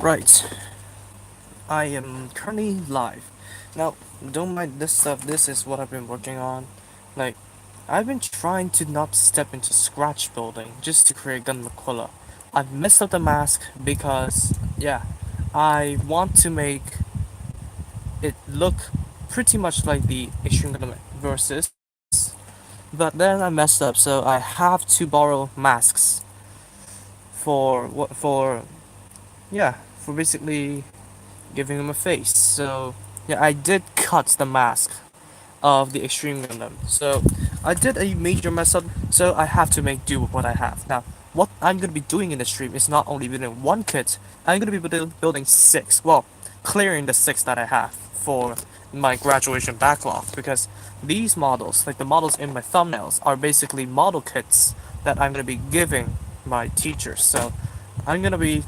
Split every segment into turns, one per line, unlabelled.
Right, I am currently live. Now, don't mind this stuff, this is what I've been working on. Like, I've been trying to not step into scratch building just to create Gun Aquila. I've messed up the mask because, yeah, I want to make it look pretty much like the Extreme Gun versus, but then I messed up, so I have to borrow masks for what for yeah for basically giving him a face. So yeah, I did cut the mask of the Extreme Gundam. So I did a major mess up, so I have to make do with what I have. Now, what I'm going to be doing in the stream is not only building one kit, I'm going to be building six. Well, clearing the six that I have for my graduation backlog, because these models, like the models in my thumbnails, are basically model kits that I'm going to be giving my teachers. So I'm going to be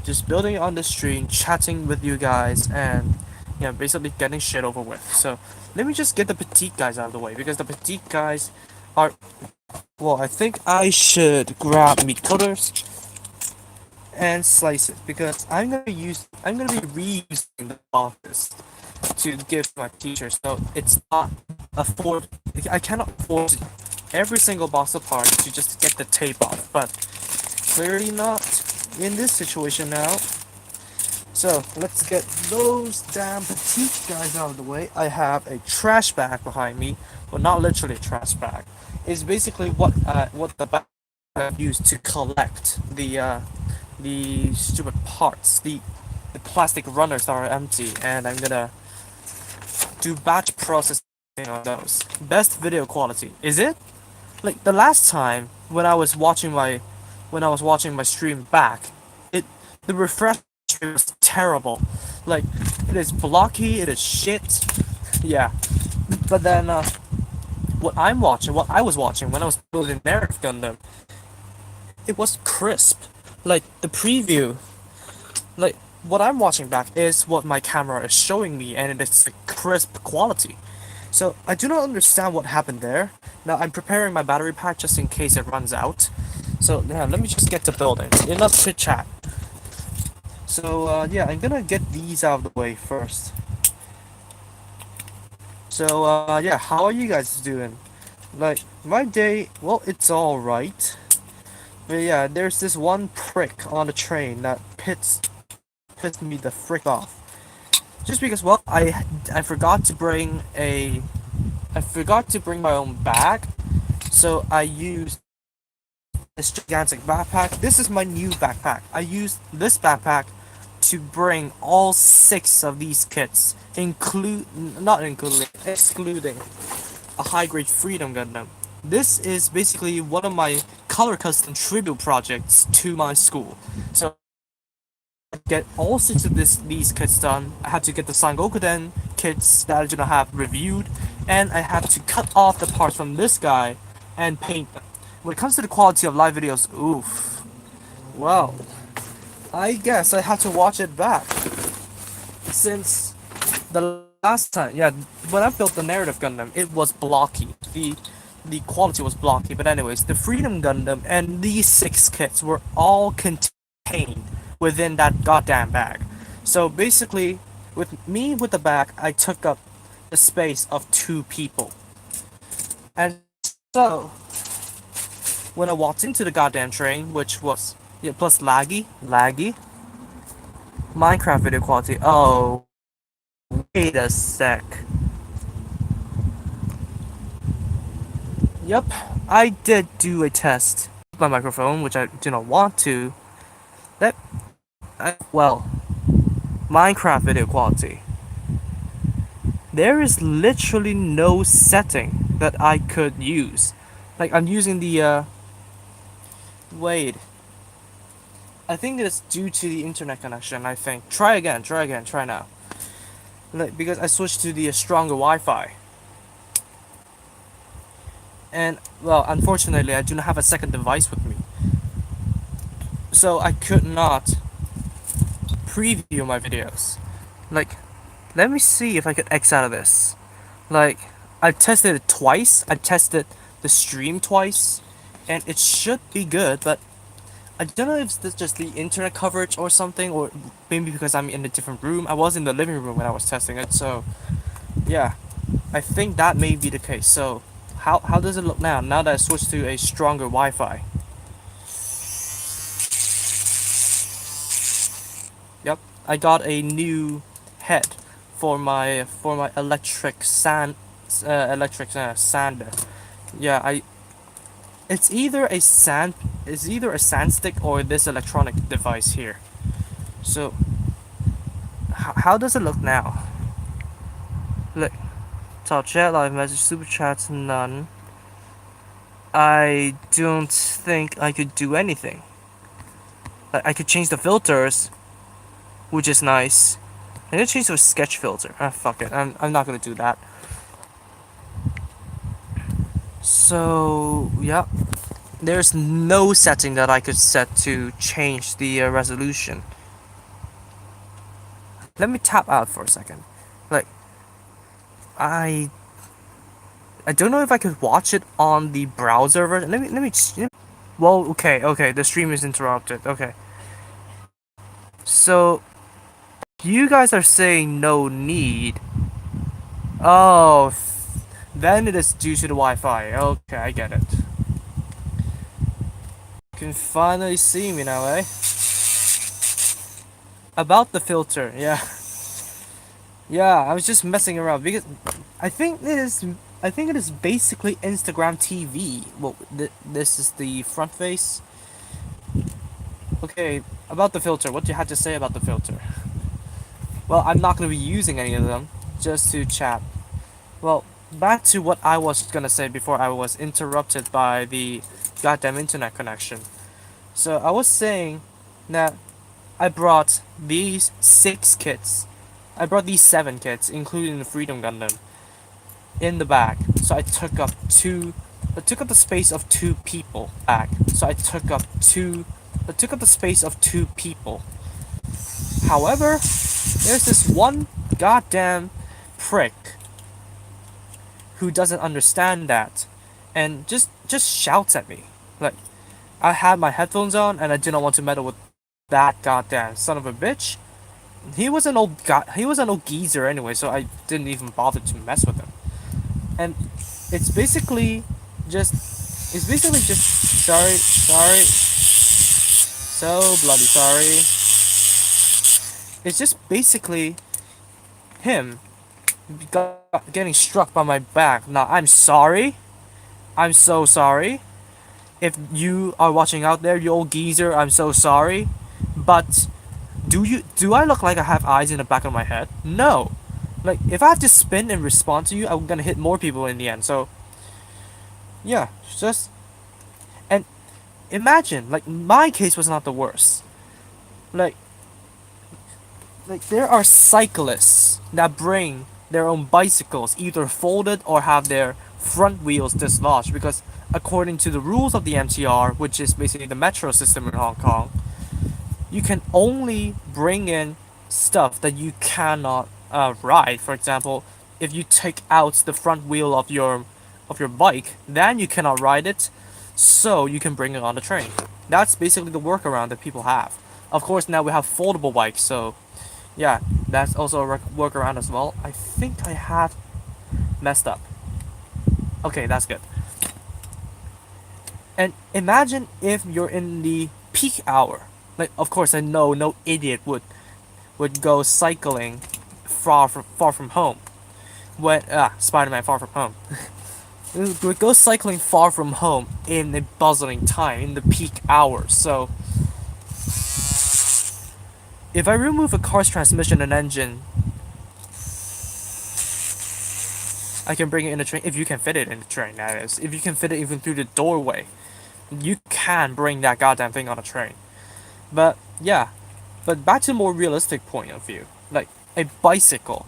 just building on the stream, chatting with you guys, and yeah, basically getting shit over with. So let me just get the petite guys out of the way, because the petite guys are, well, I think I should grab meat cutters and slice it, because I'm gonna be reusing the boxes to give my teachers. So it's not afford I cannot afford every single box of parts to just get the tape off, but clearly not in this situation now. So let's get those damn petite guys out of the way. I have a trash bag behind me. Well, not literally a trash bag. It's basically what the bag I used to collect the stupid parts, the plastic runners that are empty, and I'm gonna do batch processing on those. Best video quality, is it? Like the last time when I was watching my stream back, it the refresh rate was terrible. Like it is blocky, it is shit. Yeah. But then what I was watching when I was building Nerf Gundam, it was crisp. Like the preview, like what I'm watching back is what my camera is showing me, and it's like crisp quality. So I do not understand what happened there. Now I'm preparing my battery pack just in case it runs out. So yeah, let me just get to building. Enough chit chat. So yeah, I'm gonna get these out of the way first. So yeah, how are you guys doing? Like my day, well, it's all right. But yeah, there's this one prick on the train that pissed me the frick off. Just because, well, I forgot to bring my own bag, so I used this gigantic backpack. This is my new backpack. I used this backpack to bring all six of these kits, excluding a high-grade Freedom Gundam. This is basically one of my color custom tribute projects to my school. So get all six of these kits done. I had to get the Sangokuden kits that I do not have reviewed, and I had to cut off the parts from this guy and paint them. When it comes to the quality of live videos, oof. Well, I guess I had to watch it back. Since the last time, yeah, when I built the Narrative Gundam, it was blocky. The quality was blocky, but anyways, the Freedom Gundam and these six kits were all contained within that goddamn bag. So basically, with the bag, I took up the space of two people. And so, when I walked into the goddamn train, which was, yeah, plus laggy, Minecraft video quality, oh, wait a sec. Yep, I did do a test with my microphone, which I do not want to. Well, Minecraft video quality. There is literally no setting that I could use. Like, I'm using the, wait. I think it's due to the internet connection, I think. Try again, try now. Like, because I switched to the stronger Wi-Fi. And, well, unfortunately, I do not have a second device with me. So I could not preview my videos. Like, let me see if I could X out of this. Like, I tested it twice. I tested the stream twice, and it should be good, but I don't know if it's just the internet coverage or something, or maybe because I'm in a different room. I was in the living room when I was testing it, so yeah, I think that may be the case. So, how does it look now? Now that I switched to a stronger Wi-Fi. Yep, I got a new head for my electric sander. Yeah, I it's either a sand stick or this electronic device here. So how does it look now? Look, top chat, live message, super chats, none. I don't think I could do anything. Like I could change the filters, which is nice. I need to change to a sketch filter. Ah, fuck it. I'm not gonna do that. So yeah, there's no setting that I could set to change the resolution. Let me tap out for a second. Like I I don't know if I could watch it on the browser version. Well, okay. The stream is interrupted. Okay, so you guys are saying no need. Oh, then it is due to the Wi-Fi. Okay, I get it. You can finally see me now, eh? About the filter, yeah. Yeah, I was just messing around because I think it is. I think it is basically Instagram TV. Well, this is the front face. Okay, about the filter. What do you have to say about the filter? Well, I'm not gonna be using any of them, just to chat. Well, back to what I was gonna say before I was interrupted by the goddamn internet connection. So I was saying that I brought these 6 kits. I brought these 7 kits, including the Freedom Gundam, in the bag. So I took up two. I took up the space of 2 people. Bag. So I took up two. I took up the space of 2 people. However, there's this one goddamn prick who doesn't understand that, and just shouts at me. Like I had my headphones on, and I did not want to meddle with that goddamn son of a bitch. He was an old geezer anyway, so I didn't even bother to mess with him. And it's basically just it's basically just sorry, so bloody sorry. It's just basically him getting struck by my back. Now I'm sorry. I'm so sorry. If you are watching out there, you old geezer, I'm so sorry. But do I look like I have eyes in the back of my head? No. Like if I have to spin and respond to you, I'm gonna hit more people in the end. So yeah, just and imagine like my case was not the worst. Like there are cyclists that bring their own bicycles either folded or have their front wheels dislodged because according to the rules of the MTR, which is basically the metro system in Hong Kong, you can only bring in stuff that you cannot ride. For example, if you take out the front wheel of your bike, then you cannot ride it, so you can bring it on the train. That's basically the workaround that people have. Of course, now we have foldable bikes, so yeah, that's also a workaround as well. I think I have messed up. Okay, that's good. And imagine if you're in the peak hour. Like, of course, I know no idiot would go cycling far from home. When Spider-Man Far From Home would go cycling far from home in a bustling time in the peak hours. So if I remove a car's transmission and engine, I can bring it in the train. If you can fit it in the train, that is. If you can fit it even through the doorway, you can bring that goddamn thing on a train. But yeah, but back to a more realistic point of view, like a bicycle.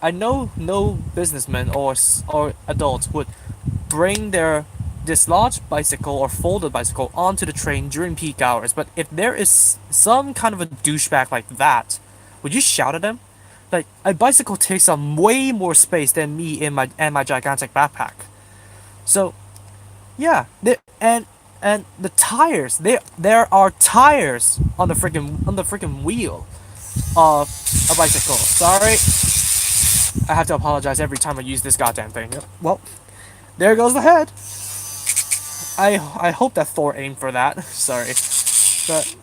I know no businessman or adults would bring their dislodged bicycle or folded bicycle onto the train during peak hours. But if there is some kind of a douchebag like that, would you shout at him? Like a bicycle takes up way more space than me in my gigantic backpack. So yeah, and And the tires, there are tires on the freaking wheel of a bicycle. Sorry, I have to apologize every time I use this goddamn thing. Well, there goes the head. I hope that Thor aimed for that. Sorry, but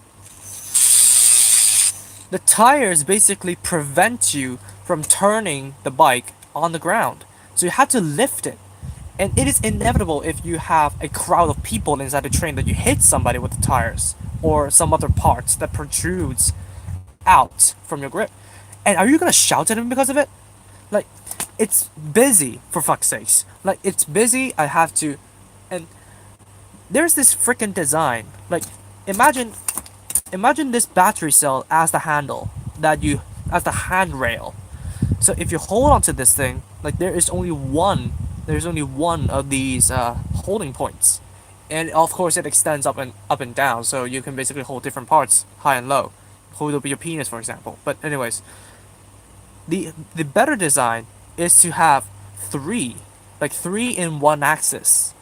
the tires basically prevent you from turning the bike on the ground. So you have to lift it. And it is inevitable if you have a crowd of people inside the train that you hit somebody with the tires or some other parts that protrudes out from your grip. And are you gonna shout at him because of it? Like, it's busy, for fuck's sakes. Like, it's busy, I have to. And there's this freaking design. Like, imagine this battery cell as the handle as the handrail. So if you hold onto this thing, like there's only one of these holding points, and of course it extends up and down, so you can basically hold different parts, high and low. Hold up your penis, for example. But anyways, the better design is to have three, like three in one axis.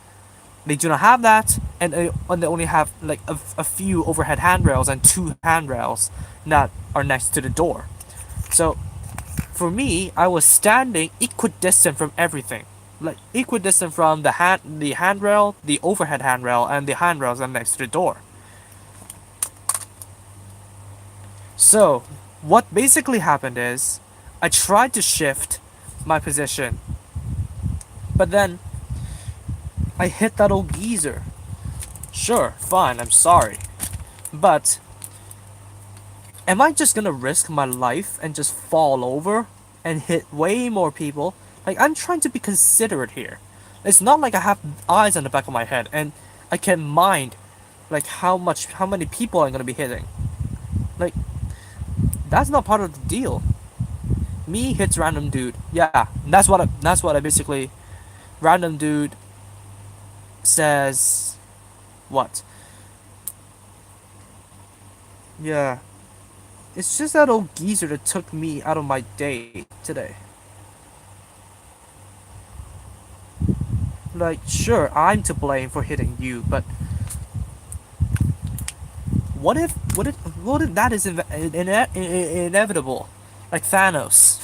They do not have that, and they only have like a few overhead handrails and two handrails that are next to the door. So for me, I was standing equidistant from everything, like equidistant from the handrail, the overhead handrail, and the handrails that are next to the door. So what basically happened is, I tried to shift my position, but then I hit that old geezer. Sure, fine, I'm sorry. But am I just gonna risk my life and just fall over and hit way more people? Like, I'm trying to be considerate here. It's not like I have eyes on the back of my head and I can mind like how many people I'm gonna be hitting. Like, that's not part of the deal. Me hits random dude. Yeah, that's what I basically. Random dude says what? Yeah. It's just that old geezer that took me out of my day today. Like, sure, I'm to blame for hitting you, but what if that is inevitable? Like Thanos.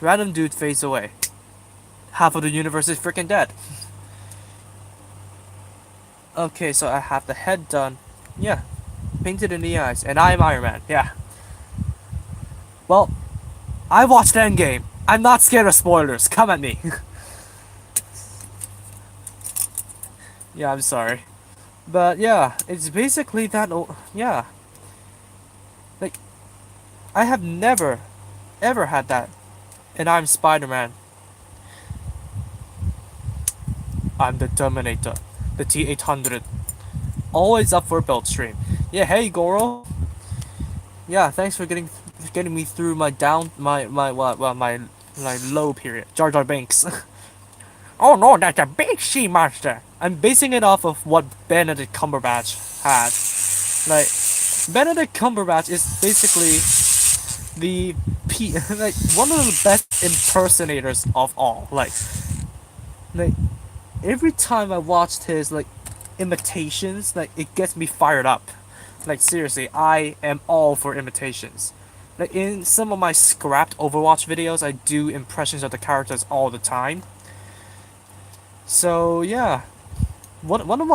Random dude fades away. Half of the universe is freaking dead. Okay, so I have the head done. Yeah. Painted in the eyes. And I'm Iron Man. Yeah. Well, I watched Endgame. I'm not scared of spoilers. Come at me. Yeah, I'm sorry. But yeah, it's basically that. Yeah. Like, I have never, ever had that. And I'm Spider-Man. I'm the Terminator. The T-800. Always up for a belt stream. Yeah, hey Goro. Yeah, thanks for getting me through my down my low period. Jar Jar Binks. Oh no, that's a big sea monster. I'm basing it off of what Benedict Cumberbatch had. Like, Benedict Cumberbatch is basically like one of the best impersonators of all. Like every time I watched his like imitations, like it gets me fired up. Like seriously, I am all for imitations. Like in some of my scrapped Overwatch videos, I do impressions of the characters all the time. So yeah, one of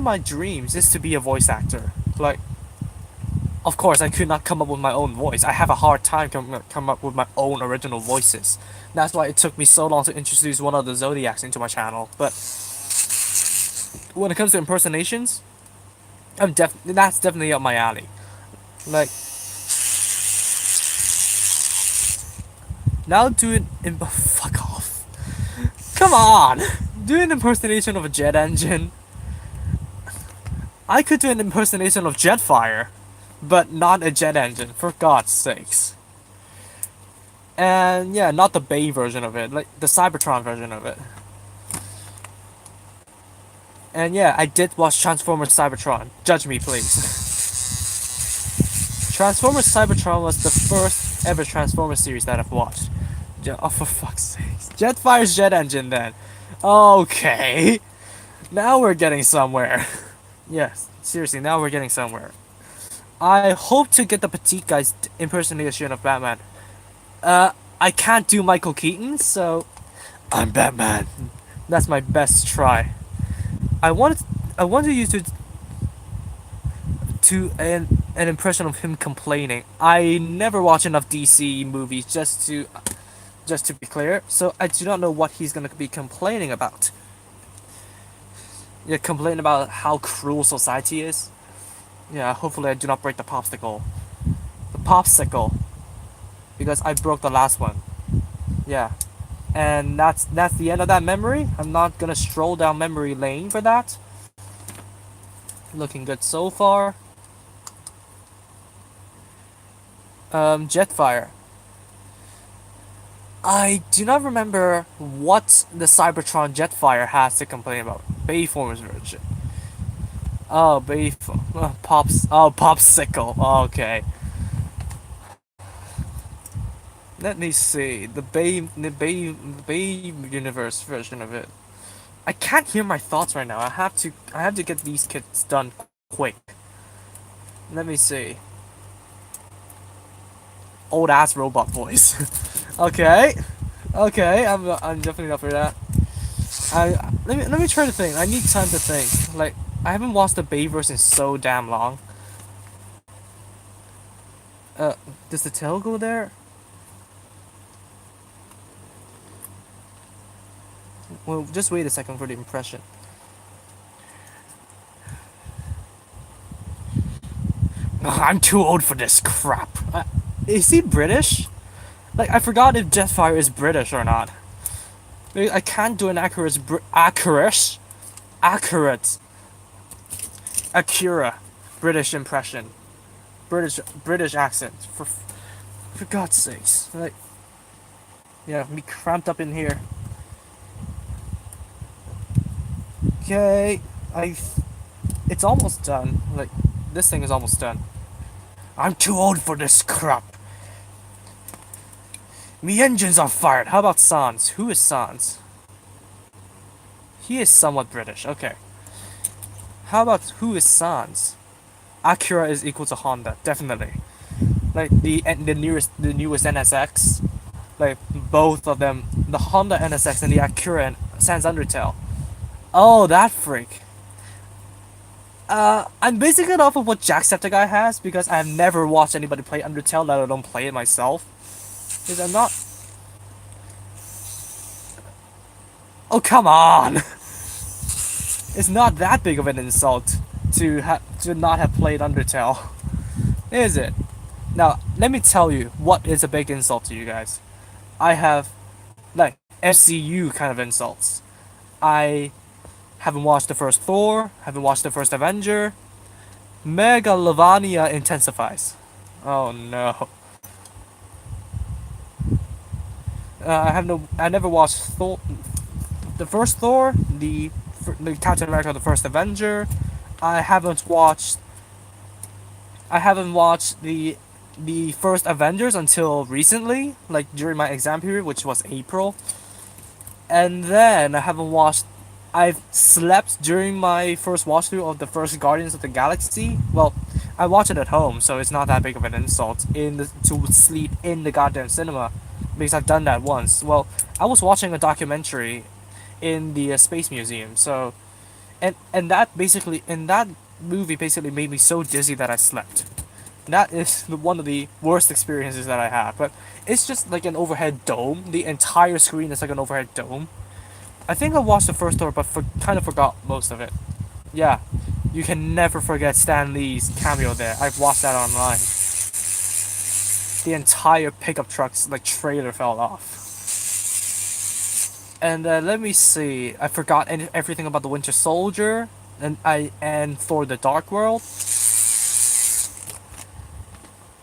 my dreams is to be a voice actor. Like, of course, I could not come up with my own voice. I have a hard time come up with my own original voices. That's why it took me so long to introduce one of the Zodiacs into my channel. But when it comes to impersonations, that's definitely up my alley. Like, now doing fuck off. Come on, do an impersonation of a jet engine. I could do an impersonation of Jetfire, but not a jet engine, for God's sakes. And yeah, not the Bay version of it, like the Cybertron version of it. And yeah, I did watch Transformers Cybertron. Judge me, please. Transformers Cybertron was the first ever Transformers series that I've watched. Oh, for fuck's sake. Jetfire's jet engine then. Okay. Now we're getting somewhere. Yes, seriously, now we're getting somewhere. I hope to get the petite guy's impersonation of Batman. I can't do Michael Keaton, so I'm Batman. That's my best try. I wanted I wanted you to an impression of him complaining. I never watch enough DC movies just to be clear, so I do not know what he's gonna be complaining about. Yeah, complain about how cruel society is. Yeah, hopefully I do not break the popsicle. The popsicle, because I broke the last one. Yeah, and that's the end of that memory. I'm not gonna stroll down memory lane for that. Looking good so far. Jetfire. I do not remember what the Cybertron Jetfire has to complain about. Bayform's version. Oh, Bayform. Popsicle. Okay. Let me see. The Bay Universe version of it. I can't hear my thoughts right now. I have to get these kits done quick. Let me see. Old ass robot voice. Okay. Okay, I'm definitely up for that. Let me try to think. I need time to think. Like I haven't watched the Bayverse in so damn long. Uh, does the tail go there? Well, just wait a second for the impression. Ugh, I'm too old for this crap. Is he British? Like I forgot if Jetfire is British or not. I can't do an accurate Akira British impression. British accent. For God's sakes. Like yeah, me cramped up in here. Okay, it's almost done. Like this thing is almost done. I'm too old for this crap. Me engines are fired. How about Sans? Who is Sans? He is somewhat British. Okay. How about who is Sans? Acura is equal to Honda, definitely. Like the newest NSX, like both of them, the Honda NSX and the Acura and Sans Undertale. Oh, that freak. I'm basing it off of what Jacksepticeye has because I've never watched anybody play Undertale, let alone play it myself. Because I'm not. Oh come on! It's not that big of an insult to not have played Undertale, is it? Now, let me tell you what is a big insult to you guys. I have, like, MCU kind of insults. I haven't watched the first Thor, haven't watched the first Avenger. Megalovania intensifies. Oh no. I never watched Thor, the first Thor, the Captain America, the first Avenger. I haven't watched. I haven't watched the first Avengers until recently, like during my exam period, which was April. And then I haven't watched. I've slept during my first watch through of the first Guardians of the Galaxy. Well, I watch it at home, so it's not that big of an insult to sleep in the goddamn cinema, because I've done that once. Well, I was watching a documentary in the Space Museum, so that movie basically made me so dizzy that I slept. That is one of the worst experiences that I had. But it's just like an overhead dome. The entire screen is like an overhead dome. I think I watched the first Thor, but kind of forgot most of it. Yeah, you can never forget Stan Lee's cameo there. I've watched that online. The entire pickup truck's like trailer fell off. And let me see. I forgot everything about the Winter Soldier and Thor: The Dark World.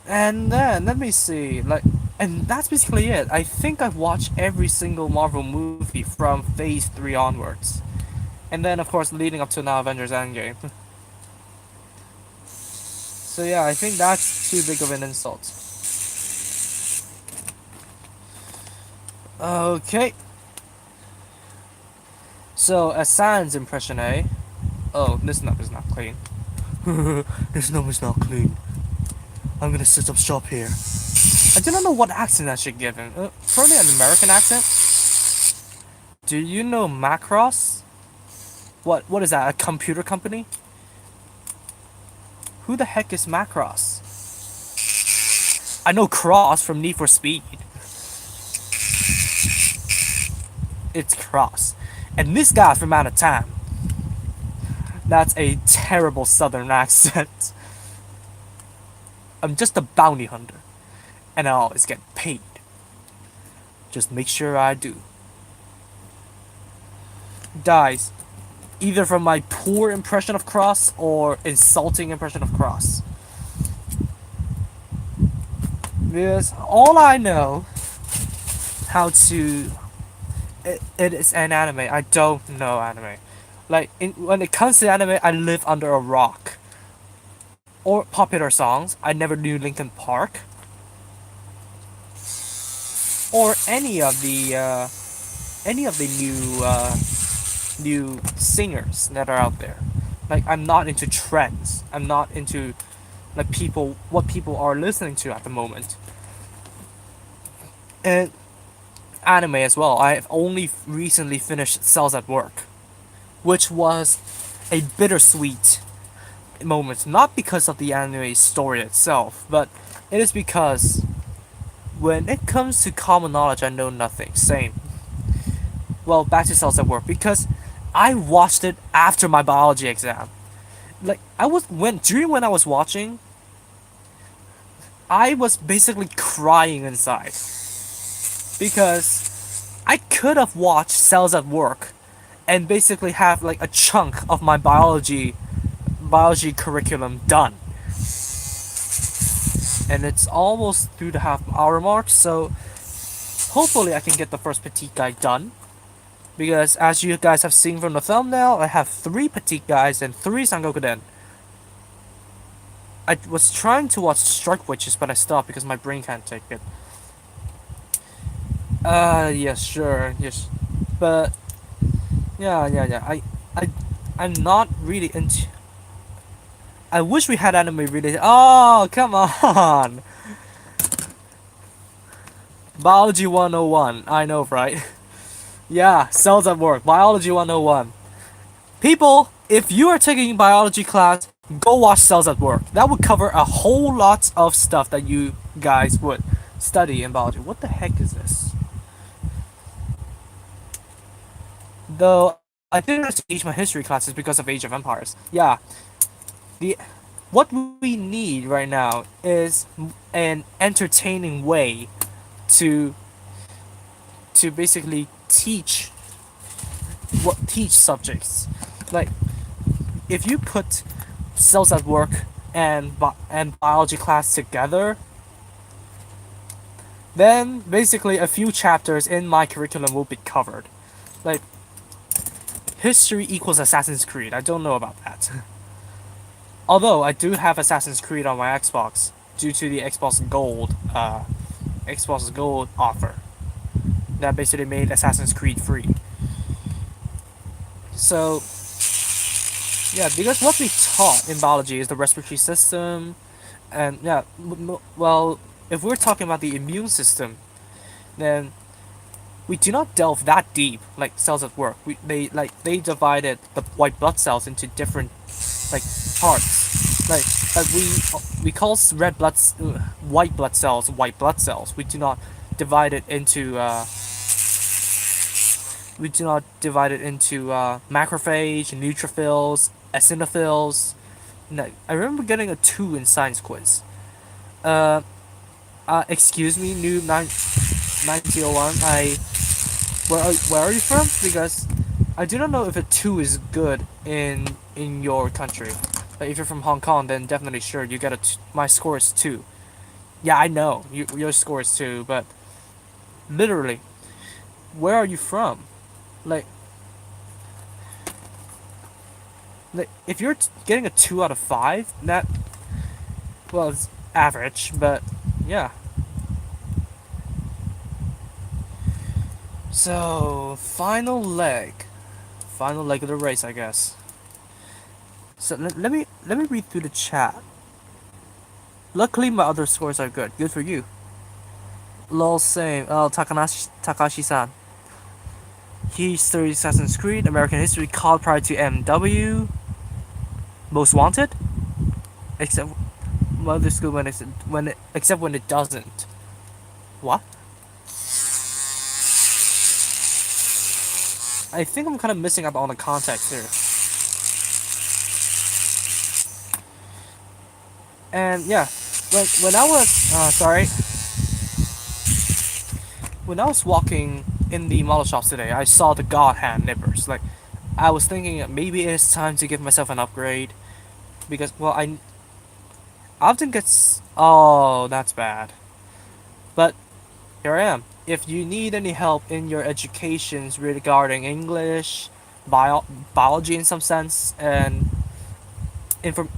And then let me see. And that's basically it. I think I've watched every single Marvel movie from Phase 3 onwards. And then of course leading up to now Avengers Endgame. So yeah, I think that's too big of an insult. Okay. So, a sans impression, eh? Oh, this number is not clean. This number's not clean. I'm gonna set up shop here. I do not know what accent I should give him. Probably an American accent? Do you know Macross? What is that, a computer company? Who the heck is Macross? I know Cross from Need for Speed. It's Cross. And this guy's from out of town. That's a terrible southern accent. I'm just a bounty hunter. And I always get paid. Just make sure I do. Dies. Either from my poor impression of Cross or insulting impression of Cross. Because all I know how to... It is an anime. I don't know anime. Like, when it comes to anime, I live under a rock. Or popular songs. I never knew Linkin Park. Or any of the new singers that are out there. Like, I'm not into trends. I'm not into like what people are listening to at the moment. And anime as well. I've only recently finished Cells at Work, which was a bittersweet moment, not because of the anime story itself, but it is because when it comes to common knowledge, I know nothing. Same. Well, back to Cells at Work, because I watched it after my biology exam. Like, when I was watching, I was basically crying inside because I could have watched Cells at Work and basically have like a chunk of my biology curriculum done. And it's almost through the half-hour mark, so hopefully I can get the first petite guide done. Because as you guys have seen from the thumbnail, I have 3 petite guides and 3 Sangokuden. I was trying to watch Strike Witches, but I stopped because my brain can't take it. Yes, sure, yes. But, yeah. I'm not really into... I wish we had anime related. Oh, come on! Biology 101, I know, right? Yeah, Cells at Work, Biology 101. People, if you are taking biology class, go watch Cells at Work. That would cover a whole lot of stuff that you guys would study in biology. What the heck is this? Though, I didn't teach my history classes because of Age of Empires. Yeah. What we need right now is an entertaining way to basically teach subjects. Like, if you put Cells at Work and biology class together, then basically a few chapters in my curriculum will be covered. Like, history equals Assassin's Creed. I don't know about that. Although I do have Assassin's Creed on my Xbox due to the Xbox Gold offer that basically made Assassin's Creed free. So, yeah, because what we taught in biology is the respiratory system, and yeah, well, if we're talking about the immune system, then we do not delve that deep like Cells at Work. They divided the white blood cells into different like parts. Like we call white blood cells white blood cells. We do not divide it into macrophage, neutrophils, eosinophils. No, I remember getting a 2 in science quiz. Excuse me, Noob 901. Where are you from? Because I do not know if a 2 is good in your country. Like, if you're from Hong Kong, then definitely sure you get my score is 2. Yeah, I know your score is 2, but literally, where are you from? Like if you're getting a 2 out of 5, that, well, it's average, but yeah. So, final leg. Final leg of the race, I guess. So let me read through the chat. Luckily, my other scores are good. Good for you. Lol, same. Oh, Takashi-san. History, Assassin's Creed, American History, called prior to MW. Most Wanted, except Mother School except when it doesn't. What? I think I'm kind of missing out on the context here. And yeah, when I was when I was walking in the model shops today, I saw the God Hand nippers. Like, I was thinking maybe it's time to give myself an upgrade because well I often gets oh that's bad, but here I am. If you need any help in your educations regarding English, biology in some sense, and inform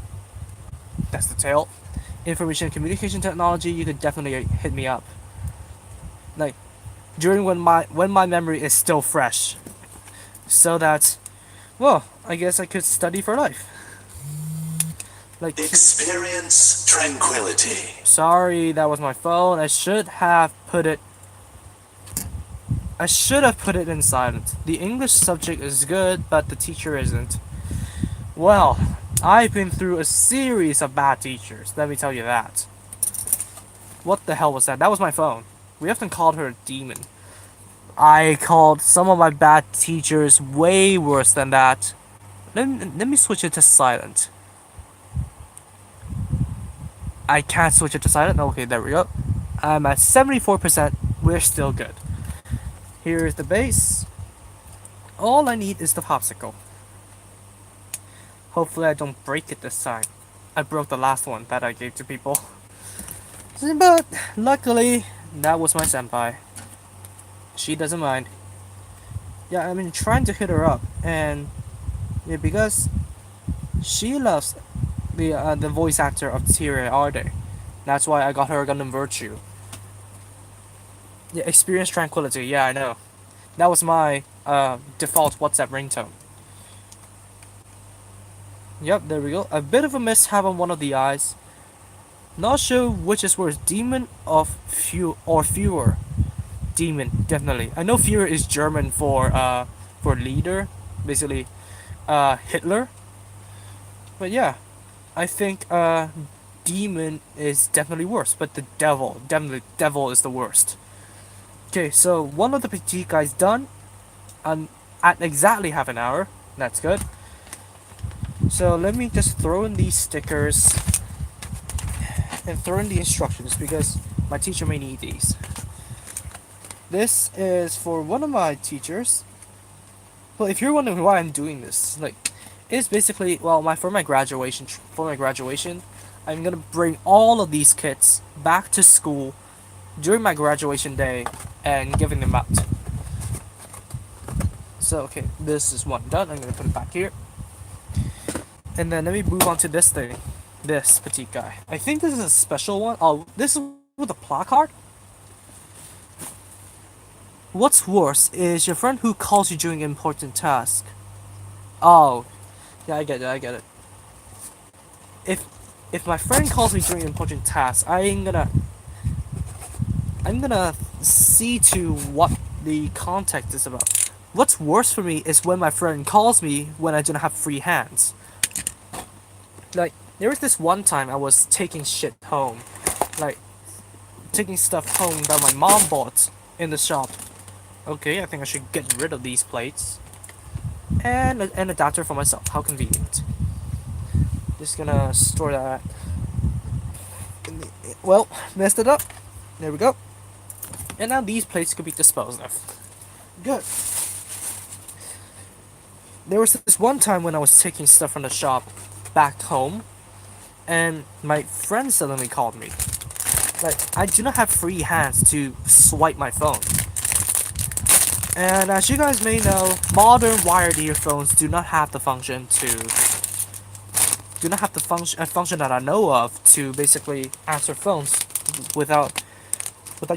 that's the tail, information and communication technology, you could definitely hit me up. Like during when my memory is still fresh, so that well, I guess I could study for life. Like
experience tranquility.
Sorry, that was my phone. I should have put it in silent. The English subject is good, but the teacher isn't. Well, I've been through a series of bad teachers, let me tell you that. What the hell was that? That was my phone. We often called her a demon. I called some of my bad teachers way worse than that. Let me switch it to silent. I can't switch it to silent. Okay, there we go. I'm at 74%. We're still good. Here's the base. All I need is the popsicle. Hopefully I don't break it this time. I broke the last one that I gave to people. But luckily, that was my senpai. She doesn't mind. Yeah, I've been trying to hit her up, and yeah, because she loves the voice actor of Tyria Arde. That's why I got her Gundam Virtue. Yeah, experience tranquility. Yeah, I know. That was my default WhatsApp ringtone. Yep, there we go. A bit of a mishap on one of the eyes. Not sure which is worse, demon of few or fewer. Demon, definitely. I know Führer is German for leader, basically Hitler. But yeah, I think demon is definitely worse, but the devil is the worst. Okay, so one of the petite guys done, at exactly half an hour. That's good. So let me just throw in these stickers and throw in the instructions because my teacher may need these. This is for one of my teachers. Well, if you're wondering why I'm doing this, like, it's basically well, for my graduation, I'm gonna bring all of these kits back to school during my graduation day and giving them out. So okay, this is one done. I'm gonna put it back here. And then let me move on to this thing. This petite guy. I think this is a special one. Oh, this is with a placard? What's worse is your friend who calls you during an important task. Oh, yeah, I get it. If my friend calls me during an important task, I'm gonna see to what the context is about. What's worse for me is when my friend calls me when I don't have free hands. Like, there was this one time I was taking shit home. Like, taking stuff home that my mom bought in the shop. Okay, I think I should get rid of these plates. And an adapter for myself. How convenient. Just gonna store that. Well, messed it up. There we go. And now these plates could be disposed of. Good. There was this one time when I was taking stuff from the shop back home, and my friend suddenly called me. Like, I do not have free hands to swipe my phone. And as you guys may know, modern wired earphones do not have the function a function that I know of to basically answer phones without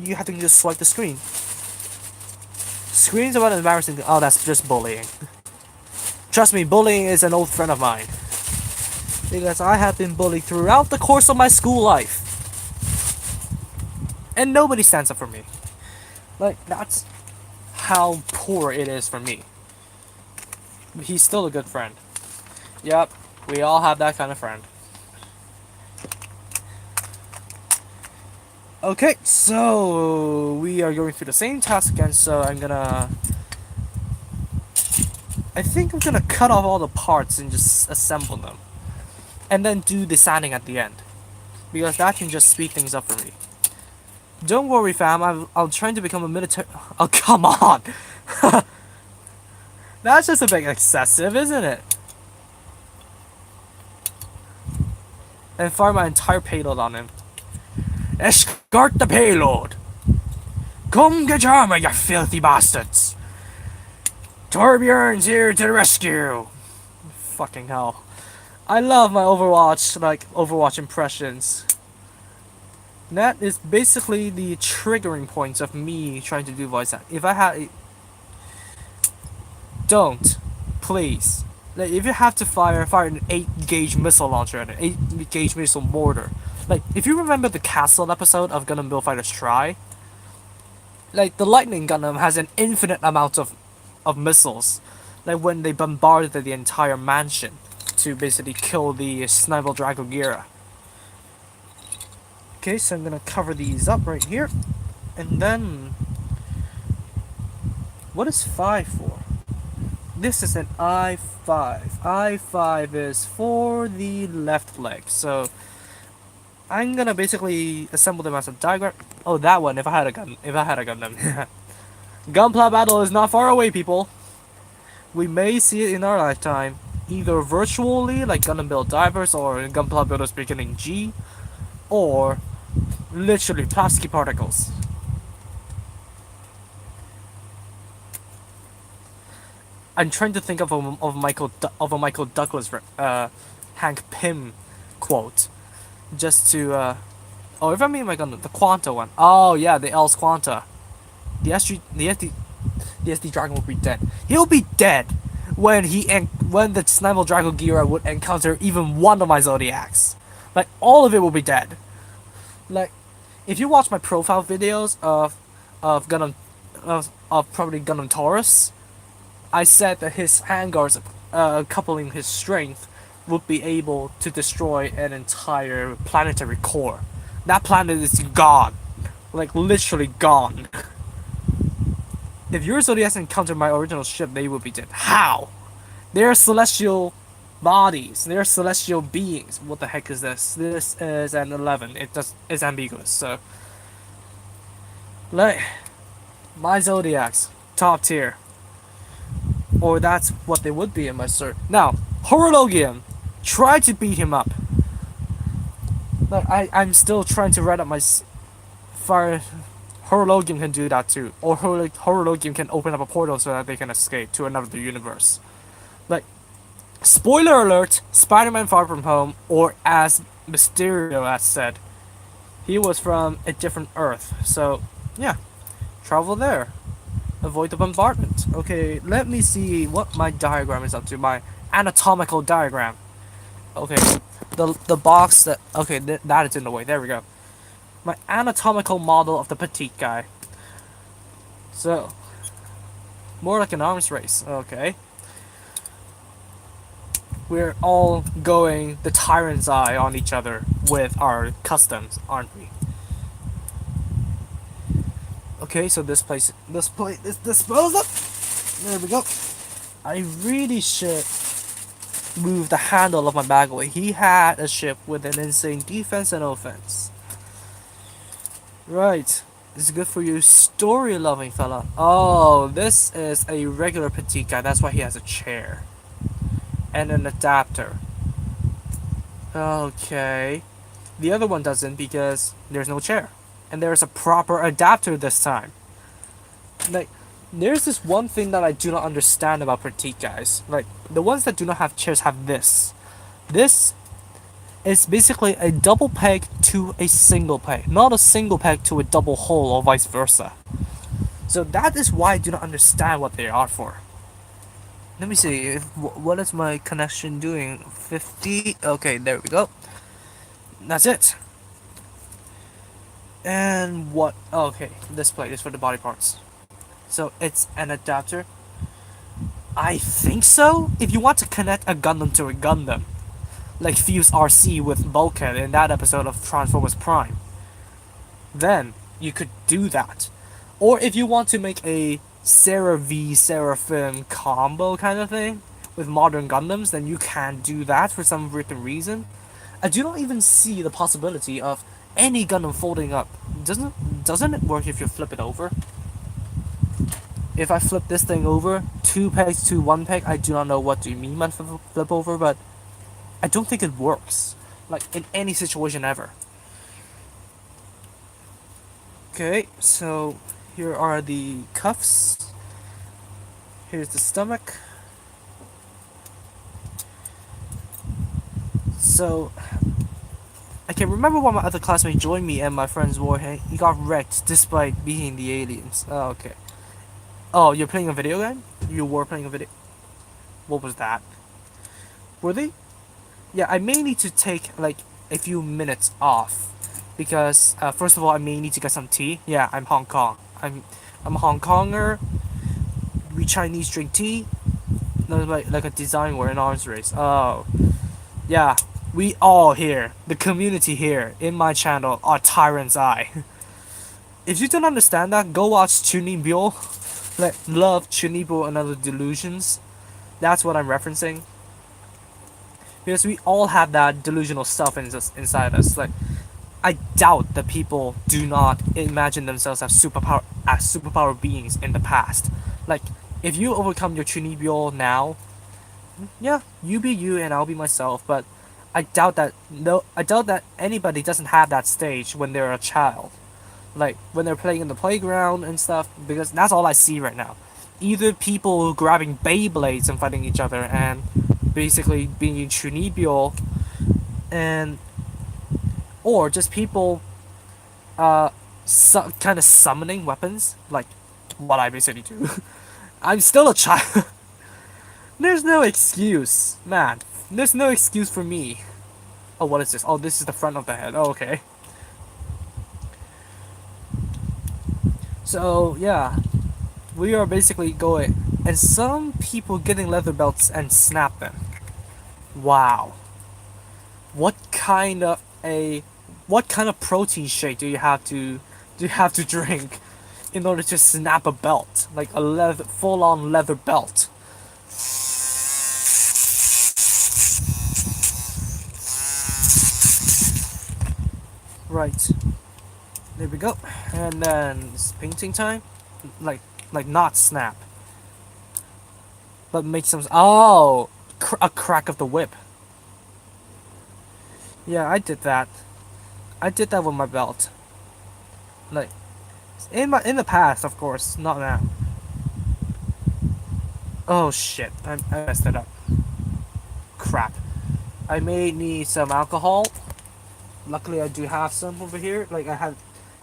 you having to swipe the screen. Screens about embarrassing. Oh, that's just bullying. Trust me, bullying is an old friend of mine. Because I have been bullied throughout the course of my school life. And nobody stands up for me. Like, that's how poor it is for me. He's still a good friend. Yep, we all have that kind of friend. Okay, so we are going through the same task again, so I think I'm gonna cut off all the parts and just assemble them. And then do the sanding at the end. Because that can just speed things up for me. Don't worry, fam, I'm trying to become a military. Oh, come on! That's just a bit excessive, isn't it? And fire my entire payload on him. Escort the payload! Come get your armor, you filthy bastards! Torbjorn's here to the rescue! Fucking hell. I love my Overwatch impressions. That is basically the triggering points of me trying to do voice act. If I had... Don't. Please. Like, if you have to fire an 8-gauge missile launcher and an 8-gauge missile mortar. Like, if you remember the Castle episode of Gundam Build Fighters Try, like, the Lightning Gundam has an infinite amount of missiles. Like, when they bombarded the entire mansion to basically kill the Snibble Dragogira. Okay, so I'm gonna cover these up right here. And then... What is 5 for? This is an I-5. I-5 is for the left leg, so... I'm gonna basically assemble them as a diagram. Oh, that one, if I had a Gundam. Gunpla battle is not far away, people. We may see it in our lifetime. Either virtually, like Gundam Build Divers or Gunpla Builders Beginning G, or literally plastic particles. I'm trying to think of a Michael Douglas Hank Pym quote, just to oh, if I mean my Gundam, the Quanta one. Oh yeah, the L's Quanta. The SD Dragon will be dead. He'll be dead when the Snibble Dragogira would encounter even one of my Zodiacs. Like, all of it will be dead. Like, if you watch my profile videos of Gundam of probably Gundam Taurus, I said that his handguards coupling his strength would be able to destroy an entire planetary core. That planet is gone. Like, literally gone. If your Zodiacs encountered my original ship, they would be dead. How? They're celestial bodies. They're celestial beings. What the heck is this? This is an 11. It's ambiguous, so... Like, my Zodiacs, top tier. Or that's what they would be in my cert. Now, Horologium, try to beat him up. Like, I'm still trying to read up my fire... Horologium can do that too. Or Horologium can open up a portal so that they can escape to another universe. Like, spoiler alert, Spider-Man Far From Home, or as Mysterio has said, he was from a different Earth. So, yeah, travel there. Avoid the bombardment. Okay, let me see what my diagram is up to. My anatomical diagram. Okay, the box that... Okay, that is in the way. There we go. My anatomical model of the petite guy. So, more like an arms race. Okay. We're all going the tyrant's eye on each other with our customs, aren't we? Okay, so this plate is disposed of. There we go. I really should move the handle of my bag away. He had a ship with an insane defense and offense. Right. This is good for you, story-loving fella. Oh, this is a regular petite guy. That's why he has a chair. And an adapter. Okay. The other one doesn't because there's no chair. And there's a proper adapter this time. Like, there's this one thing that I do not understand about petite guys. Like, the ones that do not have chairs have this. This is basically a double peg to a single peg, not a single peg to a double hole or vice versa. So that is why I do not understand what they are for. Let me see. What is my connection doing? 50. Okay, there we go. That's it. And what? Oh, okay, this plate is for the body parts. So it's an adapter. I think so. If you want to connect a Gundam to a Gundam, like Fuse RC with Bulkhead in that episode of Transformers Prime, then you could do that. Or if you want to make a Sarah v Seraphim combo kind of thing with modern Gundams, then you can do that for some freaking reason. I do not even see the possibility of any Gundam folding up. Doesn't it work if you flip it over? If I flip this thing over, two pegs to one peg, I do not know what do you mean by flip over, but I don't think it works. Like in any situation ever. Okay, so here are the cuffs. Here's the stomach. So I can remember when my other classmate joined me and my friends were he got wrecked despite being the aliens. Oh, okay. Oh, you're playing a video game? You were playing a video. What was that? Were they? Yeah, I may need to take like a few minutes off because first of all, I may need to get some tea. Yeah, I'm Hong Kong. I'm a Hong Konger. We Chinese drink tea. No, like a design war in arms race. Oh, yeah. We all here, the community here in my channel, are Tyrant's Eye. If you don't understand that, go watch Chunibyo. Like, love Chunibyo and Other Delusions. That's what I'm referencing. Because we all have that delusional stuff inside us. Like, I doubt that people do not imagine themselves as superpower beings in the past. Like, if you overcome your Chunibyo now, yeah, you be you and I'll be myself. But I doubt that anybody doesn't have that stage when they're a child. Like when they're playing in the playground and stuff. Because that's all I see right now. Either people grabbing Beyblades and fighting each other and basically being Chunibyo and or just people kind of summoning weapons like what I basically do. I'm still a child. There's no excuse, man. There's no excuse for me. Oh, what is this? Oh, this is the front of the head. Oh, okay. So yeah, we are basically going, and some people getting leather belts and snap them. Wow. What kind of a what kind of protein shake do you have to drink in order to snap a belt like a leather full on leather belt? Right. There we go. And then it's painting time. Like not snap, but make some. Oh, a crack of the whip. Yeah, I did that. I did that with my belt. Like in the past, of course, not now. Oh shit! I messed it up. Crap. I may need some alcohol. Luckily, I do have some over here. Like I have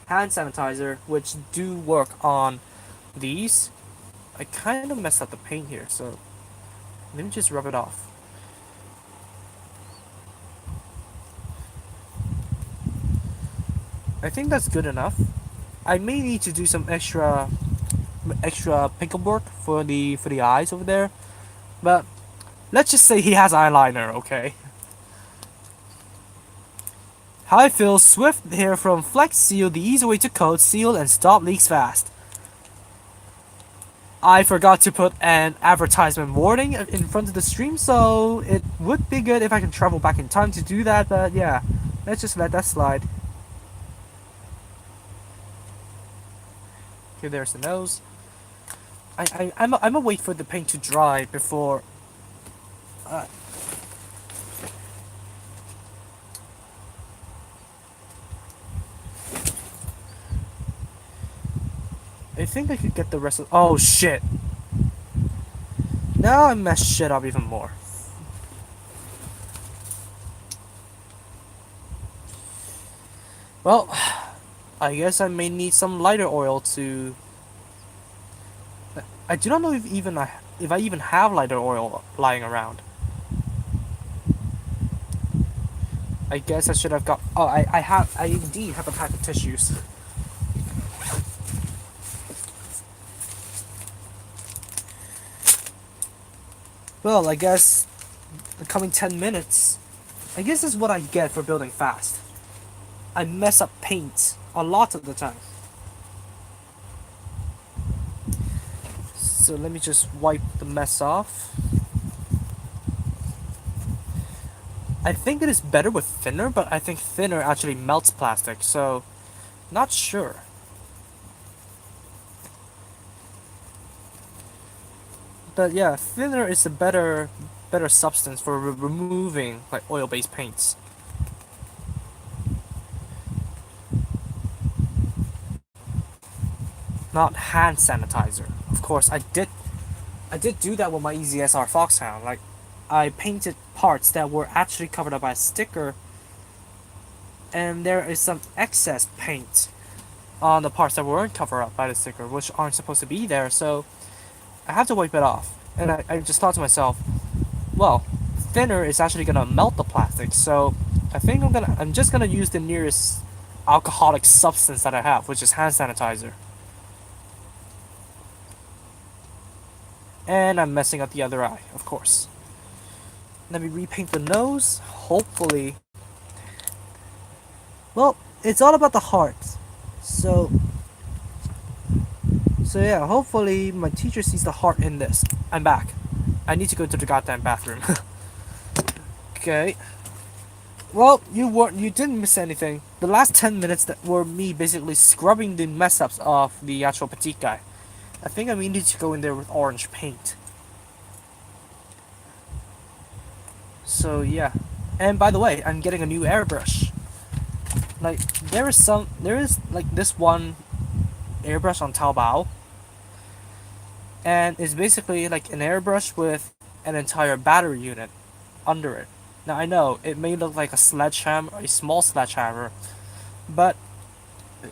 hand sanitizer, which do work on these. I kind of messed up the paint here, so let me just rub it off. I think that's good enough. I may need to do some extra pickle work for the eyes over there, but let's just say he has eyeliner, okay? Hi Phil, Swift here from Flex Seal, the easy way to coat, seal, and stop leaks fast. I forgot to put an advertisement warning in front of the stream, so it would be good if I can travel back in time to do that, but yeah, let's just let that slide. Okay, there's the nose. I'm gonna wait for the paint to dry before. Uh, I think I could get the rest of. Oh shit! Now I messed shit up even more. Well, I guess I may need some lighter oil to. I do not know if even if I even have lighter oil lying around. I guess I should have got. Oh, I indeed have a pack of tissues. Well, I guess the coming 10 minutes, I guess is what I get for building fast. I mess up paint a lot of the time. So let me just wipe the mess off. I think it is better with thinner, but I think thinner actually melts plastic, so not sure. But yeah, thinner is a better substance for removing like oil-based paints. Not hand sanitizer. Of course, I did do that with my EZSR Foxhound. Like, I painted parts that were actually covered up by a sticker, and there is some excess paint on the parts that weren't covered up by the sticker, which aren't supposed to be there. So I have to wipe it off. And I just thought to myself, well, thinner is actually gonna melt the plastic, so I think I'm just gonna use the nearest alcoholic substance that I have, which is hand sanitizer. And I'm messing up the other eye, of course. Let me repaint the nose. Hopefully. Well, it's all about the heart. So so yeah, hopefully my teacher sees the heart in this. I'm back. I need to go to the goddamn bathroom. Okay. Well, you didn't miss anything. The last 10 minutes that were me basically scrubbing the mess ups of the actual petite guy. I think I need to go in there with orange paint. So yeah. And by the way, I'm getting a new airbrush. Like there is like this one airbrush on Taobao, and it's basically like an airbrush with an entire battery unit under it. Now I know it may look like a sledgehammer, a small sledgehammer, but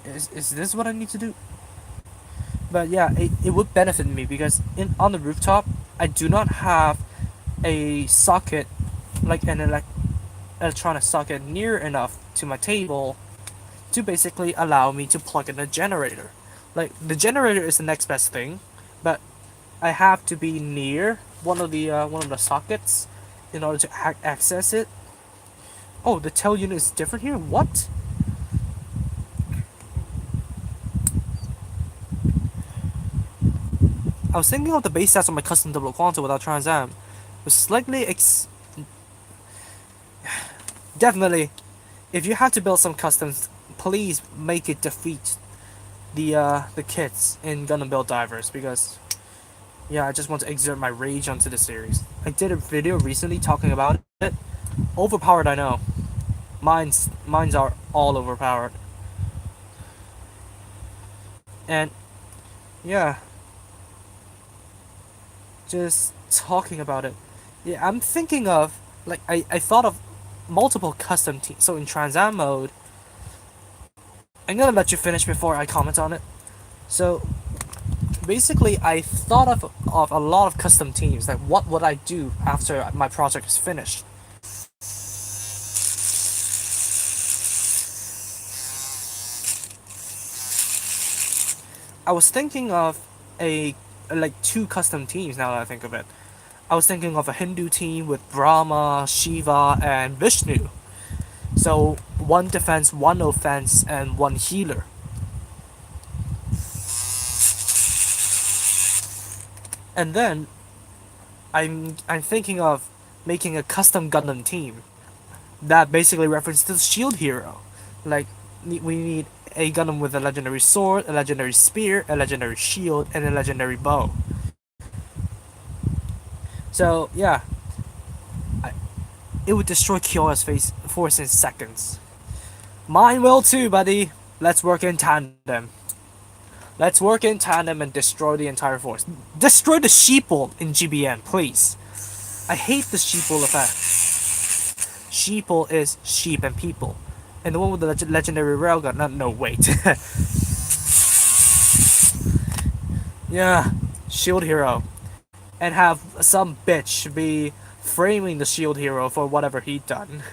is this what I need to do? But yeah, it would benefit me because in on the rooftop I do not have a socket, like an electronic socket near enough to my table to basically allow me to plug in a generator. Like the generator is the next best thing, but I have to be near one of the sockets in order to access it. Oh, the tail unit is different here. What? I was thinking of the base stats on my custom double quantum without Trans Am. Was slightly definitely. If you have to build some customs, please make it defeat the kits in Gundam Build Divers, because yeah, I just want to exert my rage onto the series. I did a video recently talking about it. Overpowered, I know. Mines are all overpowered. And yeah, just talking about it. Yeah, I'm thinking of like I thought of multiple custom teams. So in Trans Am mode, I'm gonna let you finish before I comment on it. So basically, I thought of a lot of custom teams. Like, what would I do after my project is finished? I was thinking of a like two custom teams. Now that I think of it, I was thinking of a Hindu team with Brahma, Shiva, and Vishnu. So one defense, one offense, and one healer. And then I'm thinking of making a custom Gundam team that basically references the shield hero. Like, we need a Gundam with a legendary sword, a legendary spear, a legendary shield, and a legendary bow. So yeah, I, it would destroy Kyora's force in seconds. Mine will too, buddy. Let's work in tandem. Let's work in tandem and destroy the entire force. Destroy the sheeple in GBN, please. I hate the sheeple effect. Sheeple is sheep and people. And the one with the legendary railgun. No, wait. Yeah, shield hero. and have some bitch be framing the shield hero for whatever he done.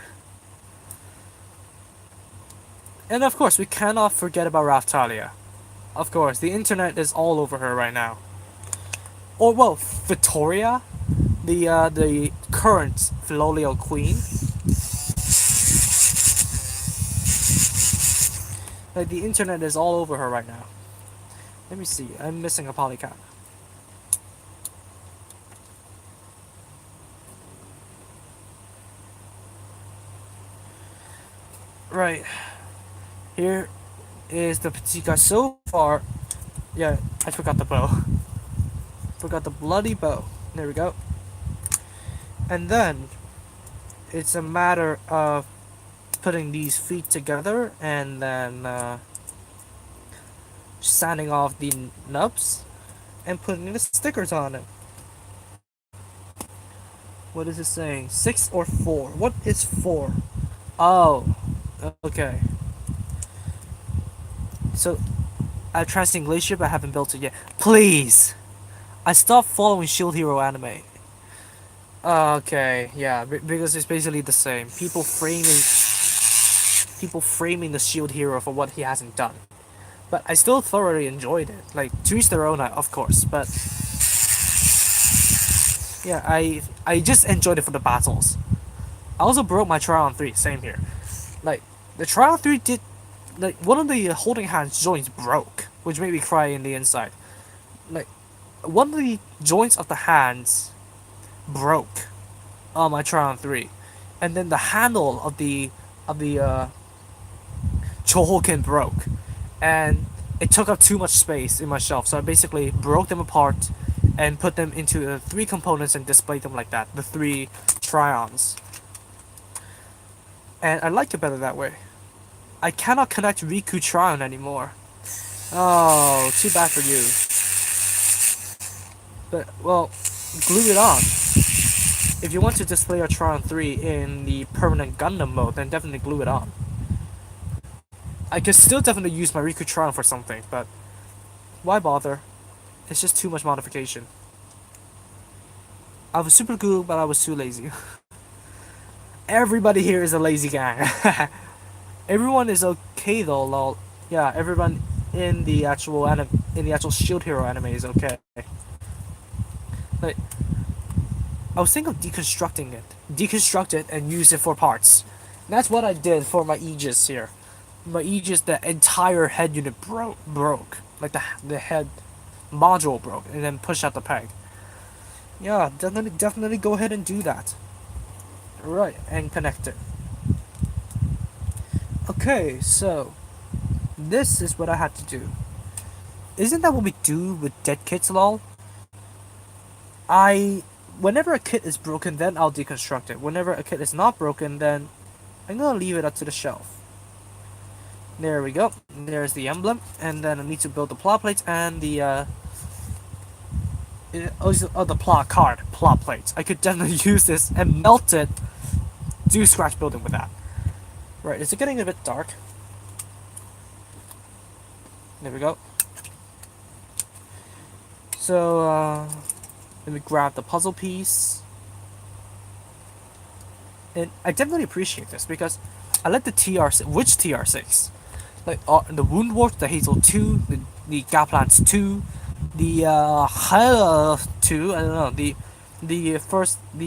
And of course, we cannot forget about Raftalia. Of course, the internet is all over her right now. Or well, Victoria, the current Filolial queen. Like the internet is all over her right now. Let me see. I'm missing a polycap. Right. Here is the Patika so far. Yeah, I forgot the bow. Forgot the bloody bow. There we go. And then it's a matter of putting these feet together and then sanding off the nubs and putting the stickers on it. What is it saying? 6 or 4? What is 4? Oh, okay. So I tried seeing Glacier, but I haven't built it yet. Please! I stopped following Shield Hero anime. Okay, yeah, because it's basically the same. People framing the Shield Hero for what he hasn't done. But I still thoroughly enjoyed it. Like, to each their own, of course. But yeah, I just enjoyed it for the battles. I also broke my Trion 3. Same here. Like, the Trion 3 did, like, one of the holding hands joints broke, which made me cry in the inside. Like, one of the joints of the hands broke on my Trion 3, and then the handle of the Chohokin broke, and it took up too much space in my shelf. So I basically broke them apart and put them into three components and displayed them like that, the three Trions. And I like it better that way. I cannot connect Riku Trion anymore. Oh, too bad for you. But, well, glue it on. If you want to display your Tron 3 in the permanent Gundam mode, then definitely glue it on. I could still definitely use my Riku Tron for something, but why bother? It's just too much modification. I was super cool, but I was too lazy. Everybody here is a lazy gang. Everyone is okay though, lol. Yeah, everyone in the actual Shield Hero anime is okay. Like, I was thinking of deconstruct it and use it for parts. That's what I did for my Aegis here. My Aegis, the entire head unit broke, like the head module broke, and then push out the peg. Yeah, definitely go ahead and do that. Right, and connect it. Okay, so this is what I had to do. Isn't that what we do with dead kits, lol? Whenever a kit is broken, then I'll deconstruct it. Whenever a kit is not broken, then I'm gonna leave it up to the shelf. There we go. There's the emblem, and then I need to build the plot plates and the the plot plates. I could definitely use this and melt it. Do scratch building with that. Right, is it getting a bit dark? There we go. So let me grab the puzzle piece. And I definitely appreciate this because I like the TR6. Which TR6? Like the Woundwort, the Hazel 2, the Gaplans 2, the Hell 2, I don't know, the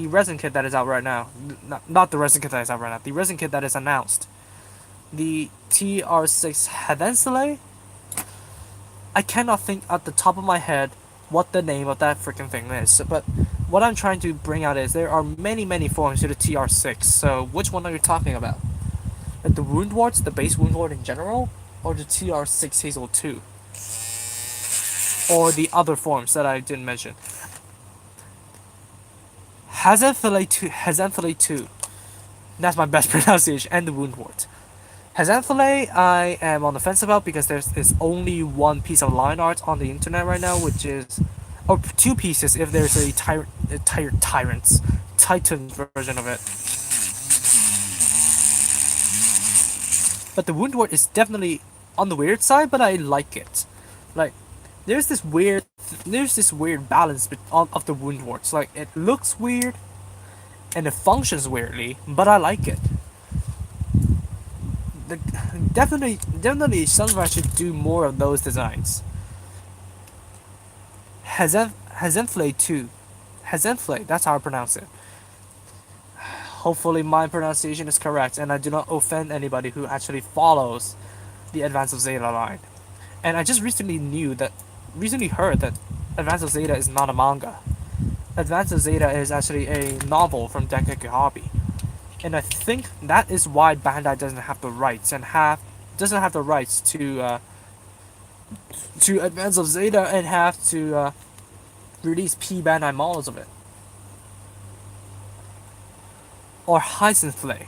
resin kit that is out right now. Not the resin kit that is out right now, the resin kit that is announced. The TR6 Hedensele? I cannot think at the top of my head what the name of that freaking thing is, but what I'm trying to bring out is there are many forms to the TR6, so which one are you talking about? Like the Woundwarts, the base Woundwart in general, or the TR6 Hazel 2? Or the other forms that I didn't mention. Hazanthele 2. That's my best pronunciation, and the Woundwart. Hazanthele, I am on the fence about because there's only one piece of line art on the internet right now, which is, or two pieces if there's a Titan version of it. But the Woundwort is definitely on the weird side, but I like it. Like, there's this weird there's this weird balance of the wound warts. Like it looks weird and it functions weirdly, but I like it. The, definitely, Sunrise should do more of those designs. Hazenflay too. Hazenflay, that's how I pronounce it. Hopefully my pronunciation is correct and I do not offend anybody who actually follows the Advance of Zeta line. And I just recently heard that Advance of Zeta is not a manga. Advance of Zeta is actually a novel from Dengeki Hobby. And I think that is why Bandai doesn't have the rights to Advance of Zeta and have to release P Bandai models of it. Or Heisenflay.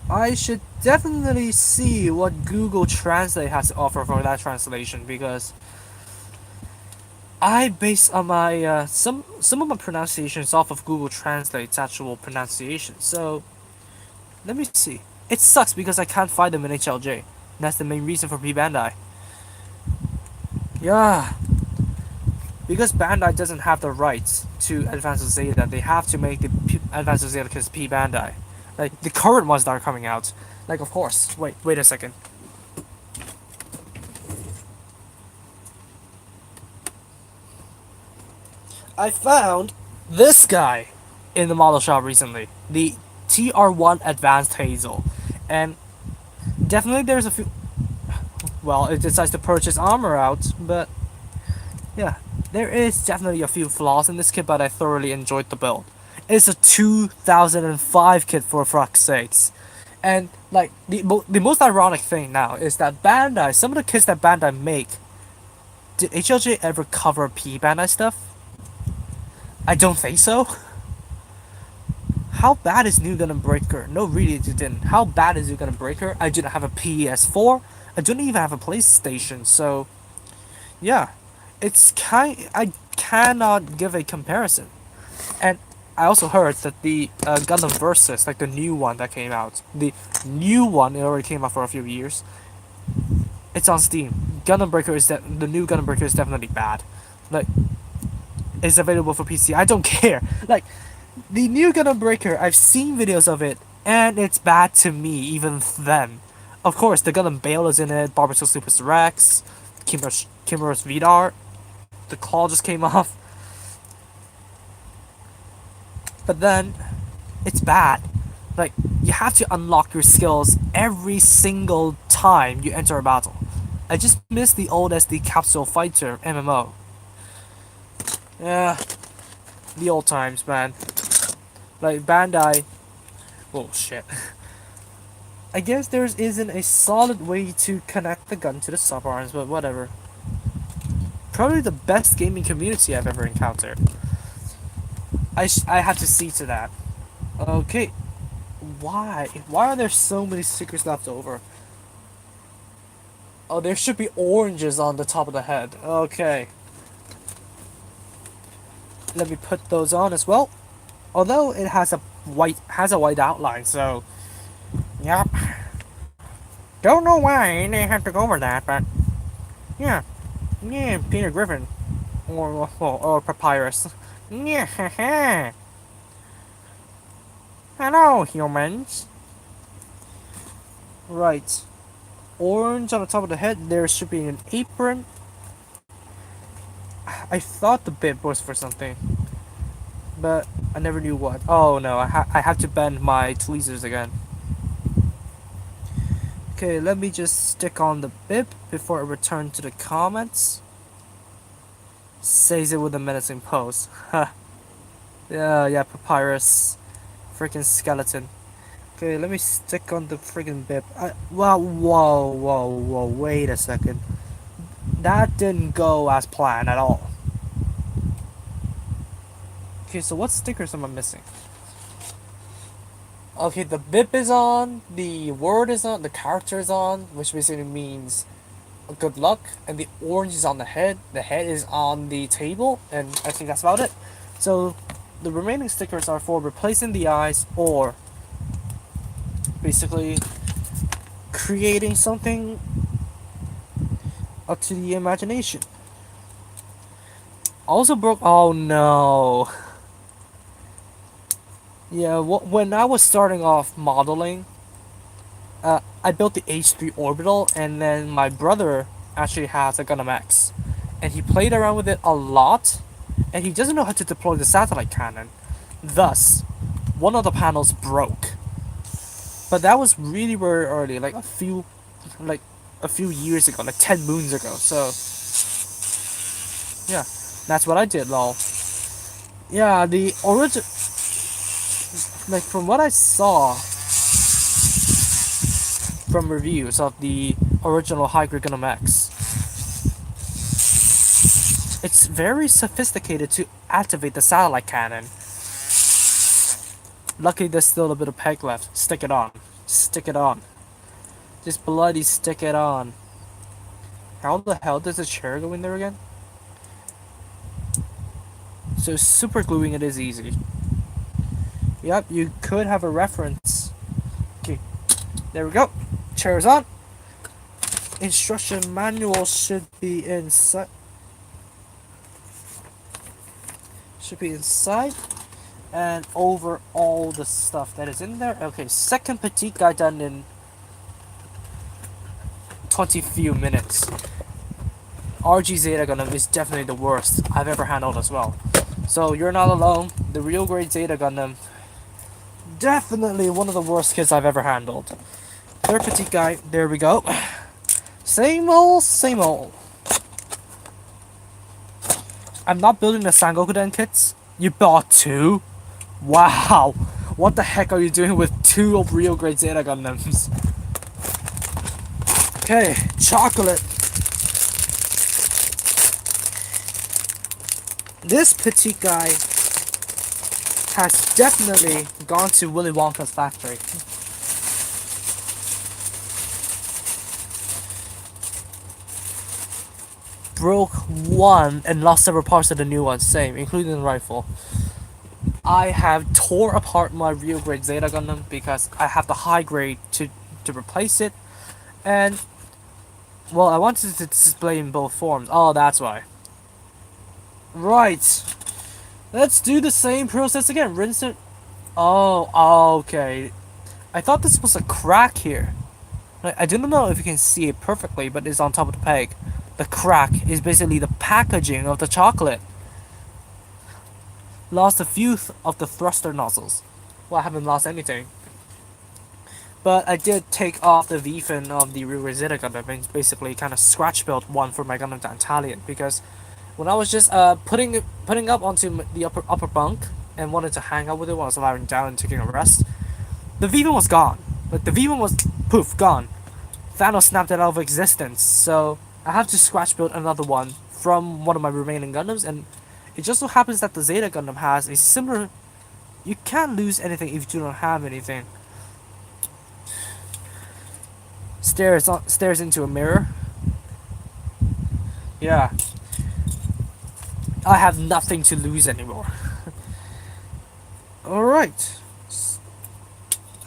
I should definitely see what Google Translate has to offer for that translation because I base on my some of my pronunciations off of Google Translate's actual pronunciation. So let me see. It sucks because I can't find them in HLJ. That's the main reason for P Bandai. Yeah, because Bandai doesn't have the rights to Advance of Zeta, they have to make the Advance of Zeta because P Bandai. Like the current ones that are coming out. Like of course. Wait a second. I found this guy in the model shop recently. The TR1 Advanced Hazel. And definitely there's a few well, it decides to purchase armor out, but yeah, there is definitely a few flaws in this kit, but I thoroughly enjoyed the build. It's a 2005 kit for fuck's sakes. And like the most ironic thing now is that Bandai, some of the kits that Bandai make, did HLJ ever cover P Bandai stuff? I don't think so. How bad is New Gundam Breaker? No, really, it didn't. How bad is New Gundam Breaker? I do not have a PS4. I don't even have a PlayStation. So, yeah, I cannot give a comparison. And I also heard that the Gundam Versus, like the new one that came out, the new one, it already came out for a few years. It's on Steam. The new Gundam Breaker is definitely bad. Like, it's available for PC. I don't care. Like, the new Gundam Breaker, I've seen videos of it, and it's bad to me even then. Of course, the Gundam Bale is in it, Barbershop Super Rex, Kimura's Vidar, the claw just came off. But then, it's bad. Like, you have to unlock your skills every single time you enter a battle. I just miss the old SD Capsule Fighter MMO. Yeah, the old times, man. Like, Bandai... Oh, shit. I guess there isn't a solid way to connect the gun to the subarms, but whatever. Probably the best gaming community I've ever encountered. I have to see to that. Okay. Why? Why are there so many stickers left over? Oh, there should be oranges on the top of the head. Okay. Let me put those on as well. Although it has a white outline, so yep. Don't know why they have to go over that, but yeah, Peter Griffin or Papyrus. Yeah, hello humans. Right, orange on the top of the head. There should be an apron. I thought the bib was for something, but I never knew what. Oh no, I have to bend my tweezers again. Okay, let me just stick on the bib before I return to the comments. Says it with a menacing pose. Huh. Yeah, Papyrus. Freaking skeleton. Okay, let me stick on the freaking bib. Whoa, wait a second. That didn't go as planned at all. Okay, so what stickers am I missing? Okay, the bib is on, the word is on, the character is on, which basically means good luck, and the orange is on the head is on the table, and I think that's about it. So, the remaining stickers are for replacing the eyes, or basically creating something up to the imagination. Also broke. Oh no. Yeah, when I was starting off modeling, I built the H3 orbital, and then my brother actually has a Gundam X, and he played around with it a lot, and he doesn't know how to deploy the satellite cannon. Thus, one of the panels broke. But that was really very early, like a few years ago, like 10 moons ago. So yeah, that's what I did, lol. Yeah, the origin, like from what I saw from reviews of the original High Grade Gundam X, it's very sophisticated to activate the satellite cannon. Luckily, there's still a bit of peg left. Stick it on. Stick it on. Just bloody stick it on. How the hell does the chair go in there again? So super gluing it is easy. Yep, you could have a reference. Okay, there we go. Chair is on. Instruction manual should be inside. Should be inside. And over all the stuff that is in there. Okay, second petite guy done in 20 few minutes. RG Zeta Gundam is definitely the worst I've ever handled as well. So you're not alone. The real grade Zeta Gundam, definitely one of the worst kits I've ever handled. Third petite guy, there we go. Same old, same old. I'm not building the Sangoku Den kits. You bought two? Wow. What the heck are you doing with two of real grade Zeta Gundams? Okay, chocolate. This petite guy has definitely gone to Willy Wonka's factory. Broke one and lost several parts of the new one, same, including the rifle. I have tore apart my real grade Zeta Gundam because I have the high grade to replace it, and well, I wanted to display in both forms. Oh, that's why. Right. Let's do the same process again. Rinse it. Oh, okay. I thought this was a crack here. I didn't know if you can see it perfectly, but it's on top of the peg. The crack is basically the packaging of the chocolate. Lost a few of the thruster nozzles. Well, I haven't lost anything. But I did take off the V-fin of the Rosetta Gundam and basically kind of scratch built one for my Gundam Italian, because when I was just putting up onto the upper bunk and wanted to hang out with it while I was lying down and taking a rest, the V-fin was gone. Like the V-fin was poof gone. Thanos snapped it out of existence, so I have to scratch build another one from one of my remaining Gundams, and it just so happens that the Zeta Gundam has a similar. You can't lose anything if you do not have anything. Stares into a mirror. Yeah. I have nothing to lose anymore. Alright.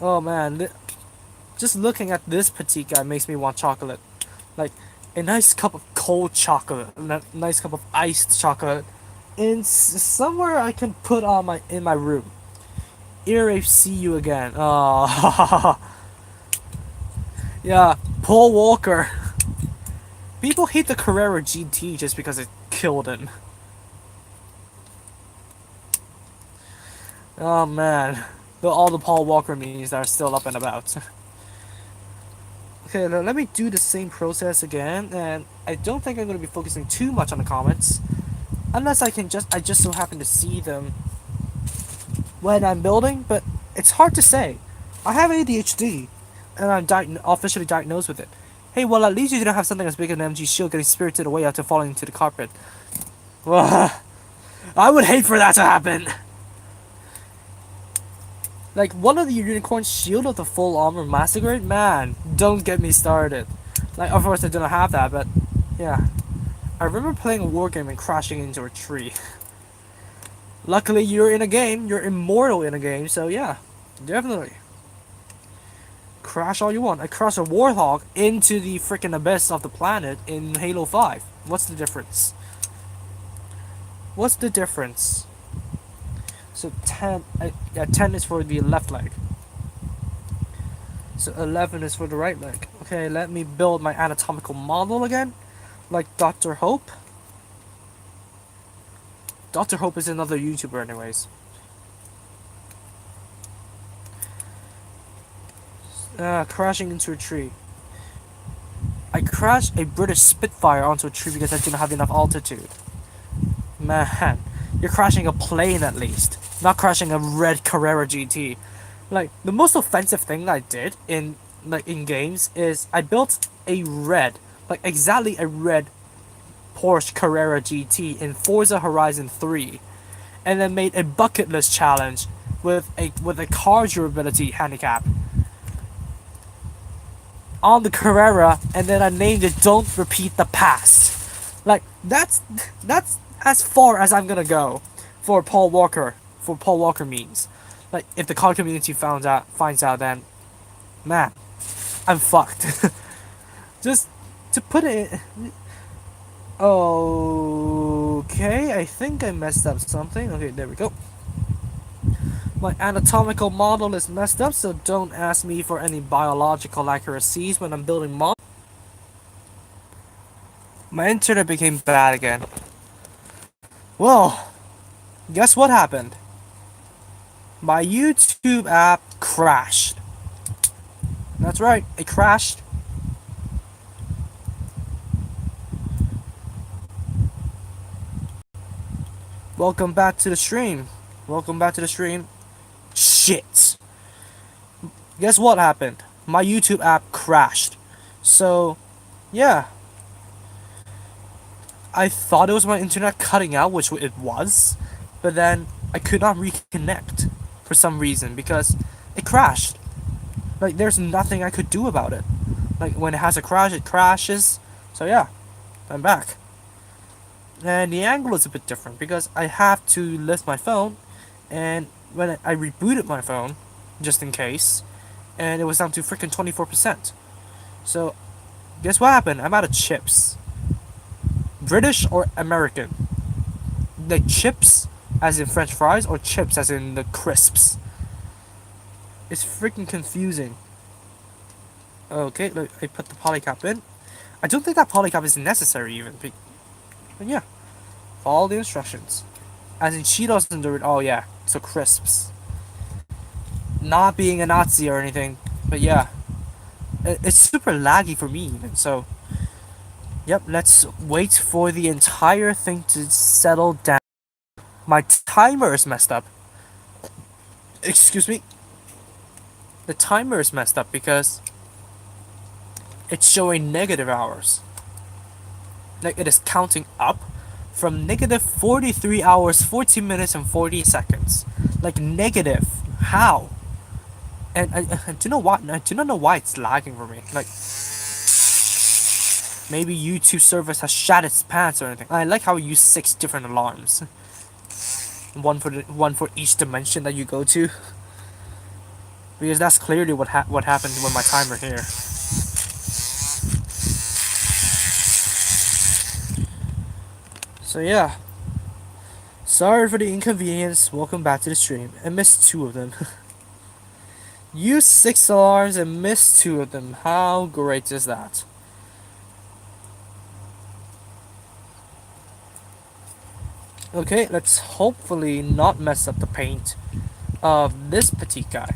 Oh man. Just looking at this petite guy makes me want chocolate. Like, a nice cup of cold chocolate. A nice cup of iced chocolate. In somewhere I can put on in my room. Earape, see you again. Oh. Yeah, Paul Walker. People hate the Carrera GT just because it killed him. Oh man, all the Paul Walker memes that are still up and about. Okay, now let me do the same process again, and I don't think I'm going to be focusing too much on the comments, unless I just so happen to see them when I'm building, but it's hard to say. I have ADHD, and I'm officially diagnosed with it. Hey, well, at least you don't have something as big as an MG shield getting spirited away after falling into the carpet. Well, I would hate for that to happen. Like, one of the unicorns shield of the full armor massacre? Man, don't get me started. Like, of course I do not have that, but yeah. I remember playing a war game and crashing into a tree. Luckily, you're in a game. You're immortal in a game, so yeah. Definitely. Crash all you want. I crashed a Warthog into the freaking abyss of the planet in Halo 5. What's the difference? What's the difference? So 10, yeah, 10 is for the left leg. So 11 is for the right leg. Okay, let me build my anatomical model again. Like Dr. Hope. Dr. Hope is another YouTuber anyways. Crashing into a tree. I crashed a British Spitfire onto a tree because I didn't have enough altitude. Man, you're crashing a plane at least, not crashing a red Carrera GT. Like the most offensive thing that I did in games is I built a red, like exactly a red Porsche Carrera GT in Forza Horizon 3, and then made a bucket list challenge with a car durability handicap on the Carrera, and then I named it "Don't Repeat the Past." Like that's as far as I'm gonna go for Paul Walker memes. Like if the car community finds out, then man, I'm fucked. Just to put it. Okay, I think I messed up something. Okay, there we go. My anatomical model is messed up, so don't ask me for any biological accuracies when I'm building models. My internet became bad again. Well, guess what happened? My YouTube app crashed. That's right, it crashed. Welcome back to the stream. Welcome back to the stream. Shit. Guess what happened? My YouTube app crashed. So, yeah. I thought it was my internet cutting out, which it was, but then I could not reconnect for some reason because it crashed. Like, there's nothing I could do about it. Like, when it has a crash, it crashes. So, yeah, I'm back. And the angle is a bit different because I have to lift my phone, and when I rebooted my phone, just in case, and it was down to freaking 24%. So, guess what happened? I'm out of chips. British or American? Like chips as in French fries or chips as in the crisps? It's freaking confusing. Okay, look, I put the polycap in. I don't think that polycap is necessary even. But yeah, follow the instructions. As in Cheetos and Doritos. Oh yeah, so crisps. Not being a Nazi or anything, but yeah, it's super laggy for me even. So, yep, let's wait for the entire thing to settle down. My timer is messed up. Excuse me. The timer is messed up because it's showing negative hours. Like it is counting up from negative 43 hours, 14 minutes, and 40 seconds. Like negative. How? And I do know why. I do not know why it's lagging for me. Like maybe YouTube service has shat its pants or anything. I like how we use 6 different alarms. One for each dimension that you go to. Because that's clearly what happened with my timer here. So yeah. Sorry for the inconvenience. Welcome back to the stream. I missed 2 of them. Used 6 alarms and missed 2 of them. How great is that? Okay, let's hopefully not mess up the paint of this petite guy.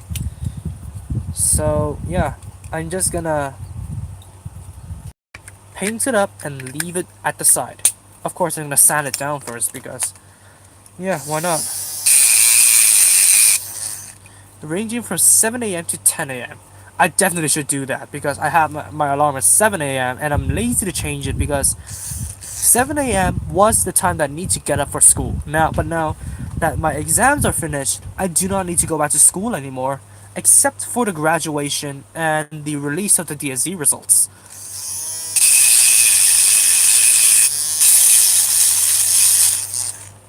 So yeah, I'm just gonna paint it up and leave it at the side. Of course, I'm gonna sand it down first because, yeah, why not? Ranging from 7 a.m. to 10 a.m. I definitely should do that because I have my alarm at 7 a.m. and I'm lazy to change it because 7 a.m. was the time that I need to get up for school. But now that my exams are finished, I do not need to go back to school anymore, except for the graduation and the release of the DSZ results.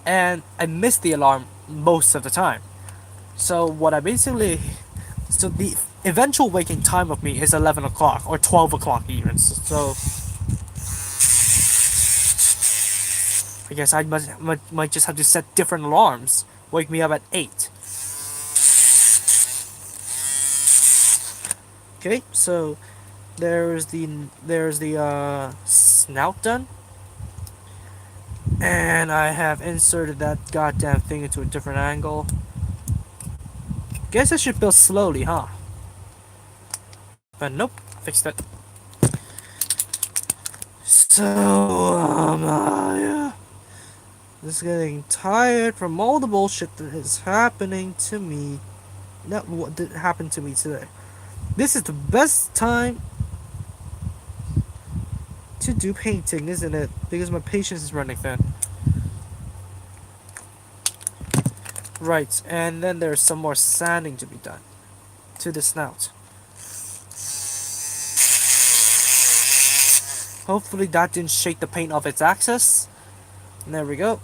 And I miss the alarm most of the time. So what I basically, so eventual waking time of me is 11 o'clock or 12 o'clock even. So I guess I might just have to set different alarms. Wake me up at 8. Okay, so there's the snout done, and I have inserted that goddamn thing into a different angle. Guess I should build slowly, huh? But nope, fixed it. So yeah. Just getting tired from all the bullshit that is happening to me. Not what did happen to me today. This is the best time to do painting, isn't it? Because my patience is running thin. Right, and then there's some more sanding to be done to the snout. Hopefully that didn't shake the paint off its axis. And there we go.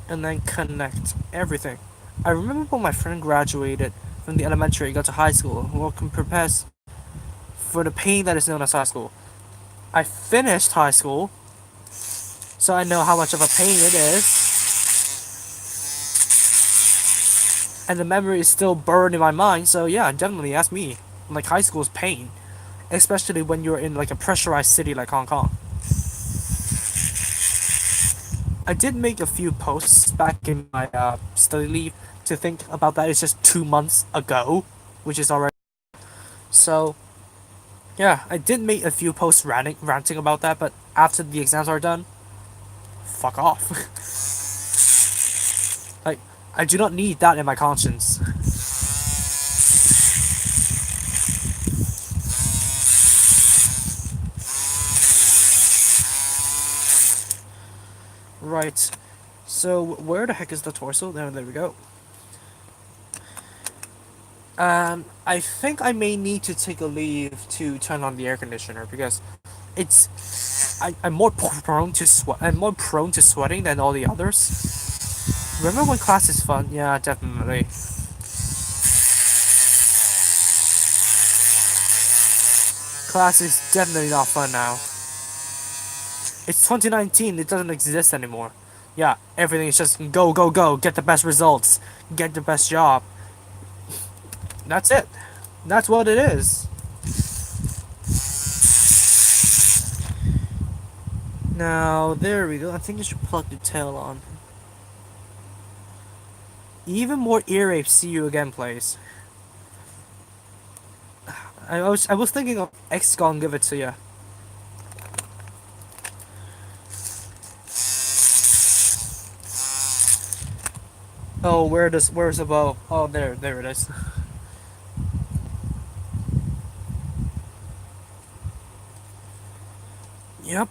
And then connect everything. I remember when my friend graduated from the elementary, got to high school, well, can prepare for the pain that is known as high school. I finished high school, so I know how much of a pain it is, and the memory is still burned in my mind. So yeah, definitely ask me. Like high school is pain, especially when you're in like a pressurized city like Hong Kong. I did make a few posts back in my study leave to think about that. It's just 2 months ago, which is already so. Yeah, I did make a few posts ranting about that, but after the exams are done, fuck off. Like, I do not need that in my conscience. Right. So where the heck is the torso? There we go. I think I may need to take a leave to turn on the air conditioner because I'm more prone to sweat. I'm more prone to sweating than all the others. Remember when class is fun? Yeah, definitely. Class is definitely not fun now. It's 2019. It doesn't exist anymore. Yeah, everything is just go, go, go. Get the best results. Get the best job. That's it. That's what it is. Now, there we go. I think I should plug the tail on. Even more ear rape, see you again, plays. I was thinking of X gonna give it to you. Oh, where's the bow? Oh, there it is. Yep.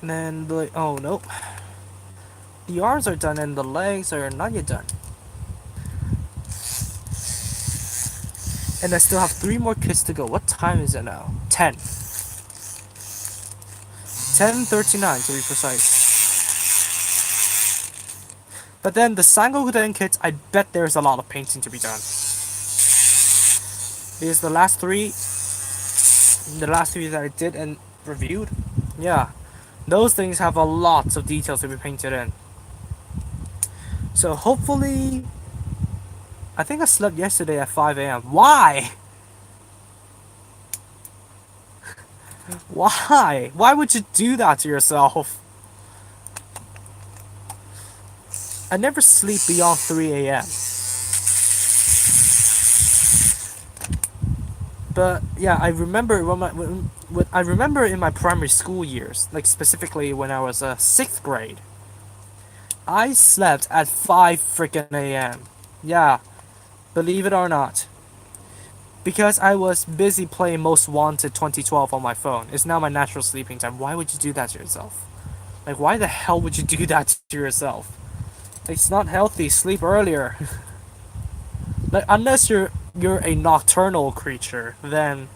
And then the oh nope. The arms are done and the legs are not yet done. And I still have 3 more kits to go. What time is it now? 10. 10:39 to be precise. But then the Sangoku kits, I bet there's a lot of painting to be done. Because the last three that I did and reviewed, yeah, those things have a lot of details to be painted in. So hopefully, I think I slept yesterday at 5 a.m. Why? Why? Why would you do that to yourself? I never sleep beyond 3 a.m. But yeah, I remember I remember in my primary school years, like specifically when I was 6th grade, I slept at 5 freaking a.m. Yeah, believe it or not. Because I was busy playing Most Wanted 2012 on my phone. It's now my natural sleeping time. Why would you do that to yourself? Like, why the hell would you do that to yourself? It's not healthy. Sleep earlier. Like, unless you're a nocturnal creature, then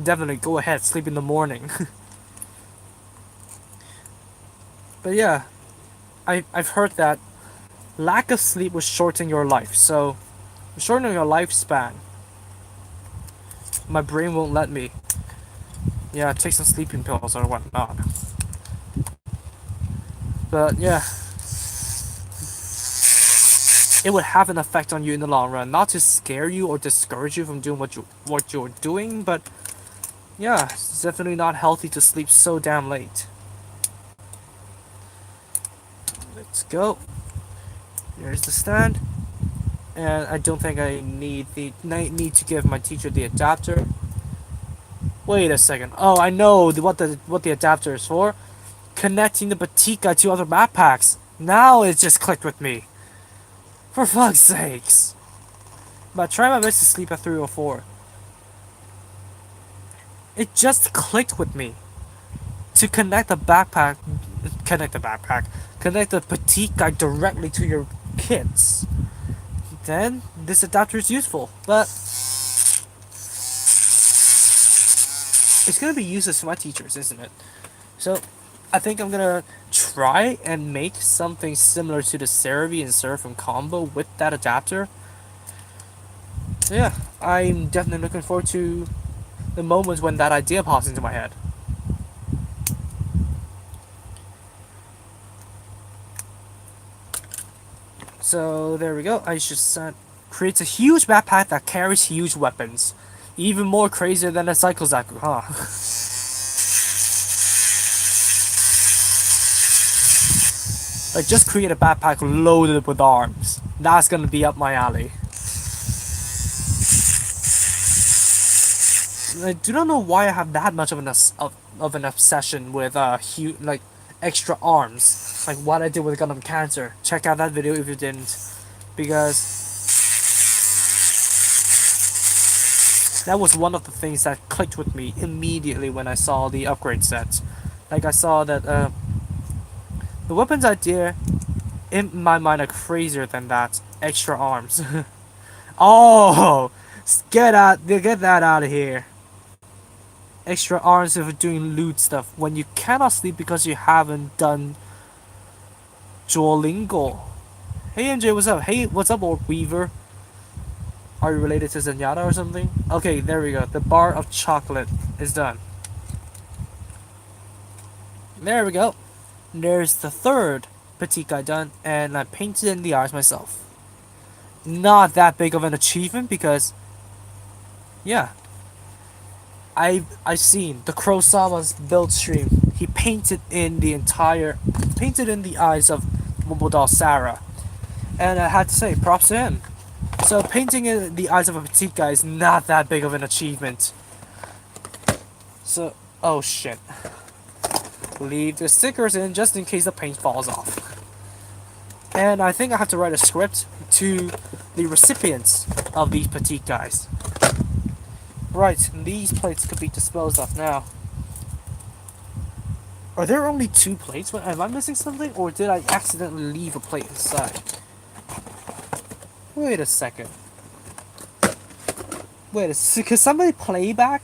definitely go ahead, sleep in the morning. But yeah, I've heard that lack of sleep will shorten your life. So, shortening your lifespan. My brain won't let me. Yeah, take some sleeping pills or whatnot. But yeah, it would have an effect on you in the long run. Not to scare you or discourage you from doing what you're doing, but yeah, it's definitely not healthy to sleep so damn late. Let's go. Here's the stand, and I don't think I need to give my teacher the adapter. Wait a second. Oh, I know what the adapter is for. Connecting the Batika to other backpacks. Now it just clicked with me. For fuck's sakes. But try my best to sleep at 3 or 4. It just clicked with me. To connect the petite guy directly to your kids. Then this adapter is useful, but it's gonna be useless for my teachers, isn't it? So I think I'm gonna try and make something similar to the CeraVe and Seraphim combo with that adapter. So yeah, I'm definitely looking forward to the moments when that idea pops into my head. So there we go. I just creates a huge backpack that carries huge weapons. Even more crazier than a Cycle Zaku, huh? Like, just create a backpack loaded with arms. That's gonna be up my alley. I do not know why I have that much of an obsession with like extra arms, like what I did with Gundam Cancer. Check out that video if you didn't, because that was one of the things that clicked with me immediately when I saw the upgrade set. Like, I saw that the weapons idea in my mind are crazier than that. Extra arms. Oh, get that out of here. Extra arms if you're doing loot stuff when you cannot sleep because you haven't done Duolingo. Hey MJ, what's up? Hey, what's up, Orb Weaver? Are you related to Zenyatta or something? Okay, there we go. The bar of chocolate is done. There we go. There's the third petite guy done, and I painted in the eyes myself. Not that big of an achievement because, yeah, I've seen the Crosama's build stream. He painted in the eyes of Momodal Sarah, and I had to say props to him. So painting in the eyes of a petite guy is not that big of an achievement. So, oh shit. Leave the stickers in just in case the paint falls off. And I think I have to write a script to the recipients of these petite guys. Right, these plates could be disposed of now. Are there only 2 plates? Am I missing something? Or did I accidentally leave a plate inside? Wait a second. Could somebody play back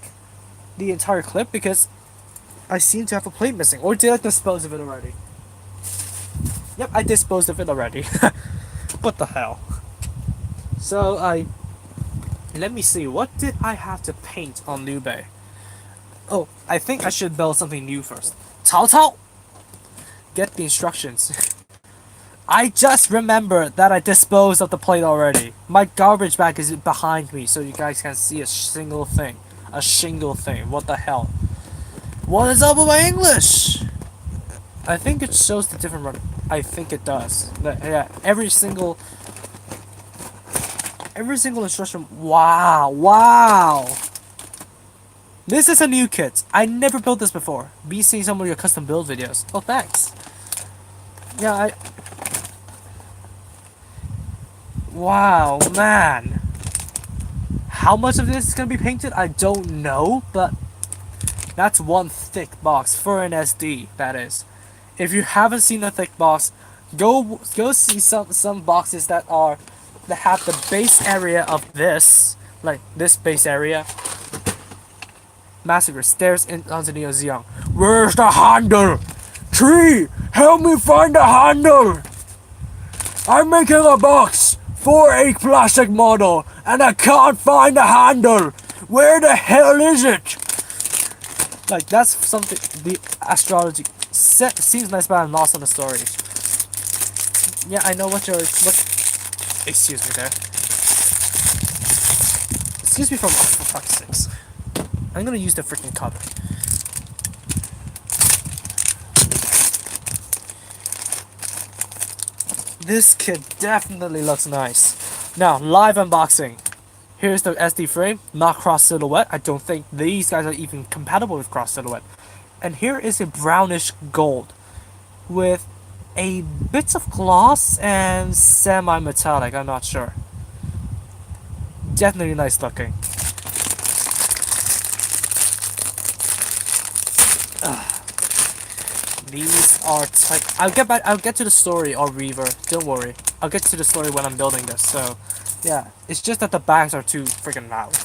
the entire clip? Because I seem to have a plate missing. Or did I dispose of it already? Yep, I disposed of it already. What the hell? So, let me see, what did I have to paint on Liu Bei? Oh, I think I should build something new first. Cao Cao! Get the instructions. I just remembered that I disposed of the plate already. My garbage bag is behind me, so you guys can see a single thing. A shingle thing. What the hell? What is up with my English? I think it shows the different run. I think it does. Yeah, every single instruction. Wow. This is a new kit. I never built this before. Be seeing some of your custom build videos. Oh, thanks. Yeah, Wow, man. How much of this is gonna be painted? I don't know, but that's one thick box for an SD. That is. If you haven't seen a thick box, go see some boxes that have the base area of this, like this base area. Massacre stares in onto Neo's young. Where's the handle? Tree, help me find the handle. I'm making a box for a plastic model, and I can't find the handle. Where the hell is it? Like, that's something the astrology seems nice, but I'm lost on the story. Yeah, I know what you're. Excuse me there. Excuse me for fuck's sakes. I'm gonna use the freaking cup. This kit definitely looks nice. Now, live unboxing. Here's the SD frame, not cross silhouette. I don't think these guys are even compatible with cross silhouette. And here is a brownish gold with a bit of gloss and semi-metallic, I'm not sure. Definitely nice looking. These are tight. I'll get to the story, or Reaver. Don't worry. I'll get to the story when I'm building this. So, yeah, it's just that the bags are too freaking loud.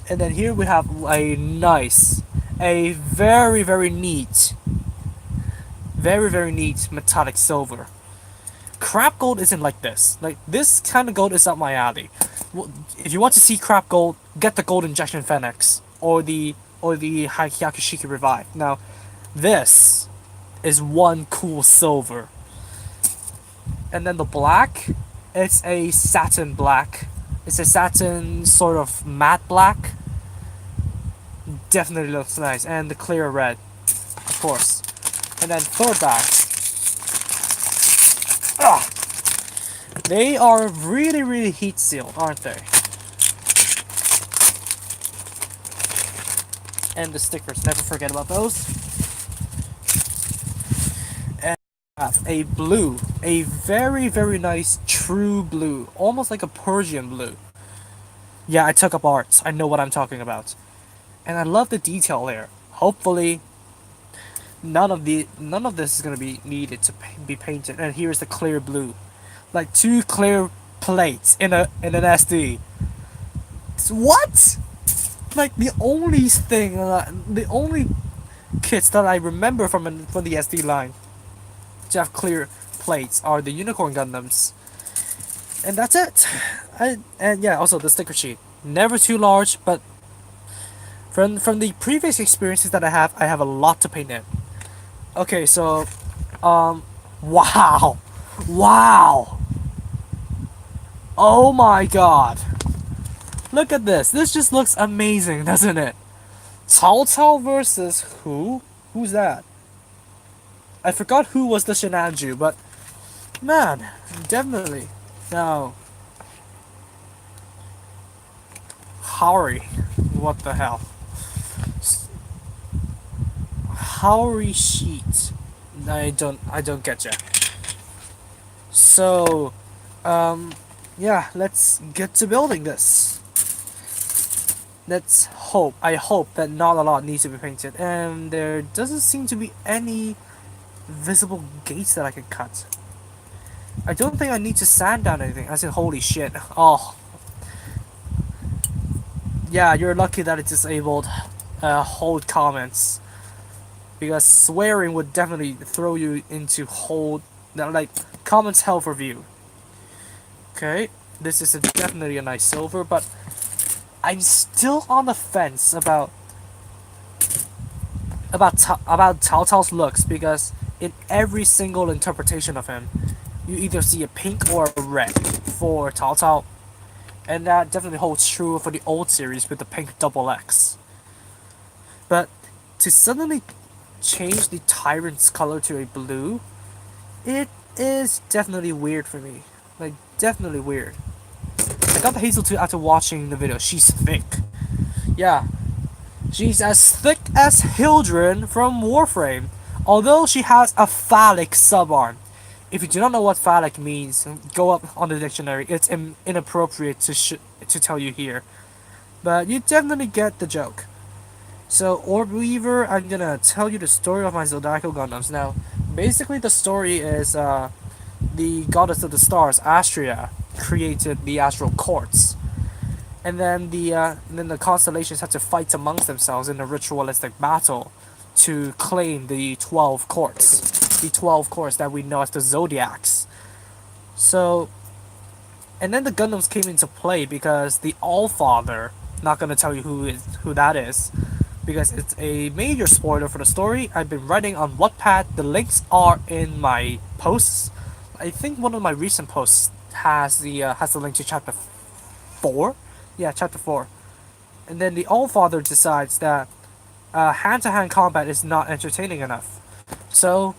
And then here we have a very neat metallic silver. Crap gold isn't like this. Like, this kind of gold is up my alley. If you want to see crap gold, get the gold injection Fenix or the Hyakushiki Revive. Now, this is one cool silver. And then the black, it's a satin black. It's a satin sort of matte black. Definitely looks nice. And the clear red, of course. And then third bag. Ah! They are really heat sealed, aren't they? And the stickers, never forget about those. And I have a blue, a very nice true blue, almost like a Persian blue. Yeah, I took up arts. I know what I'm talking about. And I love the detail there. Hopefully, none of this is gonna be needed to be painted. And here's the clear blue, like two clear plates in an SD. What? Like the only kits that I remember from the SD line to have clear plates are the Unicorn Gundams, and that's it. And yeah, also the sticker sheet, never too large, but from the previous experiences that I have a lot to paint in. Okay, so, wow, wow, oh my god, look at this. This just looks amazing, doesn't it? Cao Cao versus who? Who's that? I forgot who was the Shinanju, but man, definitely. Now, Haori, what the hell? Haori sheet. I don't get ya. So, yeah, let's get to building this. Let's hope. I hope that not a lot needs to be painted, and there doesn't seem to be any visible gates that I can cut. I don't think I need to sand down anything. I said, holy shit. Oh. Yeah, you're lucky that it disabled hold comments. Because swearing would definitely throw you into hold, like, comments hell for view. Okay, this is definitely a nice silver, but I'm still on the fence about Cao Cao's looks, because in every single interpretation of him, you either see a pink or a red for Cao Cao, and that definitely holds true for the old series with the pink double X. But to suddenly change the Tyrant's color to a blue, it is definitely weird for me. Like, definitely weird. I got the Hazel too after watching the video. She's thick. Yeah. She's as thick as Hildren from Warframe, although she has a phallic subarm. if you do not know what phallic means, go up on the dictionary. It's inappropriate to tell you here, but you definitely get the joke. So, Orb Weaver, I'm gonna tell you the story of my Zodiacal Gundams. Now, basically, the story is the goddess of the stars, Astria, created the astral courts, and then the constellations had to fight amongst themselves in a ritualistic battle to claim the 12 courts that we know as the zodiacs. So, and then the Gundams came into play because the All Father, not gonna tell you who that is, because it's a major spoiler for the story. I've been writing on Wattpad. The links are in my posts. I think one of my recent posts has the link to chapter 4. Yeah, chapter 4. And then the All Father decides that hand-to-hand combat is not entertaining enough. So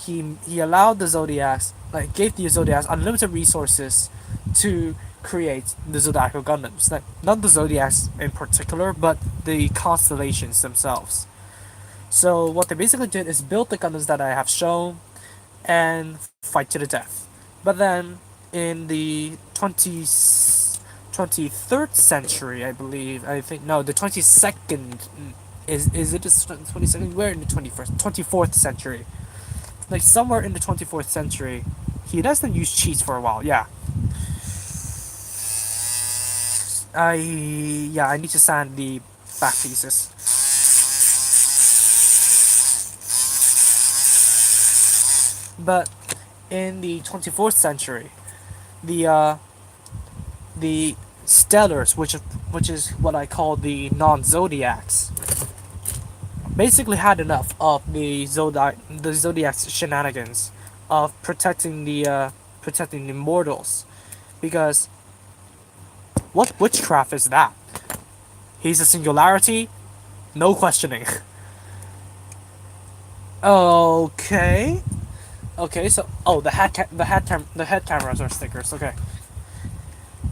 he allowed the Zodiacs, like gave the Zodiacs unlimited resources to create the Zodiacal Gundams. Like not the Zodiacs in particular, but the constellations themselves. So what they basically did is build the Gundams that I have shown and fight to the death. But then in the 23rd century, I believe, I think no, the 22nd is it the 22nd? We're in the 24th century. Like somewhere in the 24th century, he doesn't use cheats for a while. Yeah, I need to sand the back pieces. But in the 24th century, the uh, the stellars, which is what I call the non-zodiacs, basically had enough of the zodiac's shenanigans of protecting the mortals, because what witchcraft is that? He's a singularity, no questioning. Okay. Okay, so the head cameras are stickers. Okay,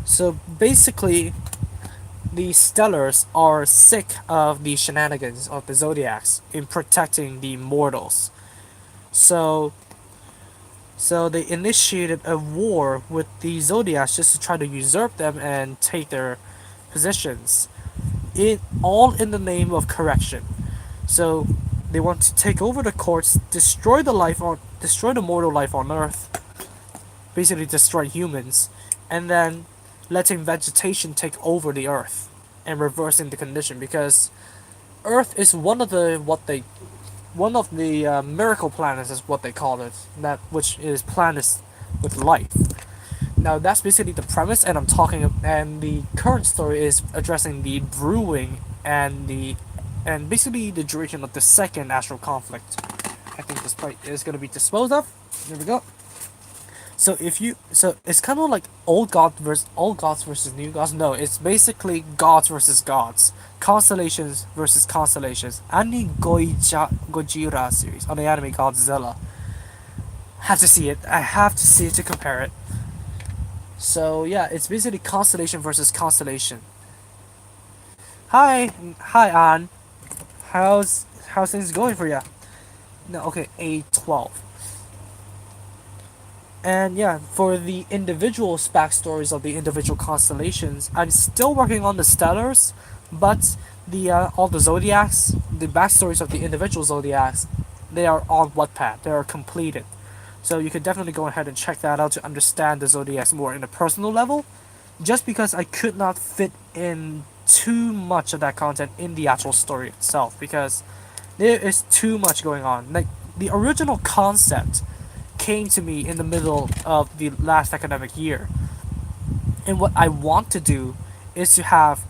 so basically, the Stellars are sick of the shenanigans of the Zodiacs in protecting the mortals. So, so they initiated a war with the Zodiacs just to try to usurp them and take their positions. All in the name of correction. So they want to take over the courts, destroy the mortal life on Earth, basically destroy humans, and then letting vegetation take over the Earth and reversing the condition, because Earth is one of the miracle planets is what they call it, that which is planets with life. Now that's basically the premise, and and the current story is addressing the brewing and basically the duration of the second astral conflict. I think this part is gonna be disposed of. There we go. So it's kind of like old gods versus new gods. No, it's basically gods versus gods, constellations versus constellations. And the Gojira series on the anime Godzilla. Have to see it. I have to see it to compare it. So yeah, it's basically constellation versus constellation. Hi, Anne. How's things going for you? No, okay, A12. And yeah, for the individual backstories of the individual constellations, I'm still working on the stellars, but the all the zodiacs, the backstories of the individual zodiacs, they are on Wattpad. They are completed, so you can definitely go ahead and check that out to understand the zodiacs more in a personal level. Just because I could not fit in too much of that content in the actual story itself, because there is too much going on. Like the original concept came to me in the middle of the last academic year. And what I want to do is to have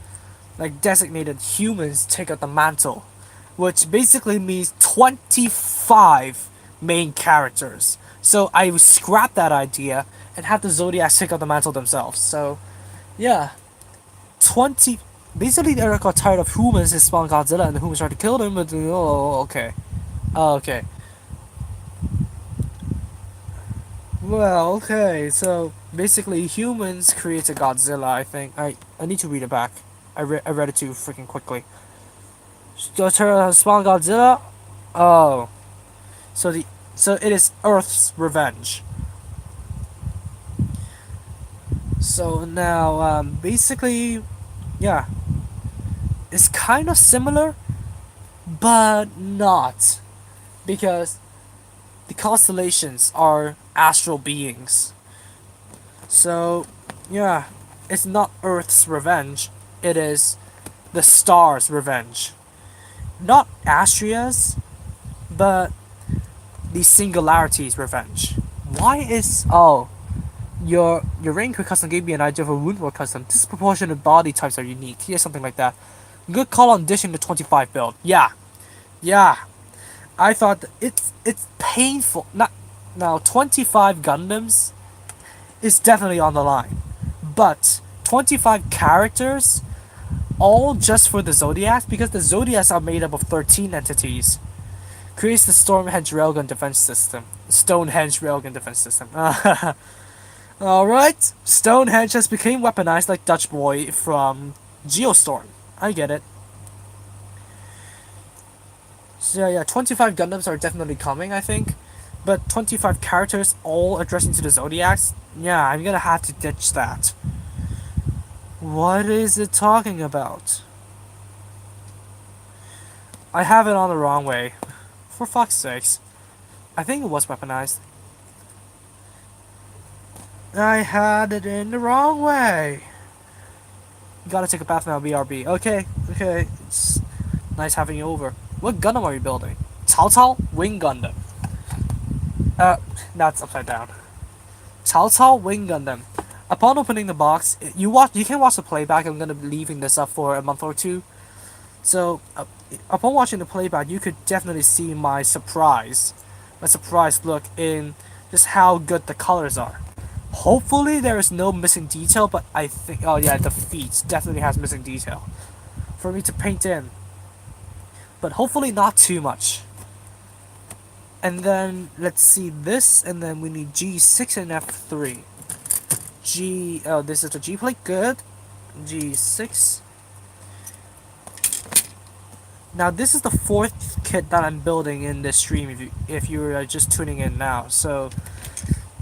like designated humans take up the mantle, which basically means 25 main characters. So I scrap that idea and have the Zodiacs take up the mantle themselves. So yeah, 20. Basically, they got tired of humans and spawned Godzilla, and the humans tried to kill them. But oh, okay, okay. Well, okay, so basically humans created Godzilla, I think. I need to read it back. I read it too freaking quickly. Spawn Godzilla? Oh. So the so it is Earth's revenge. So now, basically, yeah, it's kind of similar, but not because the constellations are astral beings. So, yeah, it's not Earth's revenge, it is the stars' revenge. Not Astria's, but the singularity's revenge. Why is. Oh, your Raincoat custom gave me an idea of a Woundward custom. Disproportionate body types are unique. Here's something like that. Good call on dishing the 25 build. Yeah, yeah. I thought it's painful. Not now 25 Gundams is definitely on the line, but 25 characters all just for the Zodiacs because the Zodiacs are made up of 13 entities. Creates the Stormhenge Railgun defense system. Stonehenge Railgun defense system. Alright, Stonehenge has become weaponized like Dutch Boy from Geostorm. I get it. So yeah, 25 Gundams are definitely coming, I think. But 25 characters all addressing to the Zodiacs? Yeah, I'm gonna have to ditch that. What is it talking about? I have it on the wrong way. For fuck's sakes. I think it was weaponized. I had it in the wrong way. Gotta take a bath now, BRB. Okay, okay. It's nice having you over. What Gundam are you building? Cao Cao Wing Gundam. Uh, that's upside down. Cao Cao Wing Gundam. Upon opening the box, you can watch the playback. I'm gonna be leaving this up for a month or two. So, upon watching the playback, you could definitely see my surprise look in just how good the colors are. Hopefully, there is no missing detail, but I think, oh yeah, the feet definitely has missing detail for me to paint in. But hopefully, not too much. And then let's see this, and then we need G6 and F3. Oh, this is the G plate, good. G6. Now this is the fourth kit that I'm building in this stream. If you're just tuning in now, so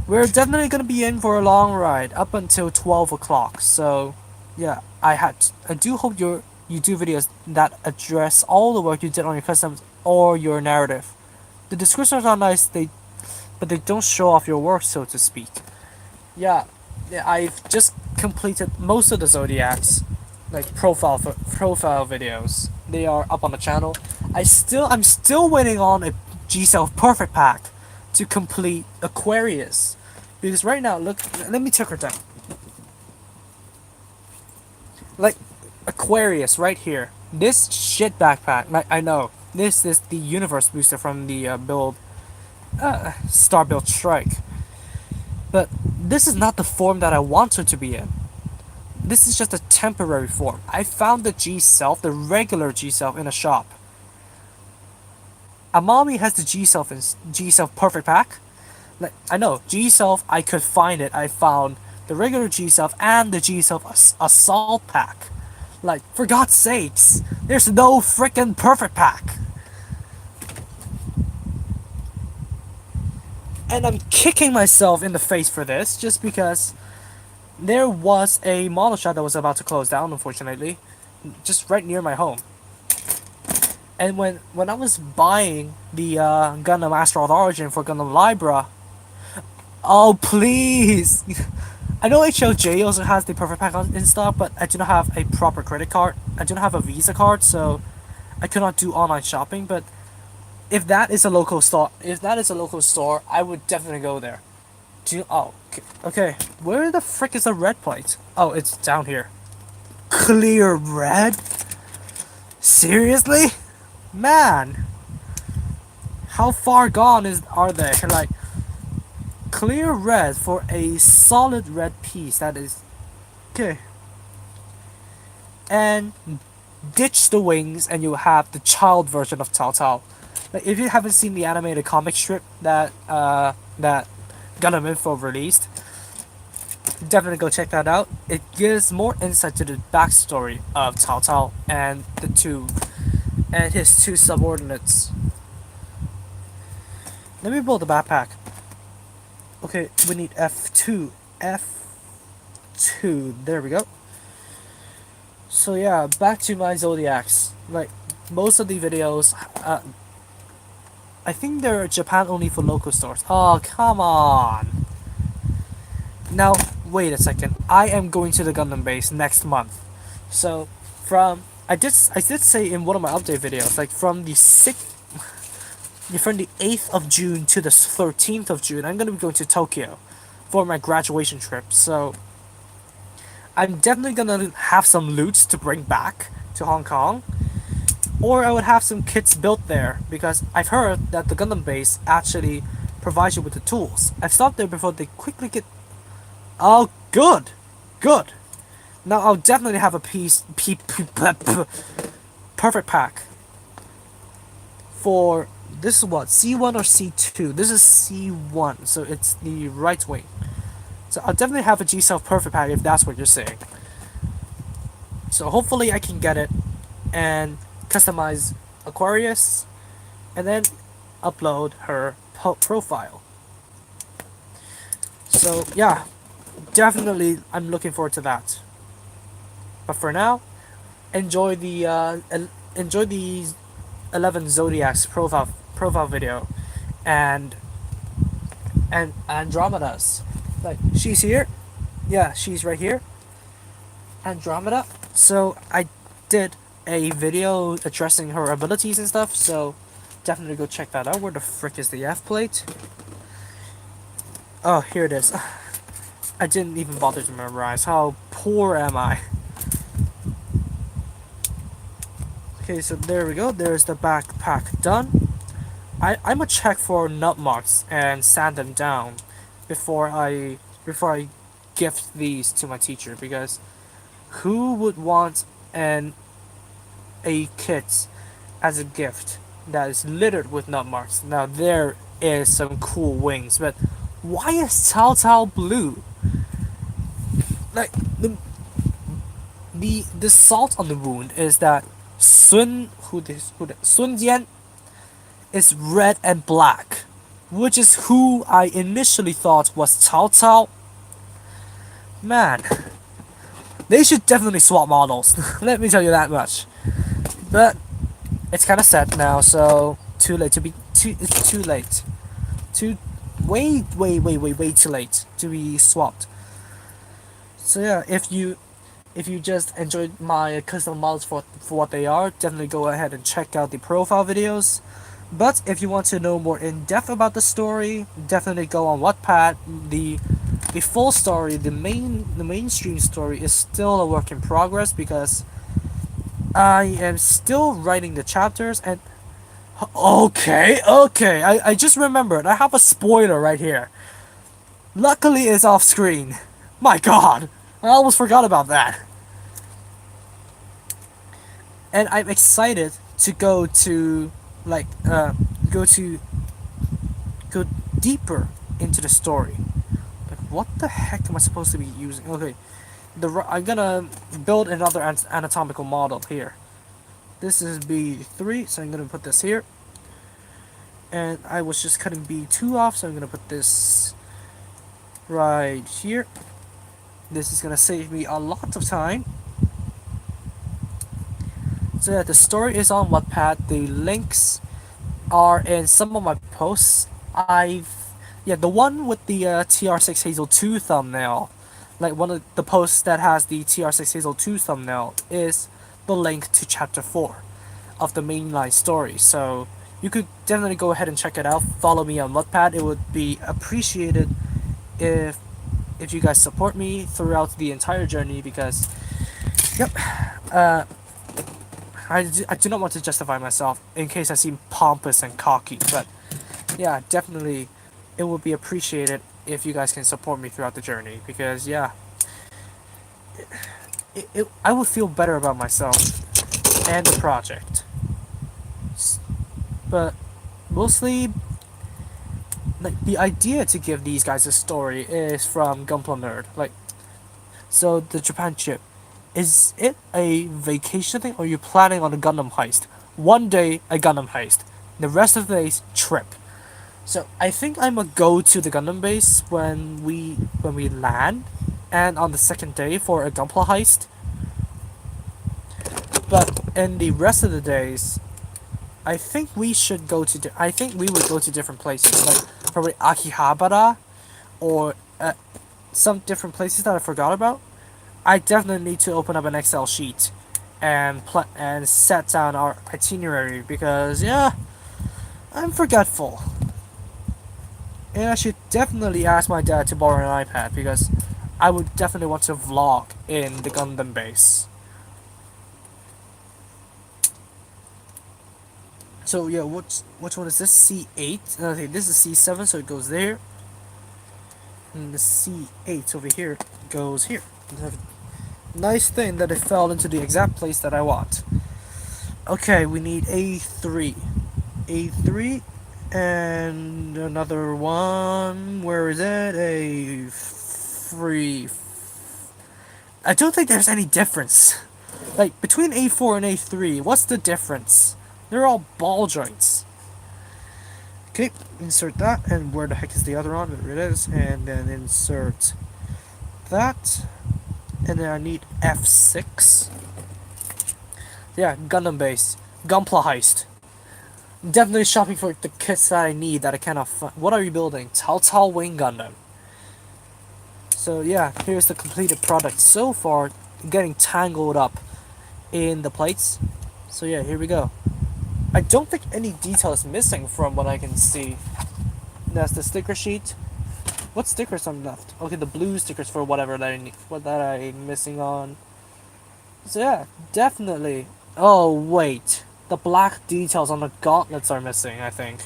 we're definitely gonna be in for a long ride up until 12 o'clock. So yeah, I do hope you do videos that address all the work you did on your customs or your narrative. The descriptions are nice, but they don't show off your work, so to speak. Yeah, yeah, I've just completed most of the Zodiacs, like profile videos. They are up on the channel. I'm still waiting on a G Self Perfect Pack to complete Aquarius, because right now, look, let me take her down. Like Aquarius right here. This shit backpack. I know this is the universe booster from the Star Build Strike. But this is not the form that I want her to be in. This is just a temporary form. I found the G Self, the regular G Self, in a shop. Amami has the G Self in G Self Perfect Pack. Like, I know, G Self, I could find it. I found the regular G Self and the G Self Assault Pack. Like, for God's sakes, there's no freaking Perfect Pack. And I'm kicking myself in the face for this, just because there was a model shop that was about to close down, unfortunately, just right near my home. And when I was buying the Gundam Asteroid Origin for Gundam Libra, oh please! I know HLJ also has the Perfect Pack in stock, but I do not have a proper credit card. I do not have a Visa card, so I cannot do online shopping. But if that is a local store, I would definitely go there. Oh, okay. Where the frick is the red plate? Oh, it's down here. Clear red? Seriously? Man! How far gone are they? Like, clear red for a solid red piece, that is... Okay. And ditch the wings and you have the child version of Cao Cao. Like, if you haven't seen the animated comic strip that Gundam Info released, definitely go check that out. It gives more insight to the backstory of Cao Cao and his two subordinates. Let me build a backpack. Okay, we need F2. F2. 2. There we go. So yeah, back to my zodiacs. Like most of the videos, I think they're Japan only for local stores. Oh come on! Now wait a second. I am going to the Gundam base next month. So from I did say in one of my update videos, like from the 8th of June to the 13th of June, I'm gonna be going to Tokyo for my graduation trip. So I'm definitely gonna have some loot to bring back to Hong Kong, or I would have some kits built there because I've heard that the Gundam base actually provides you with the tools. I've stopped there before. They quickly get. Oh, good, good. Now I'll definitely have a perfect pack for this is what C1 or C2. This is C1, so it's the right wing. So I'll definitely have a G Self perfect pack if that's what you're saying. So hopefully I can get it and customize Aquarius and then upload her profile. So yeah, definitely I'm looking forward to that. But for now, enjoy enjoy the 11 Zodiacs profile video and Andromeda's. Like she's here. Yeah, she's right here. Andromeda. So I did a video addressing her abilities and stuff, so definitely go check that out. Where the frick is the F plate? Oh, here it is. I didn't even bother to memorize. How poor am I? Okay, so there we go. There's the backpack done. I'ma check for nut marks and sand them down before I gift these to my teacher, because who would want an a kit as a gift that is littered with nut marks? Now there is some cool wings, but why is Tao Tao blue? Like the salt on the wound is that Sun Jian is red and black, which is who I initially thought was Cao Cao. Man, they should definitely swap models. Let me tell you that much. But it's kind of set now, so too late to be too. It's too late. Too way too late to be swapped. So yeah, if you just enjoyed my custom models for what they are, definitely go ahead and check out the profile videos. But if you want to know more in depth about the story, definitely go on Wattpad. The full story, the mainstream story is still a work in progress because I am still writing the chapters and okay, I just remembered I have a spoiler right here. Luckily it's off screen. My god, I almost forgot about that. And I'm excited to go to like go to go deeper into the story. Like what the heck am I supposed to be using? Okay, I'm gonna build another anatomical model here. This is B3, so I'm gonna put this here. And I was just cutting B2 off, so I'm gonna put this right here. This is gonna save me a lot of time. So yeah, the story is on Wattpad. The links are in some of my posts. The one with the TR6 Hazel 2 thumbnail, like one of the posts that has the TR6 Hazel 2 thumbnail, is the link to chapter 4 of the mainline story. So you could definitely go ahead and check it out. Follow me on Wattpad. It would be appreciated if you guys support me throughout the entire journey, because yep, I do not want to justify myself in case I seem pompous and cocky, but yeah, definitely it would be appreciated if you guys can support me throughout the journey, because yeah, I will feel better about myself and the project. But mostly, like, the idea to give these guys a story is from Gunpla Nerd. Like, so the Japan trip, is it a vacation thing, or are you planning on a Gundam heist? One day a Gundam heist, the rest of the days trip. So I think I'm gonna go to the Gundam base when we land, and on the second day for a Gunpla heist. But in the rest of the days, I think we should go to. I think we would go to different places, like probably Akihabara or some different places that I forgot about. I definitely need to open up an Excel sheet and set down our itinerary because yeah, I'm forgetful. And I should definitely ask my dad to borrow an iPad because I would definitely want to vlog in the Gundam base. So yeah, which one is this? C8. Okay, this is C7, so it goes there. And the C8 over here goes here. Nice thing that it fell into the exact place that I want. Okay, we need A3. A3 and another one. Where is it? A free. I don't think there's any difference. Like between A4 and A3, what's the difference? They're all ball joints. Okay, insert that, and where the heck is the other one? There it is, and then insert that, and then I need F6. Yeah, Gundam base, Gunpla heist. Definitely shopping for the kits that I need that I cannot find. What are you building? Cao Wing Gundam. So yeah, here's the completed product so far, getting tangled up in the plates. So yeah, here we go. I don't think any detail is missing from what I can see. That's the sticker sheet. What stickers are left? Okay, the blue stickers for whatever that I need, what that I'm missing on. So yeah, definitely. Oh wait, the black details on the gauntlets are missing. I think.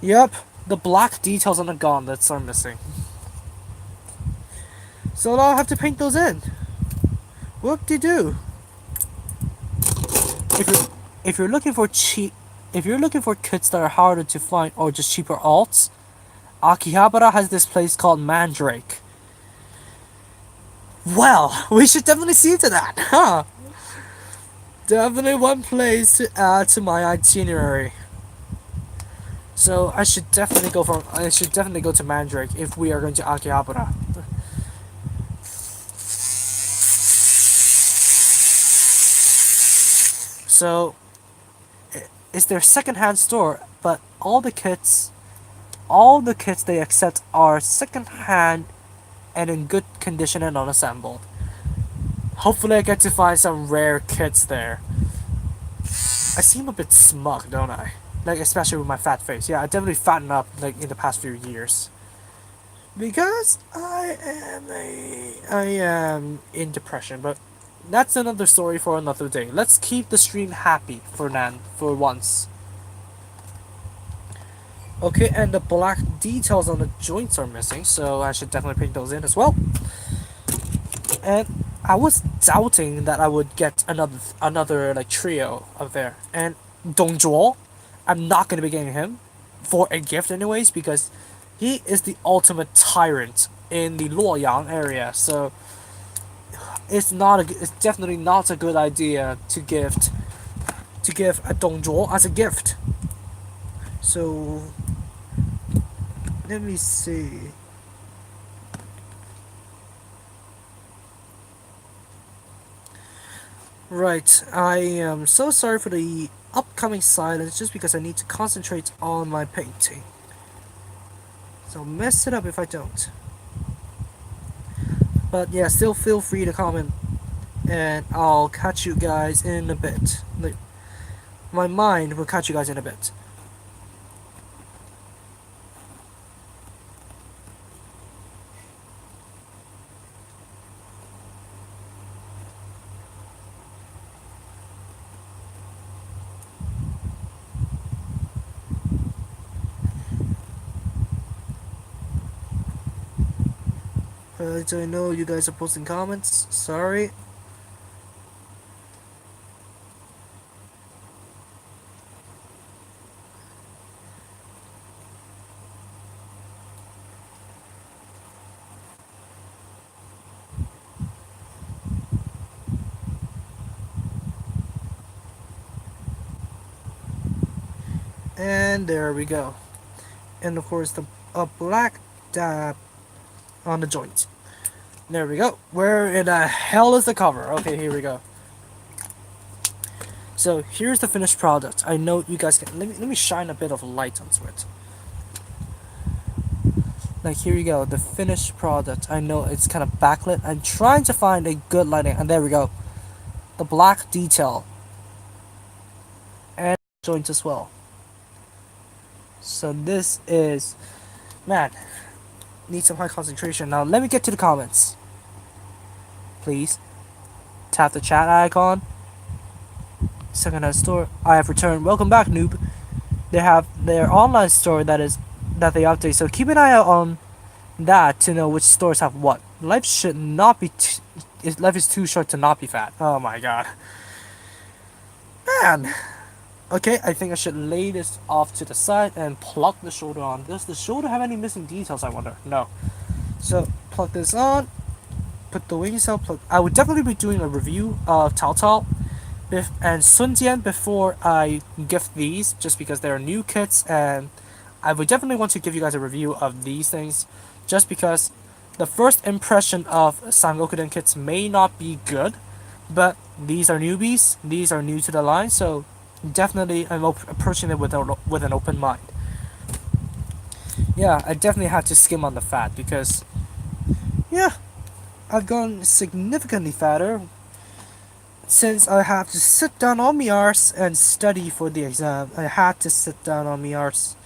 Yep, the black details on the gauntlets are missing. So I'll have to paint those in. Whoop de doo. If you're if you're looking for cheap, if you're looking for kits that are harder to find or just cheaper alts, Akihabara has this place called Mandrake. Well, we should definitely see to that, huh? Definitely one place to add to my itinerary. So I should definitely go to Mandrake if we are going to Akihabara. So it's their second-hand store, but all the kits they accept are second-hand and in good condition and unassembled. Hopefully I get to find some rare kits there. I seem a bit smug, don't I? Like, especially with my fat face. Yeah, I definitely fattened up, like, in the past few years. Because I am in depression, but that's another story for another day. Let's keep the stream happy for once. Okay, and the black details on the joints are missing, so I should definitely paint those in as well. And I was doubting that I would get another like trio up there. And Dongzhuo, I'm not gonna be getting him for a gift anyways because he is the ultimate tyrant in the Luoyang area. So it's definitely not a good idea to give a Dongzhuo as a gift. So let me see. Right, I am so sorry for the upcoming silence just because I need to concentrate on my painting. So I'll mess it up if I don't. But yeah, still feel free to comment and I'll catch you guys in a bit. Like, my mind will catch you guys in a bit. I know you guys are posting comments. Sorry. And there we go. And of course, a black dab on the joint. There we go. Where in the hell is the cover? Okay, here we go. So here's the finished product. I know you guys can. Let me shine a bit of light onto it. Like here you go, the finished product. I know it's kind of backlit. I'm trying to find a good lighting, and there we go. The black detail and joints as well. So this is, man, need some high concentration. Now let me get to the comments. Please tap the chat icon. Secondhand store. I have returned. Welcome back, noob. They have their online store that they update. So keep an eye out on that to know which stores have what. Life should not be. Life is too short to not be fat. Oh my god, man. Okay, I think I should lay this off to the side and plug the shoulder on. Does the shoulder have any missing details? I wonder. No. So plug this on. Put the wings out. I would definitely be doing a review of Tao Tao and Sun Jian before I gift these, just because they're new kits, and I would definitely want to give you guys a review of these things, just because the first impression of Sangokuden kits may not be good, but these are newbies, these are new to the line, so definitely I'm approaching it with an open mind. Yeah, I definitely had to skim on the fat because, yeah, I've gone significantly fatter since I have to sit down on my arse and study for the exam. I had to sit down on my arse.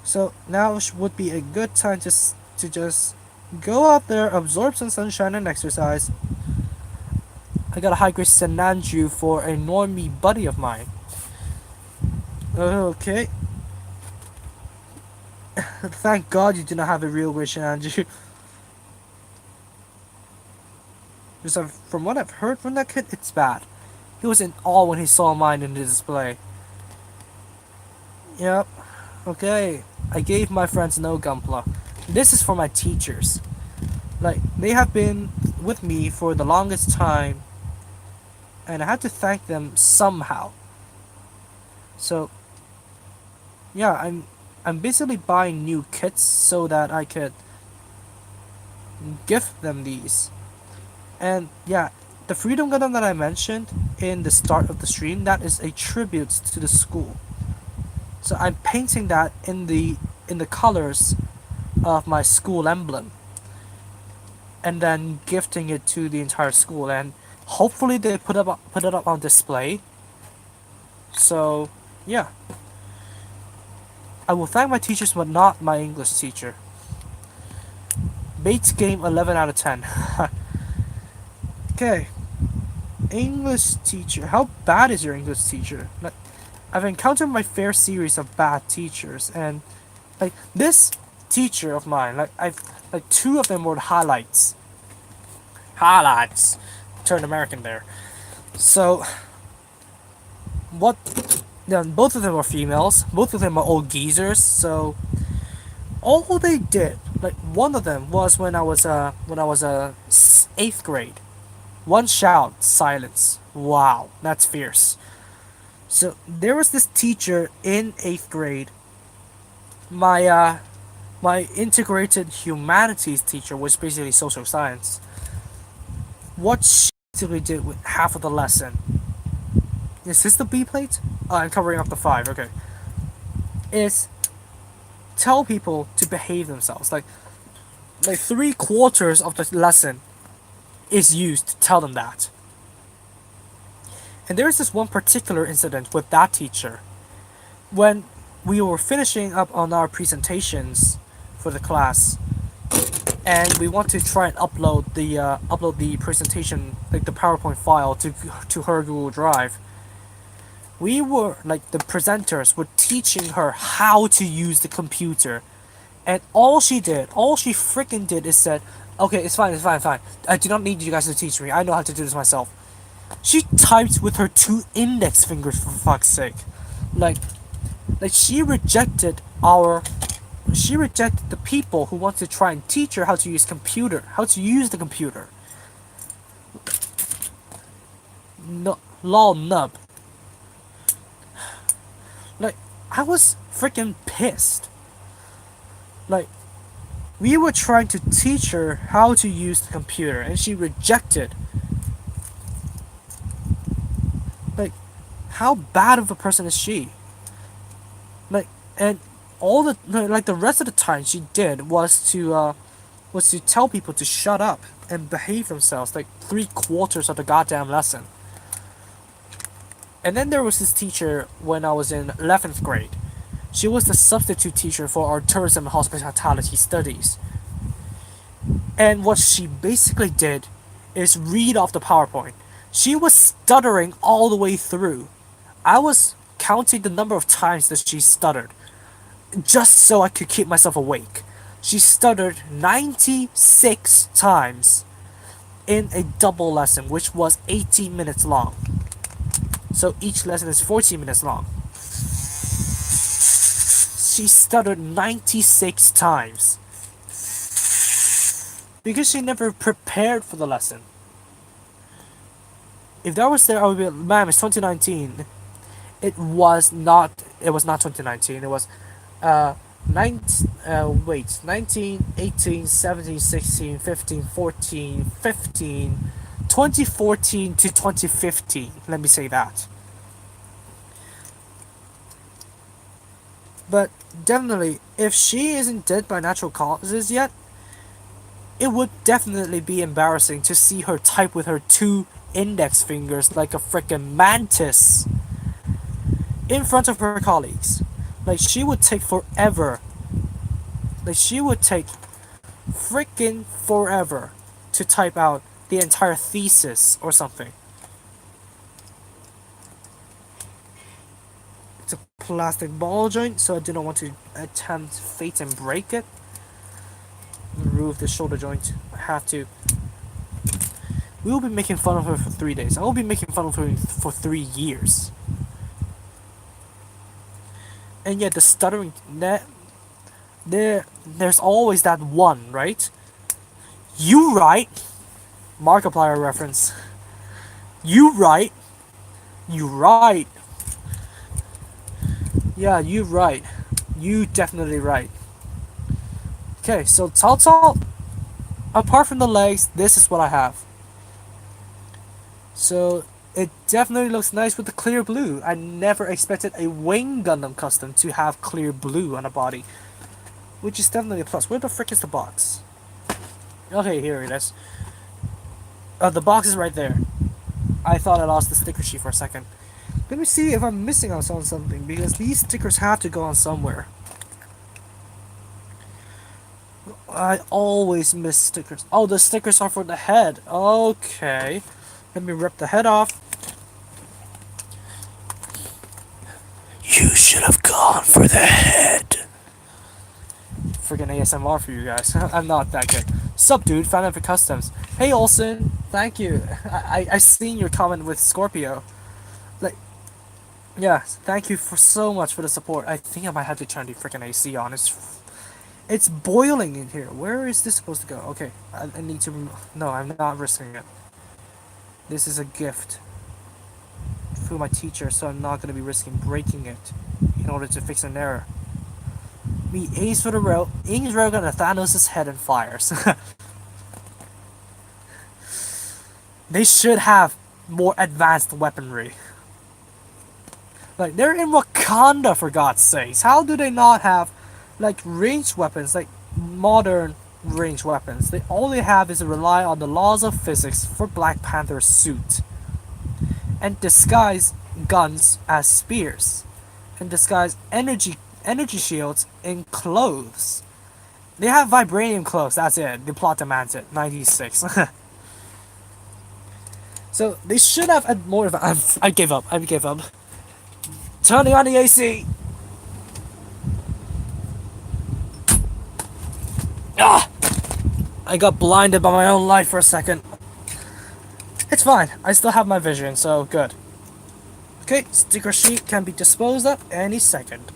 So now would be a good time to just go out there, absorb some sunshine and exercise. I got a high grade Senanju for a normie buddy of mine. Okay. Thank God you do not have a real grade Senanju. Because from what I've heard from that kid, it's bad. He was in awe when he saw mine in the display. Yep. Okay. I gave my friends no Gunpla. This is for my teachers. Like, they have been with me for the longest time, and I had to thank them somehow. So, yeah, I'm basically buying new kits so that I could gift them these. And yeah, the Freedom Gundam that I mentioned in the start of the stream, that is a tribute to the school. So I'm painting that in the colors of my school emblem, and then gifting it to the entire school, and hopefully they put it up on display. So yeah, I will thank my teachers, but not my English teacher. Bates game 11 out of 10. Okay, English teacher. How bad is your English teacher? Like, I've encountered my fair series of bad teachers, and like this teacher of mine, like two of them were highlights. Highlights. Turned American there. So what? Then both of them were females. Both of them are old geezers. So all they did, like one of them was when I was eighth grade. One shout, silence. Wow, that's fierce. So there was this teacher in eighth grade. My my integrated humanities teacher was basically social science. What she basically did with half of the lesson. Is this the B plate? I'm covering up the 5, okay. Is tell people to behave themselves. Like 3/4 of the lesson is used to tell them that. And there's this one particular incident with that teacher. When we were finishing up on our presentations for the class, and we want to try and upload the presentation, like the PowerPoint file, to her Google Drive. We were like, the presenters were teaching her how to use the computer, and all she freaking did is said, "Okay, it's fine. I do not need you guys to teach me. I know how to do this myself." She typed with her 2 index fingers, for fuck's sake. Like, she rejected the people who want to try and teach her how to use the computer. No, lol nub. Like, I was freaking pissed. Like, We were trying to teach her how to use the computer, and she rejected. Like, how bad of a person is she? Like, and all the like the rest of the time she did was to tell people to shut up and behave themselves. Like 3/4 of the goddamn lesson. And then there was this teacher when I was in 11th grade. She was the substitute teacher for our tourism and hospitality studies. And what she basically did is read off the PowerPoint. She was stuttering all the way through. I was counting the number of times that she stuttered, just so I could keep myself awake. She stuttered 96 times in a double lesson, which was 18 minutes long. So each lesson is 14 minutes long. She stuttered 96 times because she never prepared for the lesson. If that was there, I would be, ma'am, it's 2019. It was not. It was not 2019. It was, 19, 18, 17, 16, 15, 14, 15, 2014 to 2015. Let me say that. But definitely, if she isn't dead by natural causes yet, it would definitely be embarrassing to see her type with her two index fingers like a freaking mantis in front of her colleagues. Like, she would take forever. Like, she would take freaking forever to type out the entire thesis or something. It's a plastic ball joint, so I do not want to attempt fate and break it. Remove the shoulder joint. I have to. We will be making fun of her for 3 days. I will be making fun of her for 3 years. And yet the stuttering, there's always that one, right? You right. Markiplier reference. You right. You right. Yeah, you right. You definitely right. Okay, so Cao, apart from the legs, this is what I have. So it definitely looks nice with the clear blue. I never expected a Wing Gundam custom to have clear blue on the body, which is definitely a plus. Where the frick is the box? Okay, here it is. The box is right there. I thought I lost the sticker sheet for a second. Let me see if I'm missing out on something, because these stickers have to go on somewhere. I always miss stickers. Oh, the stickers are for the head. Okay. Let me rip the head off.
You should have gone for the head.
Freaking ASMR for you guys. I'm not that good. Sup, dude? Fan of customs. Hey, Olsen. Thank you. I seen your comment with Scorpio. Like, yeah. Thank you for so much for the support. I think I might have to turn the freaking AC on. It's boiling in here. Where is this supposed to go? Okay, I need to. No, I'm not risking it. This is a gift for my teacher, so I'm not gonna be risking breaking it in order to fix an error. Me aims for the rail, aims railgun at Thanos' head and fires. They should have more advanced weaponry. Like, they're in Wakanda, for God's sakes. How do they not have, like, ranged weapons, like modern ranged weapons? All they have is to rely on the laws of physics for Black Panther's suit, and disguise guns as spears, and disguise energy shields in clothes. They have vibranium clothes, that's it. The plot demands it. 96. So they should have had more of I gave up. Turning on the AC. Ah! I got blinded by my own light for a second. It's fine. I still have my vision, so good. Okay, sticker sheet can be disposed of any second.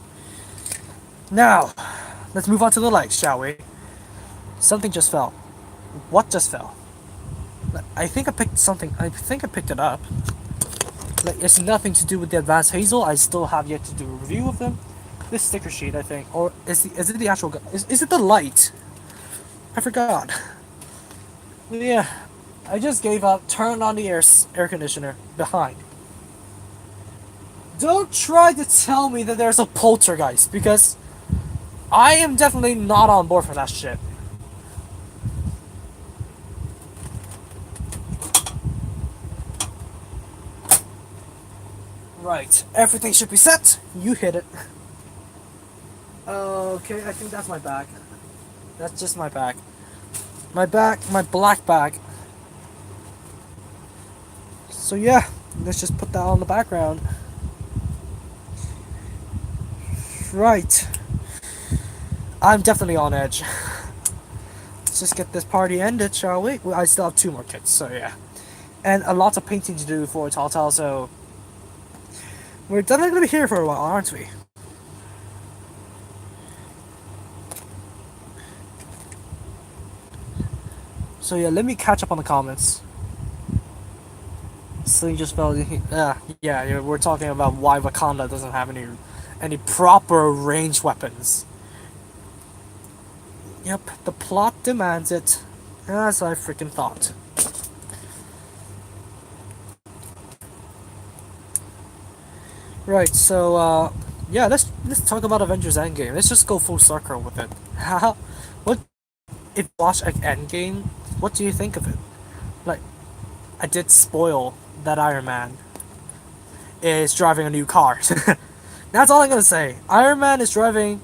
Now, let's move on to the legs, shall we? Something just fell. What just fell? I think I picked something. I think I picked it up. Like, it's nothing to do with the Advanced Hazel. I still have yet to do a review of them. This sticker sheet, I think, or is it the actual? Is it the light? I forgot. Yeah, I just gave up. Turned on the air conditioner behind. Don't try to tell me that there's a poltergeist because I am definitely not on board for that shit. Right, everything should be set. You hit it. Okay, I think that's my bag. That's just my bag. My bag, my black bag. So yeah, let's just put that on the background. Right. I'm definitely on edge. Let's just get this party ended, shall we? Well, I still have 2 more kits, so yeah. And a lot of painting to do for Telltale, so we're definitely gonna be here for a while, aren't we? So yeah, let me catch up on the comments. So you just felt, yeah, we're talking about why Wakanda doesn't have any proper ranged weapons. Yep, the plot demands it, as I freaking thought. Right, so yeah, let's talk about Avengers Endgame. Let's just go full circle with it. How, what if you watch like Endgame? What do you think of it? Like, I did spoil that Iron Man is driving a new car. That's all I'm gonna say. Iron Man is driving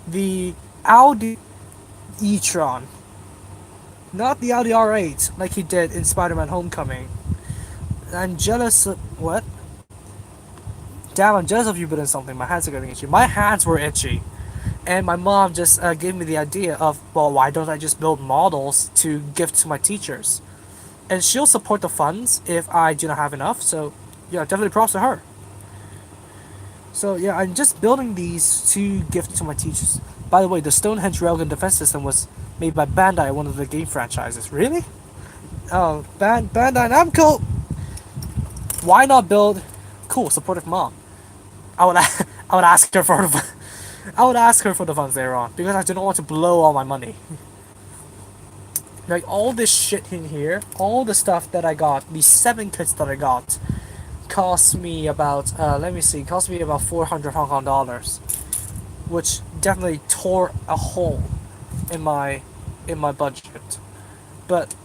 the Audi e-tron, not the Audi R8 like he did in Spider-Man: Homecoming. I'm jealous of what? Damn, I'm jealous of you building something. My hands are getting itchy. My hands were itchy. And my mom just gave me the idea of, well, why don't I just build models to give to my teachers? And she'll support the funds if I do not have enough. So, yeah, definitely props to her. So, yeah, I'm just building these to give to my teachers. By the way, the Stonehenge Railgun defense system was made by Bandai, one of the game franchises. Really? Oh, Bandai Namco! Why not build... Cool, supportive mom. I would, I would ask her for I would ask her for the funds later on because I do not want to blow all my money. Like all this shit in here, all the stuff that I got, these 7 kits that I got, cost me about let me see, cost me about 400 Hong Kong dollars, which definitely tore a hole in my budget. But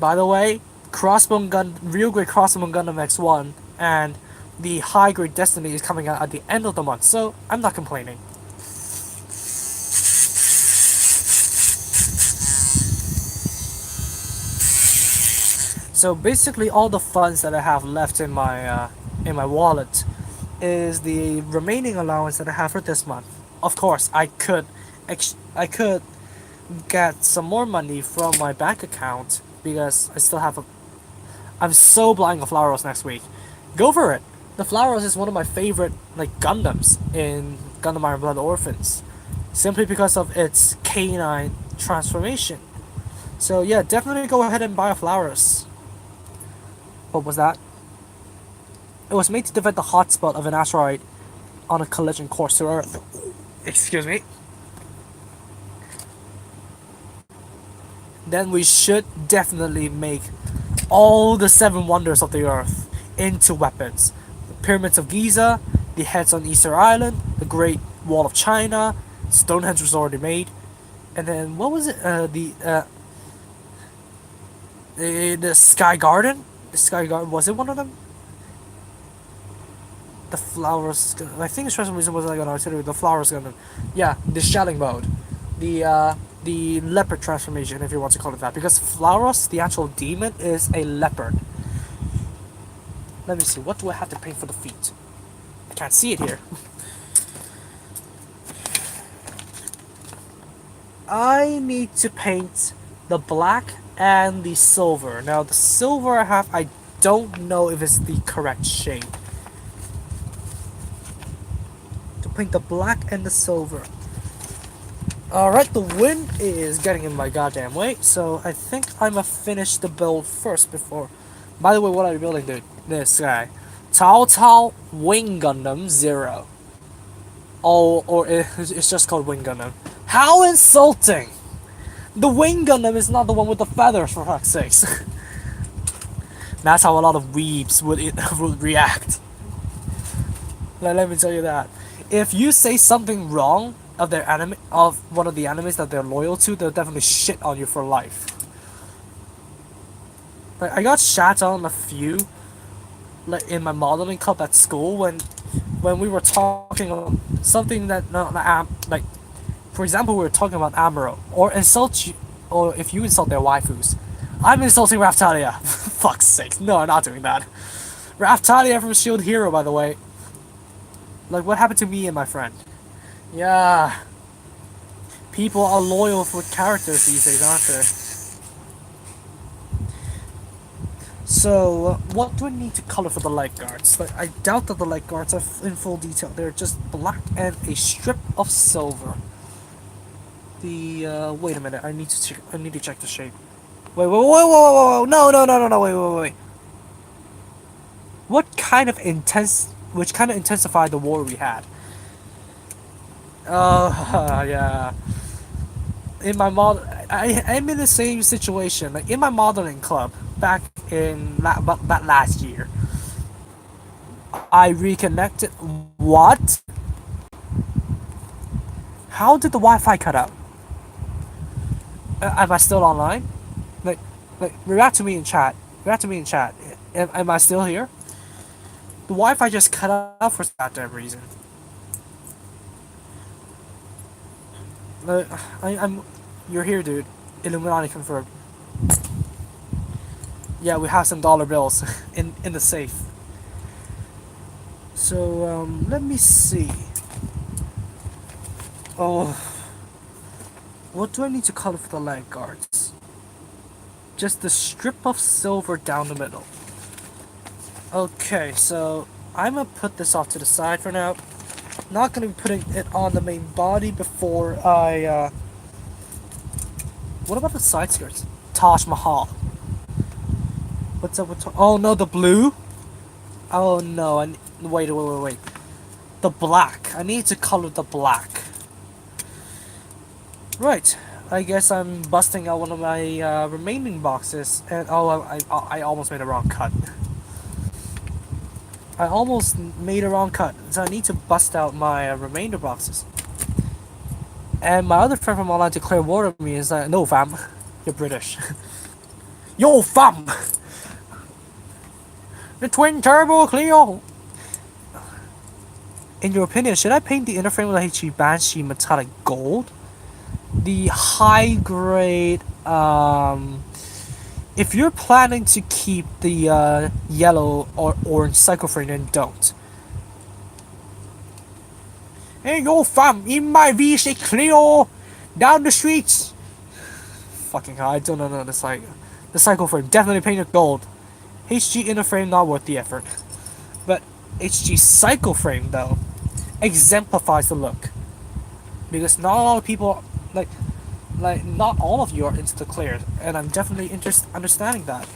by the way, crossbone gun, real grade crossbone Gundam X1 and the high grade Destiny is coming out at the end of the month, so I'm not complaining. So basically, all the funds that I have left in my wallet is the remaining allowance that I have for this month. Of course, I could get some more money from my bank account because I still have a. I'm so blind on Flowers next week. Go for it. The Flowers is one of my favorite like Gundams in Gundam Iron Blood Orphans, simply because of its canine transformation. So yeah, definitely go ahead and buy a Flowers. What was that? It was made to defend the hotspot of an asteroid on a collision course to Earth. Excuse me. Then we should definitely make all the 7 wonders of the Earth into weapons. The Pyramids of Giza, the heads on Easter Island, the Great Wall of China, Stonehenge was already made, and then what was it? The Sky Garden. The Sky Garden, was it one of them? The Flowers. I think the special reason was like an artillery. The Flowers gonna, yeah, the shelling mode, the leopard transformation, if you want to call it that, because Flowers, the actual demon, is a leopard. Let me see. What do I have to paint for the feet? I can't see it here. I need to paint the black and the silver. Now the silver I have, I don't know if it's the correct shade. To paint the black and the silver. Alright, the wind is getting in my goddamn way, so I think I'm gonna finish the build first before... By the way, what are you building, dude? This guy. Cao Cao Wing Gundam 0. Oh, or it's just called Wing Gundam. How insulting! The wing Gundam is not the one with the feathers, for fuck's sakes. That's how a lot of weebs would react. Let me tell you that. If you say something wrong of their anime, of one of the animes that they're loyal to, they'll definitely shit on you for life. Like I got shat on a few, like in my modeling club at school when we were talking about something that not like, for example, we were talking about Amuro or insult you, or if you insult their waifus. I'm insulting Raftalia. Fuck's sake, no, I'm not doing that. Raftalia from Shield Hero, by the way. Like, what happened to me and my friend? Yeah, people are loyal with characters these days, aren't they? So, what do I need to color for the leg guards? Like, I doubt that the leg guards are in full detail. They're just black and a strip of silver. Wait a minute. I need to check the shape. Wait, no, no, no, no, no, wait. Which kind of intensified the war we had? Yeah. In my I'm in the same situation. Like in my modeling club back in that last year, I reconnected. What? How did the Wi-Fi cut out? Am I still online? Like, react to me in chat. React to me in chat. Am I still here? The Wi-Fi just cut out for some goddamn reason. Uh, I'm. You're here, dude. Illuminati confirmed. Yeah, we have some dollar bills in the safe. So let me see. Oh, what do I need to color for the leg guards? Just the strip of silver down the middle. Okay, so I'm gonna put this off to the side for now. Not gonna be putting it on the main body before I. What about the side skirts? Taj Mahal. What's up with? Oh no, the blue. Oh no, wait. The black. I need to color the black. Right. I guess I'm busting out one of my remaining boxes, and oh, I almost made a wrong cut. I almost made a wrong cut, so I need to bust out my remainder boxes. And my other friend from online declared war on me. Is like, no, fam, you're British. Yo, fam, the twin turbo Clio. In your opinion, should I paint the inner frame with HG Banshee metallic gold? The high grade, if you're planning to keep the yellow or orange cycle frame, then don't. Hey yo fam, in my V6 Clio, down the streets. Fucking hell, I don't know the cycle frame, definitely painted gold. HG inner frame not worth the effort. But HG cycle frame though, exemplifies the look. Because not a lot of people, not all of you are into the clear, and I'm definitely understanding that.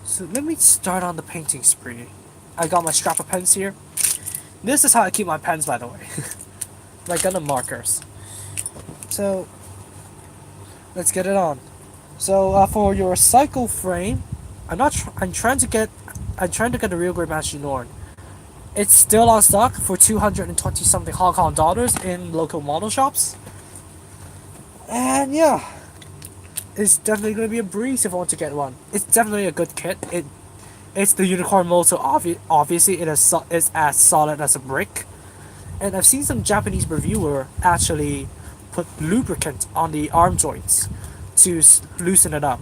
So let me start on the painting spree. I got my strap of pens here. This is how I keep my pens, by the way. My Gundam markers. So let's get it on. So for your cycle frame, I'm trying to get the real grade Master Norn. It's still on stock for 220 something Hong Kong dollars in local model shops. And yeah, it's definitely gonna be a breeze if I want to get one. It's definitely a good kit. It's the unicorn mold, so obviously it's as solid as a brick. And I've seen some Japanese reviewer actually put lubricant on the arm joints to loosen it up.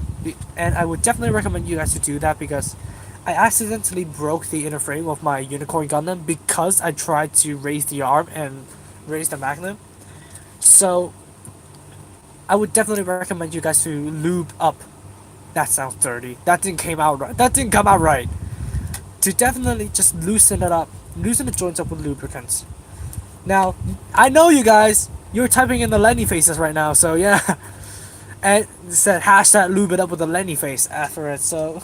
And I would definitely recommend you guys to do that because I accidentally broke the inner frame of my Unicorn Gundam because I tried to raise the arm and raise the Magnum. So I would definitely recommend you guys to lube up. That sounds dirty. That didn't come out right. To definitely just loosen it up, loosen the joints up with lubricants. Now, I know you guys, you're typing in the Lenny faces right now, so yeah. And it said hashtag lube it up with the Lenny face after it, so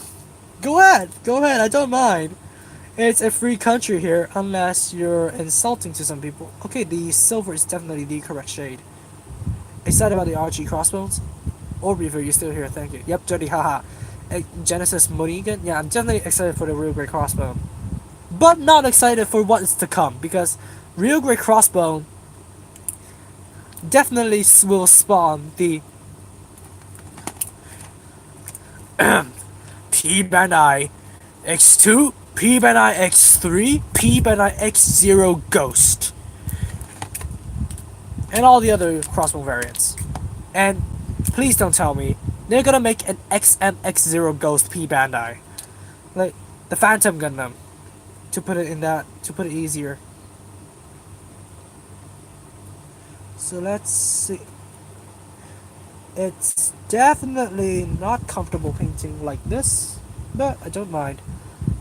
go ahead, I don't mind. It's a free country here, unless you're insulting to some people. Okay, the silver is definitely the correct shade.
excited about the RG crossbones. Or Reaver, you're still here, thank you. Yep, Jody, haha. Genesis Monigan, yeah, I'm definitely excited for the Real Great Crossbone. But not excited for what is to come, because Real Great Crossbone definitely will spawn the P Bandai X2, P Bandai X3, P Bandai X0 Ghost, and all the other crossbow variants. And please don't tell me they're gonna make an XMX0 Ghost P Bandai, like the Phantom Gundam, to put it easier. So let's see. It's definitely not comfortable painting like this, but I don't mind.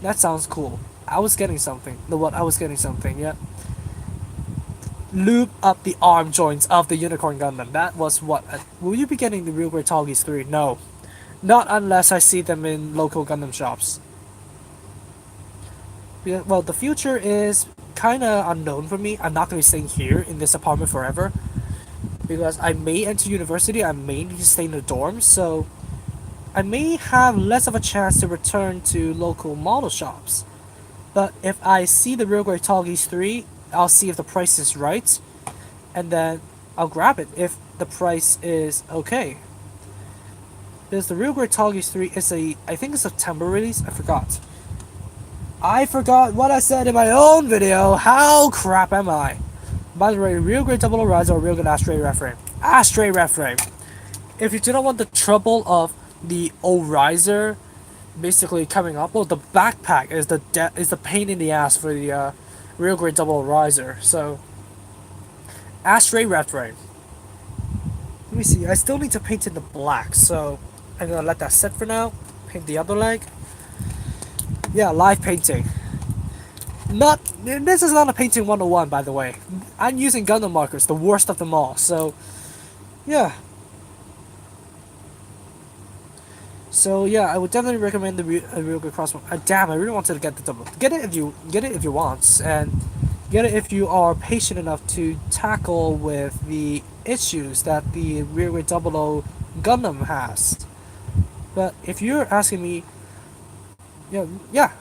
That sounds cool. I was getting something. The what? I was getting something. Yeah. Loop up the arm joints of the Unicorn Gundam. That was what. Will you be getting the Real Great Talgies 3? No. Not unless I see them in local Gundam shops. Yeah, well, the future is kind of unknown for me. I'm not going to be staying here in this apartment forever. Because I may enter university, I may need to stay in the dorms, so I may have less of a chance to return to local model shops. But if I see the Real Great Talgies 3, I'll see if the price is right, and then I'll grab it if the price is okay. Because the Real Great Talgies 3 is I think a September release, I forgot. I forgot what I said in my own video, how crap am I? By the way, Real Great Double O Rise or Real Good Astray Reframe. Astray Reframe. If you do not want the trouble of the O-Riser basically coming up, well, the backpack is the pain in the ass for the Real Great Double O Riser. So, Astray Reframe. Let me see, I still need to paint in the black, so I'm gonna let that sit for now. Paint the other leg. Yeah, live painting. Not this is not a painting 101, by the way. I'm using Gundam markers, the worst of them all. So, yeah. So yeah, I would definitely recommend the Real Good Crossbow. Damn, I really wanted to get the double. Get it if you want, and get it if you are patient enough to tackle with the issues that the Real Good Double O Gundam has. But if you're asking me, yeah,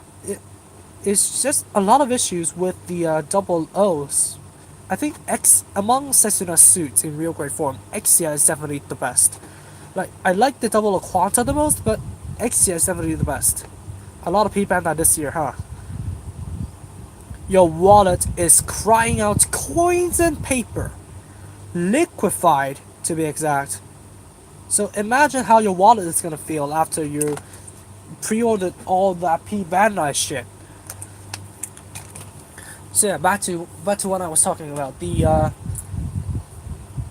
it's just a lot of issues with the double O's. I think among Sesuna's suits in real great form, Exia is definitely the best. Like, I like the double O Quanta the most, but Exia is definitely the best. A lot of people that this year, huh? Your wallet is crying out coins and paper. Liquefied, to be exact. So imagine how your wallet is gonna feel after you pre-ordered all that P Bandai shit. So yeah, back to what I was talking about. The oh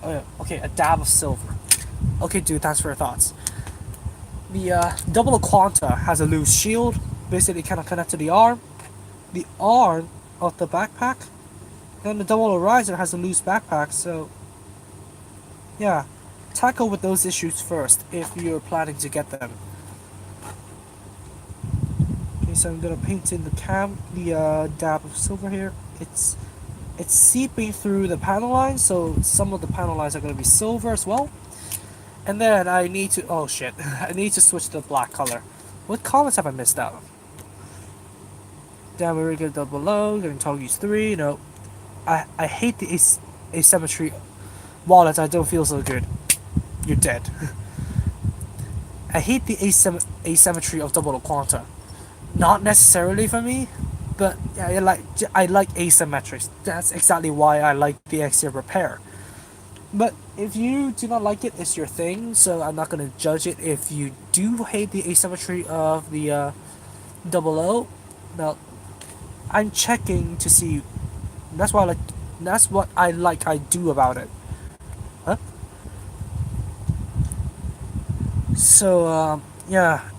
yeah, okay, a dab of silver. Okay, dude, thanks for your thoughts. The double O Quanta has a loose shield, basically kind of connect to the arm. The arm of the backpack. Then the double O Riser has a loose backpack, so yeah, tackle with those issues first if you're planning to get them. Okay, so I'm gonna paint in the dab of silver here. It's seeping through the panel lines, so some of the panel lines are gonna be silver as well. And then I need to, oh shit, I need to switch to the black color. What comments have I missed out? Damn, we're gonna go below, getting Togi's 3, no. I hate the asymmetry. Wallet, I don't feel so good. You're dead. I hate the asymmetry of double Quanta. Not necessarily for me, but yeah, I like asymmetrics. That's exactly why I like the Exia Repair. But if you do not like it, it's your thing, so I'm not gonna judge it. If you do hate the asymmetry of the double O, now I'm checking to see. That's why I like. That's what I do about it. Huh? So yeah.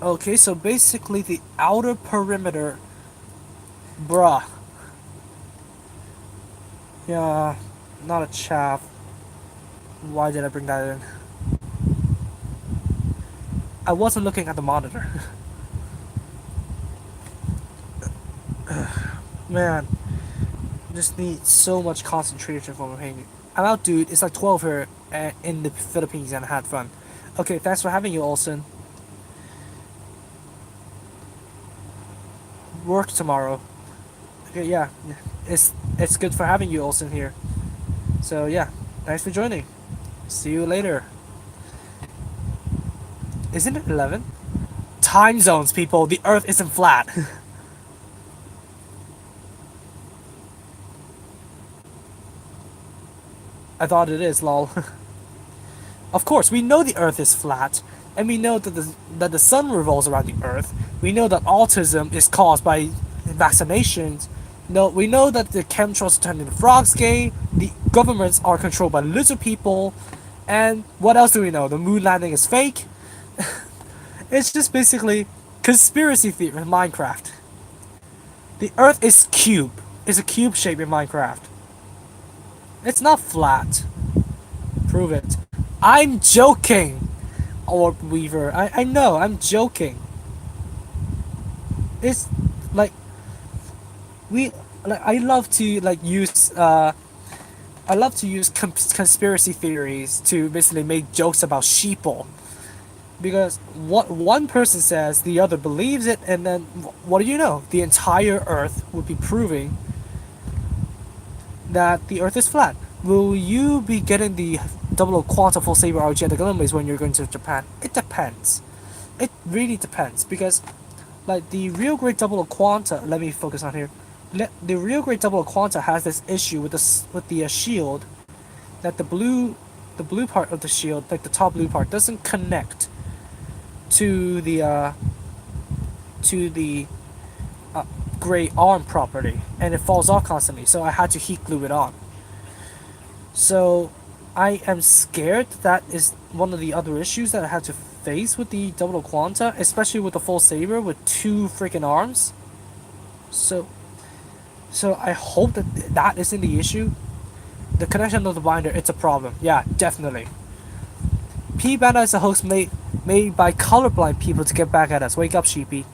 Okay, so basically the outer perimeter, bruh. Yeah, not a chaff. Why did I bring that in? I wasn't looking at the monitor. Man, Just need so much concentration for my painting. I'm out, dude. It's like 12 here in the Philippines, and I had fun. Okay, thanks for having you, Olsen. Work tomorrow. Okay, yeah, it's good for having you, Olsen, here. So yeah, thanks for joining. See you later. Isn't it 11? Time zones, people. The Earth isn't flat. I thought it is, lol. Of course, we know the Earth is flat, and we know that the sun revolves around the Earth. We know that autism is caused by vaccinations. No, we know that the chemtrails are turning the frogs gay. The governments are controlled by lizard people. And what else do we know? The moon landing is fake. It's just basically conspiracy theory in Minecraft. The Earth is cube. It's a cube shape in Minecraft. It's not flat. Prove it. I'm joking. Orb Weaver. I know. I'm joking. It's like we like I love to like use I love to use conspiracy theories to basically make jokes about sheeple, because what one person says, the other believes it, and then what do you know? The entire Earth would be proving that the Earth is flat. Will you be getting the double quantum full saber RG at the Olympics when you're going to Japan? It depends. It really depends, because like the real great double quanta. Let me focus on here. The real great double quanta has this issue with the shield, that the blue part of the shield, like the top blue part, doesn't connect to the gray arm property, and it falls off constantly. So I had to heat glue it on. So I am scared that is one of the other issues that I had to face with the double quanta, especially with the full saber with two freaking arms. So I hope that that isn't the issue. The connection of the binder, it's a problem. Yeah, definitely. P Banda is a hoax made by colorblind people to get back at us. Wake up, sheepy.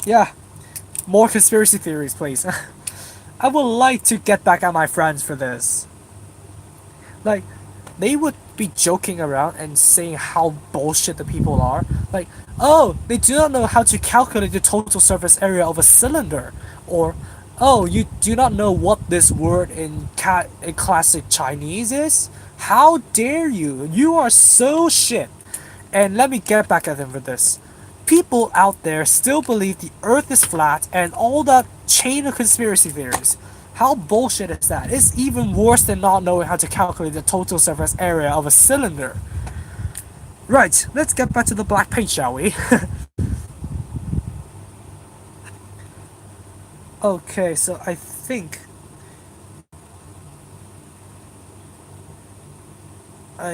Yeah, more conspiracy theories, please. I would like to get back at my friends for this. Like, they would be joking around and saying how bullshit the people are. Like, oh, they do not know how to calculate the total surface area of a cylinder. Or, oh, you do not know what this word in classic Chinese is? How dare you? You are so shit. And let me get back at them for this. People out there still believe the earth is flat and all that chain of conspiracy theories. How bullshit is that? It's even worse than not knowing how to calculate the total surface area of a cylinder. Right, let's get back to the black paint, shall we? Okay, so I think I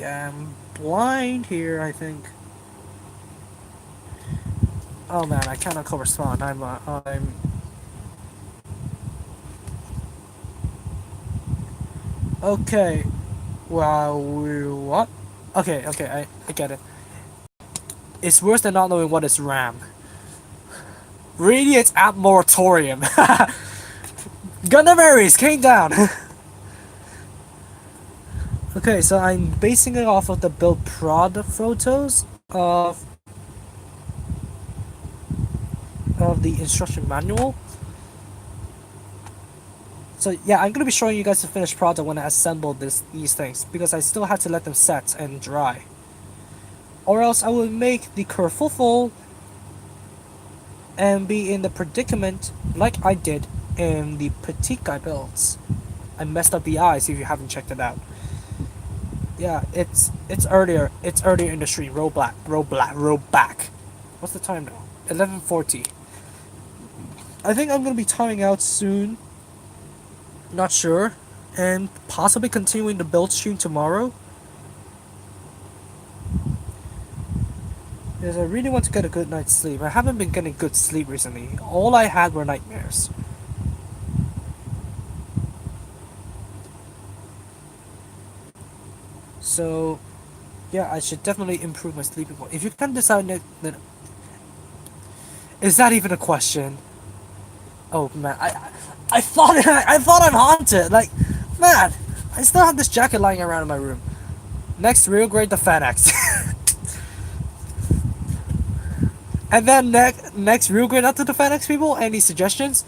am blind here, I think. Oh man, I cannot correspond. I'm. Okay. Well, what? Okay, I get it. It's worse than not knowing what is RAM. Radiant app moratorium. Gunnaberries came down. Okay, so I'm basing it off of the build product photos of the instruction manual. So yeah, I'm gonna be showing you guys the finished product when I assemble these things, because I still have to let them set and dry. Or else I will make the kerfuffle and be in the predicament like I did in the petite guy builds. I messed up the eyes if you haven't checked it out. Yeah, it's earlier in the stream. Roll back. What's the time now? 11:40. I think I'm gonna be timing out soon. Not sure, and possibly continuing the build stream tomorrow. Because I really want to get a good night's sleep. I haven't been getting good sleep recently. All I had were nightmares. So, yeah, I should definitely improve my sleeping quality. If you can decide that, is that even a question? Oh man, I thought I thought I'm haunted. Like, man, I still have this jacket lying around in my room. Next, real grade the FedEx. And then next real grade after the FedEx people. Any suggestions?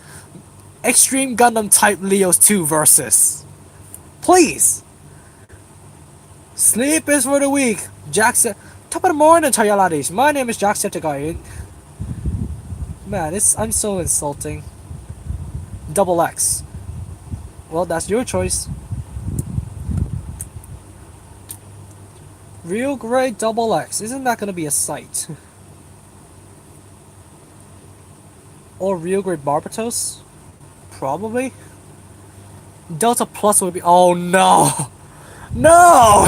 Extreme Gundam Type Leos 2 versus. Please. Sleep is for the weak. Jackson. Top of the morning, Toyalaris. My name is Jacksepticeye. Man, I'm so insulting. Double X. Well, that's your choice. Real grade double X. Isn't that gonna be a sight? Or real grade Barbatos? Probably. Delta Plus would be. Oh no! No!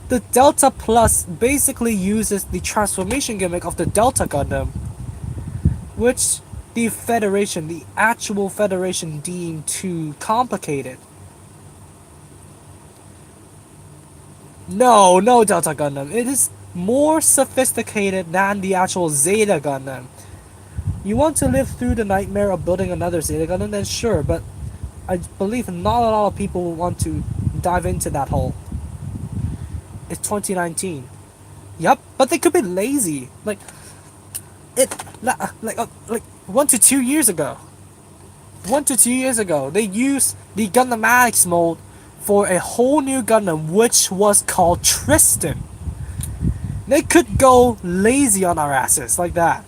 The Delta Plus basically uses the transformation gimmick of the Delta Gundam, which the Federation, the actual Federation, deemed too complicated. No, no Delta Gundam. It is more sophisticated than the actual Zeta Gundam. You want to live through the nightmare of building another Zeta Gundam, then sure, but I believe not a lot of people will want to dive into that hole. It's 2019. Yep, but they could be lazy. Like 1 to 2 years ago. 1 to 2 years ago, they used the Gundamatics mode for a whole new Gundam, which was called Tristan. They could go lazy on our asses like that.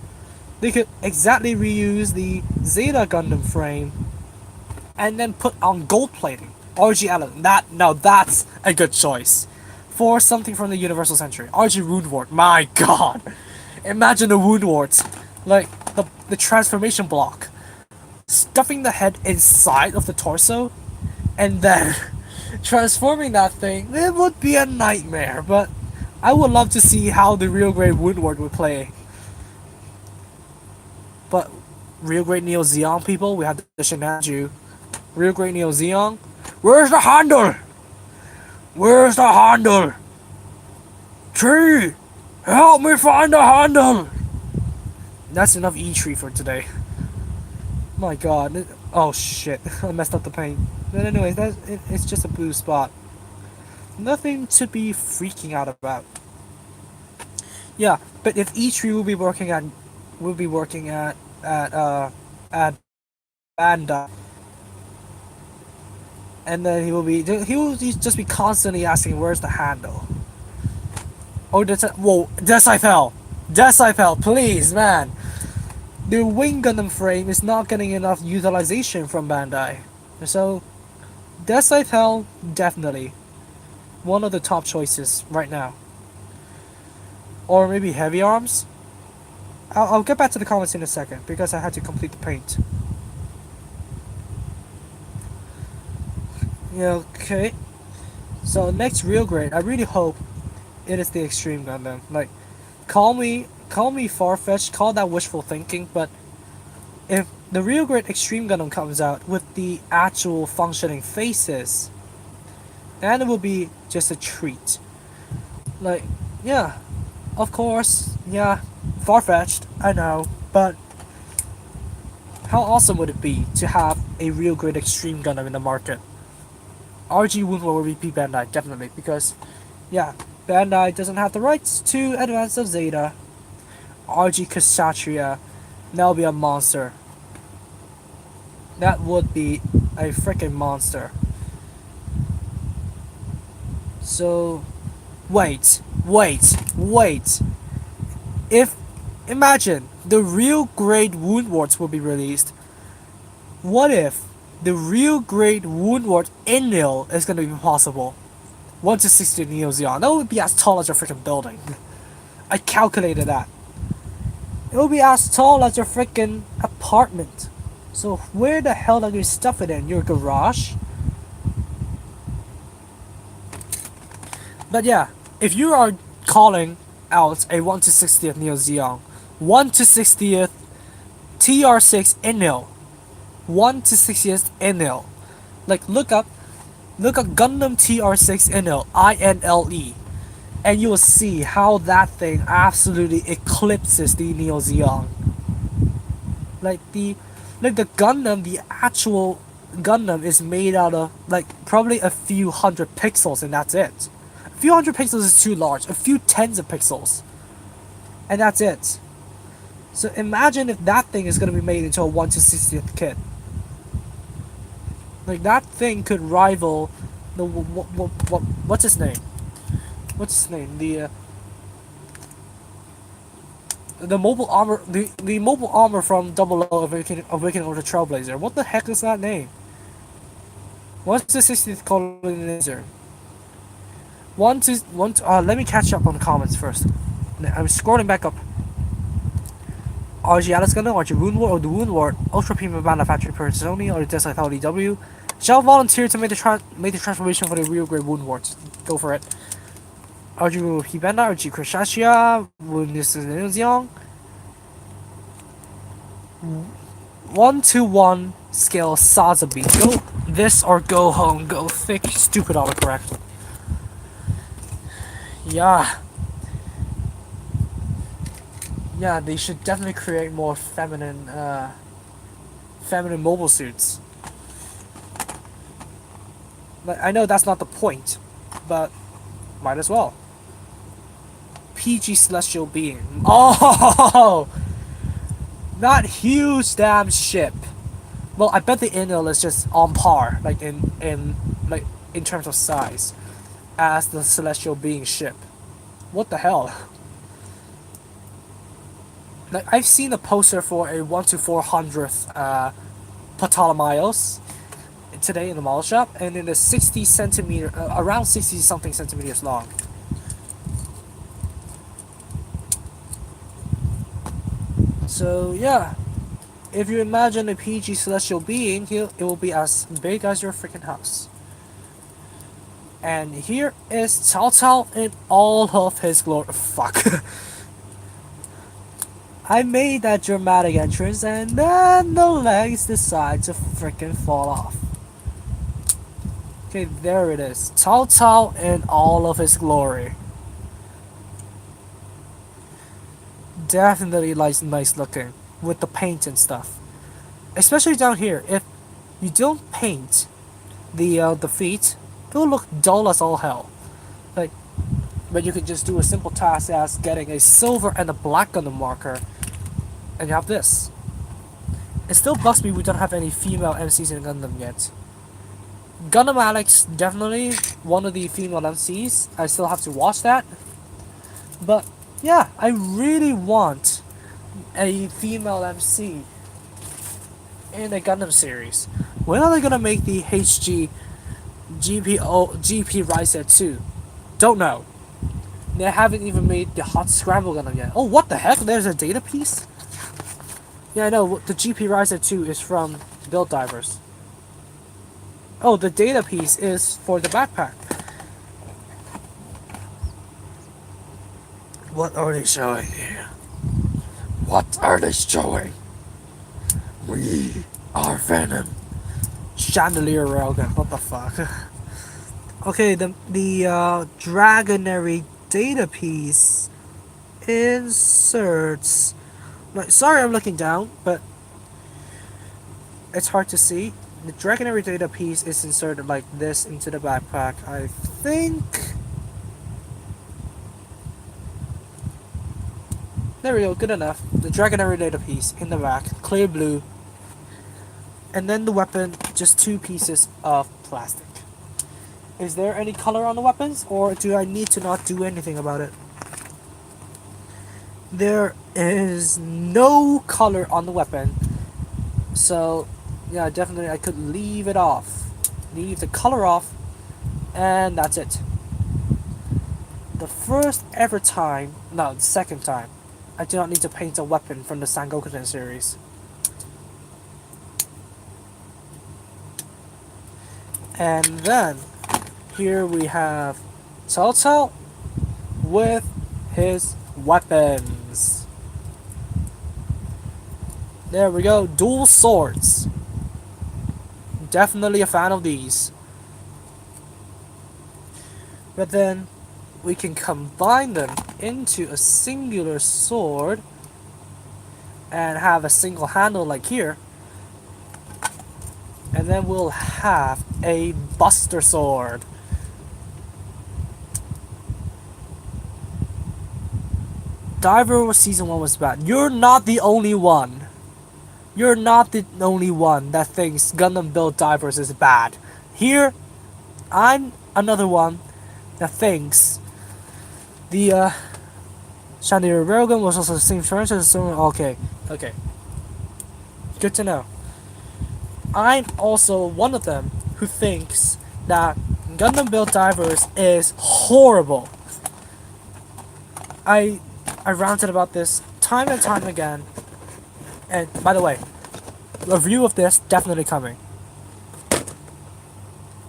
They could exactly reuse the Zeta Gundam frame and then put on gold plating. RG Allen. That's a good choice. For something from the Universal Century. RG Woundwort. My god. Imagine the Woundworts. Like, the transformation block. Stuffing the head inside of the torso. And then transforming that thing. It would be a nightmare. But I would love to see how the real grade Woundwort would play. But real great Neo Zeon people, we have the Shinaju. Real great Neo Zeon. Where's the handle? Where's the handle? Tree! Help me find the handle! That's enough E-Tree for today. My god. Oh shit. I messed up the paint. But anyways, it's just a blue spot. Nothing to be freaking out about. Yeah, but if E-Tree will be working at at Bandai, and then he will just be constantly asking where's the handle. Oh, Decipel, please, man. The Wing Gundam frame is not getting enough utilization from Bandai, so Decipel definitely one of the top choices right now. Or maybe Heavy Arms. I'll get back to the comments in a second because I had to complete the paint. Yeah, okay. So next real grade, I really hope it is the Extreme Gundam. Like, call me far-fetched, call that wishful thinking, but if the real grade Extreme Gundam comes out with the actual functioning faces, then it will be just a treat. Like, yeah, of course, yeah, far-fetched, I know, but how awesome would it be to have a real great Extreme Gundam in the market? RG Woundwort will repeat Bandai, definitely, because, yeah, Bandai doesn't have the rights to Advance of Zeta. RG Kshatriya, that would be a monster. That would be a freaking monster. So, wait. If, imagine, the real grade Woundworts will be released. What if the real grade Woundwort Enlil is going to be possible? 1 to 60 Neo Zeon. That would be as tall as your freaking building. I calculated that. It will be as tall as your freaking apartment. So where the hell are you stuff it in? Your garage? But yeah, if you are calling out a 1 to 60th Neo Zeon, 1 to 60th TR6 Enlil, 1 to 60th Enlil, like look up Gundam TR6 Enlil, INLE, and you will see how that thing absolutely eclipses the Neo Zeon. Like the Gundam, the actual Gundam is made out of like probably a few hundred pixels and that's it. A few hundred pixels is too large. A few tens of pixels, and that's it. So imagine if that thing is gonna be made into a 1/60th kit. Like that thing could rival the what's his name? What's his name? The mobile armor, the mobile armor from Double O Awakening of the Trailblazer. What the heck is that name? What's the 60th colonizer? Let me catch up on the comments first. I'm scrolling back up. RG Alice Gunner, RG Wound Ward, or the Wound Ward, Ultra Premium Manufactured per Sony, or the Desert LEW. Shall volunteer to make the transformation for the real Grey Wound Ward. Go for it. RG Hibenda, RG Krishashia, Wound Young. 1-to-1 scale Sazabi. Go this or go home. Go thick, stupid autocorrect. Yeah. Yeah, they should definitely create more feminine mobile suits. Like, I know that's not the point, but might as well. PG Celestial Being. Oh! That huge damn ship. Well, I bet the Inel is just on par, like in terms of size, as the Celestial Being ship. What the hell? Like I've seen a poster for a 1/400th Ptolemaios today in the model shop, and it is 60 centimeter, around 60 something centimeters long. So yeah, if you imagine a PG Celestial Being, it will be as big as your freaking house. And here is Cao Cao in all of his glory. Fuck. I made that dramatic entrance and then the legs decide to freaking fall off. Okay, there it is. Cao Cao in all of his glory. Definitely nice looking with the paint and stuff. Especially down here, if you don't paint the feet, it'll look dull as all hell. Like, but you can just do a simple task as getting a silver and a black on the marker, and you have this. It still bugs me we don't have any female MCs in Gundam yet. Gundam Alex, definitely one of the female MCs. I still have to watch that. But yeah, I really want a female MC in a Gundam series. When are they gonna make the GP Rise 2? Don't know. They haven't even made the Hot Scramble Gundam yet. Oh, what the heck? There's a data piece? Yeah, I know. The GP Rise 2 is from Build Divers. Oh, the data piece is for the backpack. What are they showing here? What are they showing? We are Venom. Chandelier Railgun. What the fuck? Okay, the Dragonary data piece inserts. Sorry, I'm looking down, but it's hard to see. The Dragonary data piece is inserted like this into the backpack. I think. There we go, good enough. The Dragonary data piece in the back, clear blue. And then the weapon, just 2 pieces of plastic. Is there any color on the weapons, or do I need to not do anything about it? There is no color on the weapon, so yeah, definitely I could leave it off. Leave the color off, and that's it. The first ever time, no, the second time, I do not need to paint a weapon from the Sangoku series. And then, here we have Cao Cao with his weapons. There we go, dual swords. Definitely a fan of these. But then, we can combine them into a singular sword and have a single handle like here. And then we'll have a Buster Sword. Diver Season 1 was bad. You're not the only one. You're not the only one that thinks Gundam Build Divers is bad. Here, I'm another one that thinks the Chandelier Railgun was also the same franchise. So okay. Good to know. I'm also one of them who thinks that Gundam Build Divers is horrible. I ranted about this time and time again. And by the way, review of this definitely coming.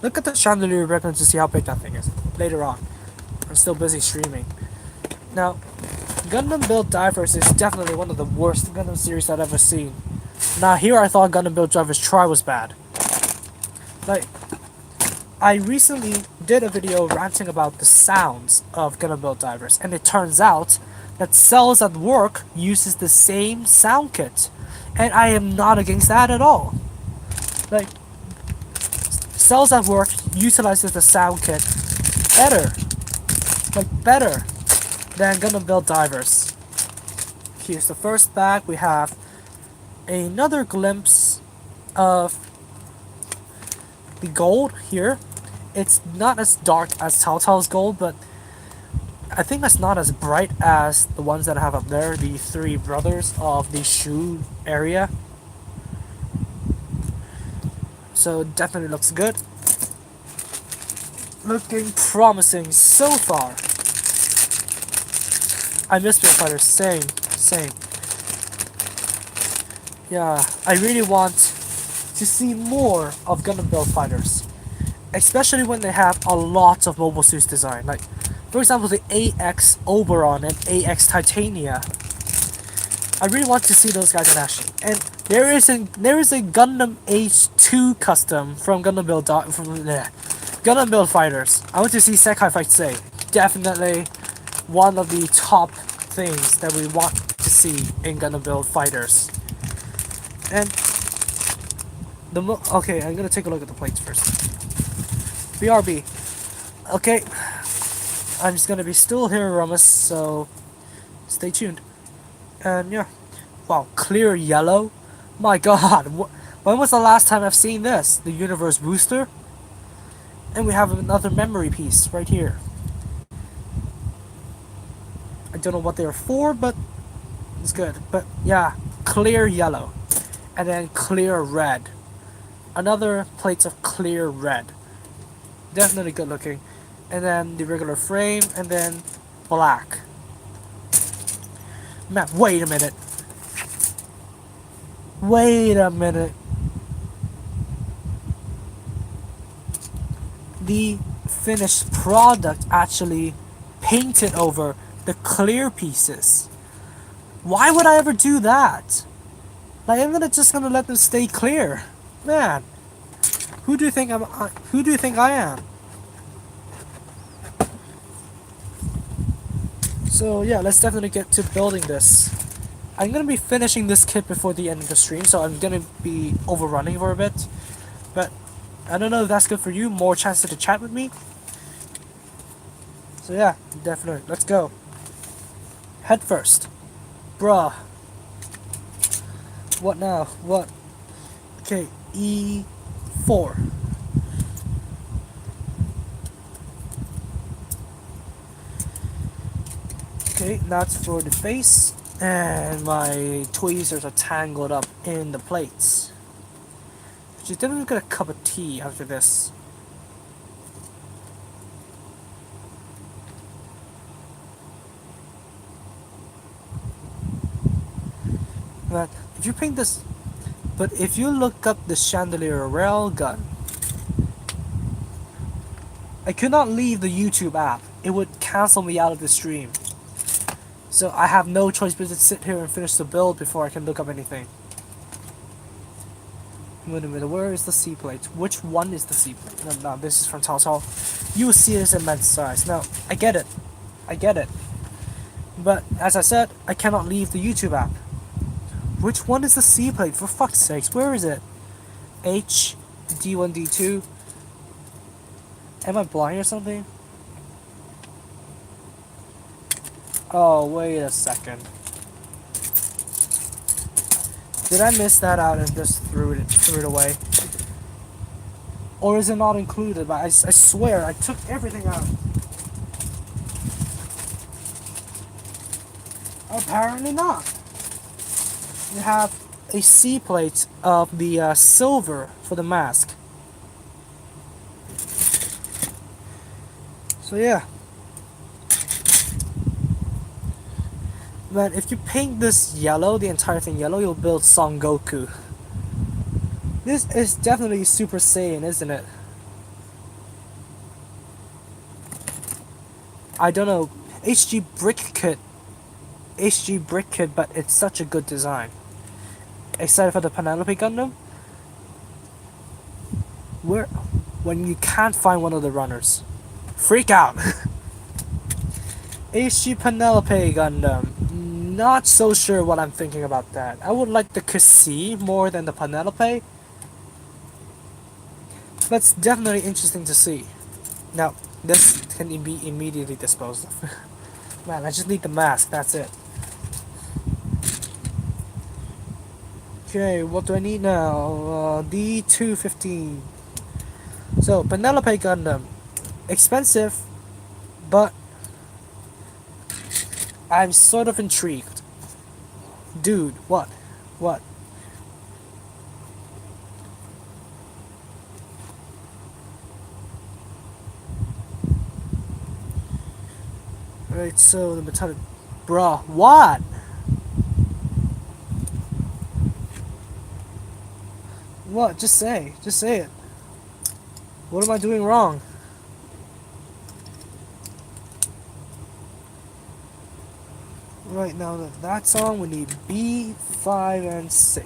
Look at the Chandelier Railgun to see how big that thing is later on. I'm still busy streaming. Now, Gundam Build Divers is definitely one of the worst Gundam series I've ever seen. Now here I thought Gundam Build Divers Try was bad. Like, I recently did a video ranting about the sounds of Gundam Build Divers, and it turns out that Cells at Work uses the same sound kit. And I am not against that at all. Like, Cells at Work utilizes the sound kit better than Gundam Build Divers. Here's the first bag. We have another glimpse of the gold here. It's not as dark as Cao Cao's gold, but I think that's not as bright as the ones that I have up there, the three brothers of the Shu area. So it definitely looks good. Looking promising so far. I miss Build Fighters, same. Yeah, I really want to see more of Gundam Build Fighters. Especially when they have a lot of mobile suits design. Like, for example, the AX Oberon and AX Titania. I really want to see those guys in action. And there is a Gundam H2 custom from Gundam Build Fighters. I want to see Sekai Fight Say. Definitely one of the top things that we want to see in Gundam Build Fighters. And okay, I'm gonna take a look at the plates first. BRB. Okay, I'm just gonna be still here, Ramus, so stay tuned. And yeah, wow, clear yellow. My God, when was the last time I've seen this? The Universe Booster, and we have another memory piece right here. I don't know what they're for, but it's good. But yeah, clear yellow, and then clear red. Another plates of clear red. Definitely good looking. And then the regular frame, and then black. Man, wait a minute. The finished product actually painted over the clear pieces. Why would I ever do that? Like, I'm just gonna let them stay clear. Man, who do you think I am? So yeah, let's definitely get to building this. I'm gonna be finishing this kit before the end of the stream, so I'm gonna be overrunning for a bit. But I don't know if that's good for you. More chances to chat with me. So yeah, definitely. Let's go. Head first. Bruh. What now? What? Okay, E4. Okay, that's for the face. And my tweezers are tangled up in the plates. Just didn't get a cup of tea after this. But if you paint this, but if you look up the Chandelier Railgun, I could not leave the YouTube app. It would cancel me out of the stream. So I have no choice but to sit here and finish the build before I can look up anything. Wait a minute, where is the C plate? Which one is the C plate? No, this is from Cao Cao. You will see this immense size. Now, I get it. But, as I said, I cannot leave the YouTube app. Which one is the C plate? For fuck's sakes, where is it? H, D1, D2. Am I blind or something? Oh, wait a second. Did I miss that out and just threw it away? Or is it not included? But I swear, I took everything out. Apparently not. You have a C plate of the silver for the mask. So yeah. But if you paint this yellow, the entire thing yellow, you'll build Son Goku. This is definitely Super Saiyan, isn't it? I don't know. HG Brick Kit, but it's such a good design. Excited for the Penelope Gundam? Where, when you can't find one of the runners, freak out. HG Penelope Gundam. Not so sure what I'm thinking about that. I would like the Cassie more than the Penelope. That's definitely interesting to see. Now, this can be immediately disposed of. Man, I just need the mask, that's it. Okay, what do I need now? D215. So, Penelope Gundam. Expensive, but I'm sort of intrigued. Dude, what? What? Alright, so the metallic... Bruh, what? What? Just say. Just say it. What am I doing wrong? Right now that that's on, we need B, 5, and 6.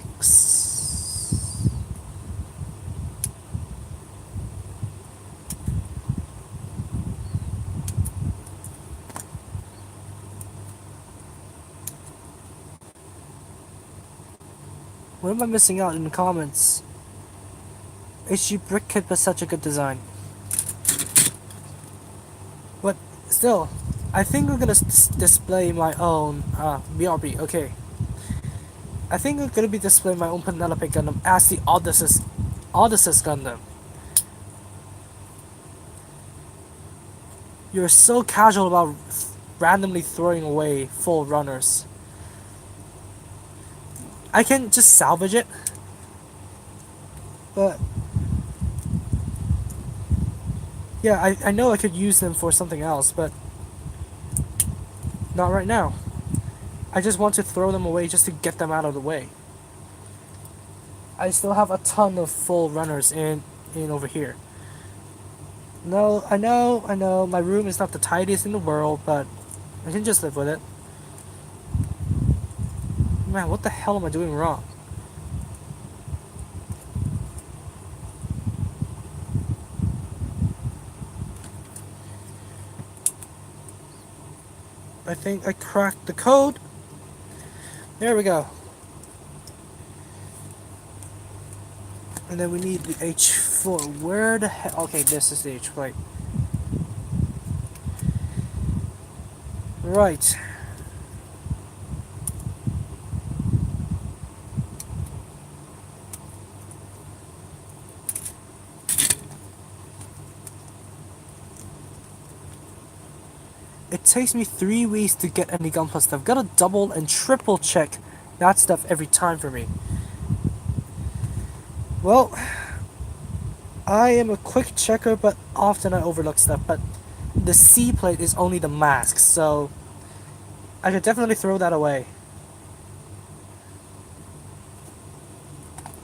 What am I missing out in the comments? HG Brick Kit was such a good design. But still, I think I'm gonna display my own BRB. Okay, I think I'm gonna be displaying my own Penelope Gundam as the Odysseus Gundam. You're so casual about randomly throwing away full runners. I can just salvage it, but yeah, I know I could use them for something else, but not right now. I just want to throw them away just to get them out of the way. I still have a ton of full runners in over here. No, I know, my room is not the tidiest in the world, but I can just live with it. Man, what the hell am I doing wrong? I think I cracked the code. There we go. And then we need the H4. Where the hell? Okay, this is the H plate. Right. It takes me 3 weeks to get any Gunpla stuff. Gotta double and triple check that stuff every time for me. Well, I am a quick checker, but often I overlook stuff. But the C plate is only the mask, so I could definitely throw that away.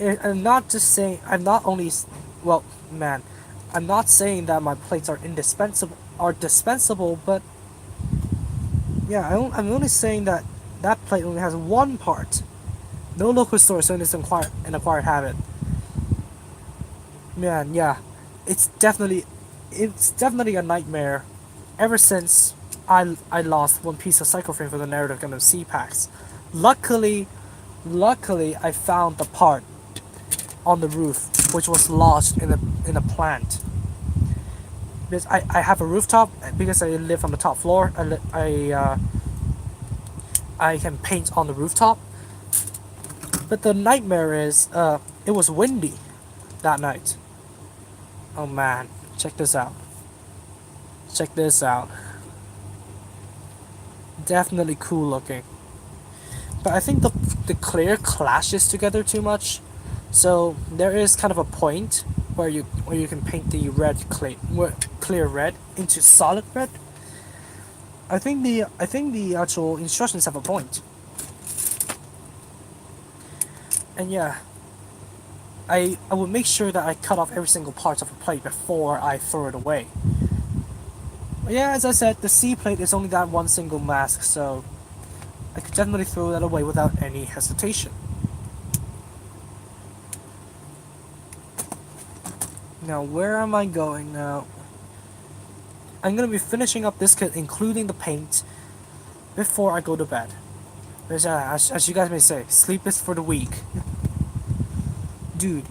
I'm not just saying, I'm not only, well, man, I'm not saying that my plates are dispensable, but yeah, I'm only saying that that plate only has one part. No local store, so it's an acquired habit. Man, yeah, it's definitely a nightmare. Ever since I lost one piece of cycle frame for the narrative Gundam C packs. Luckily, Luckily, I found the part on the roof, which was lodged in a plant. Because I have a rooftop, because I live on the top floor. I can paint on the rooftop. But the nightmare is, it was windy that night. Oh man, check this out. Check this out. Definitely cool looking. But I think the clear clashes together too much. So there is kind of a point where you can paint the clear red into solid red. I think the actual instructions have a point. And yeah, I would make sure that I cut off every single part of the plate before I throw it away. But yeah, as I said, the C plate is only that one single mask, so I could definitely throw that away without any hesitation. Now, where am I going now? I'm gonna be finishing up this kit, including the paint, before I go to bed. Because, as you guys may say, sleep is for the weak. Dude,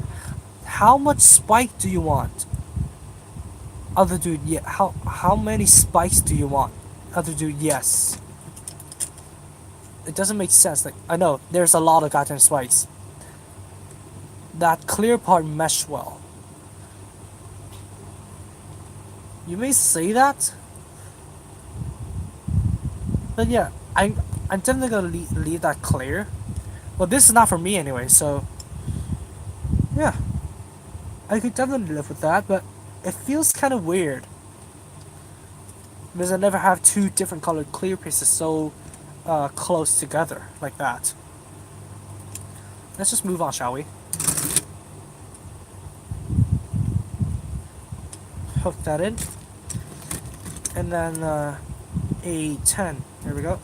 how much spike do you want? Other dude, yeah. How many spikes do you want? Other dude, yes. It doesn't make sense. Like, I know there's a lot of goddamn spikes. That clear part meshed well. You may say that, but yeah, I'm definitely gonna leave that clear. Well, this is not for me anyway, so yeah, I could definitely live with that. But it feels kind of weird because I never have two different colored clear pieces so close together like that. Let's just move on, shall we? Hook that in, and then a 10. There we go.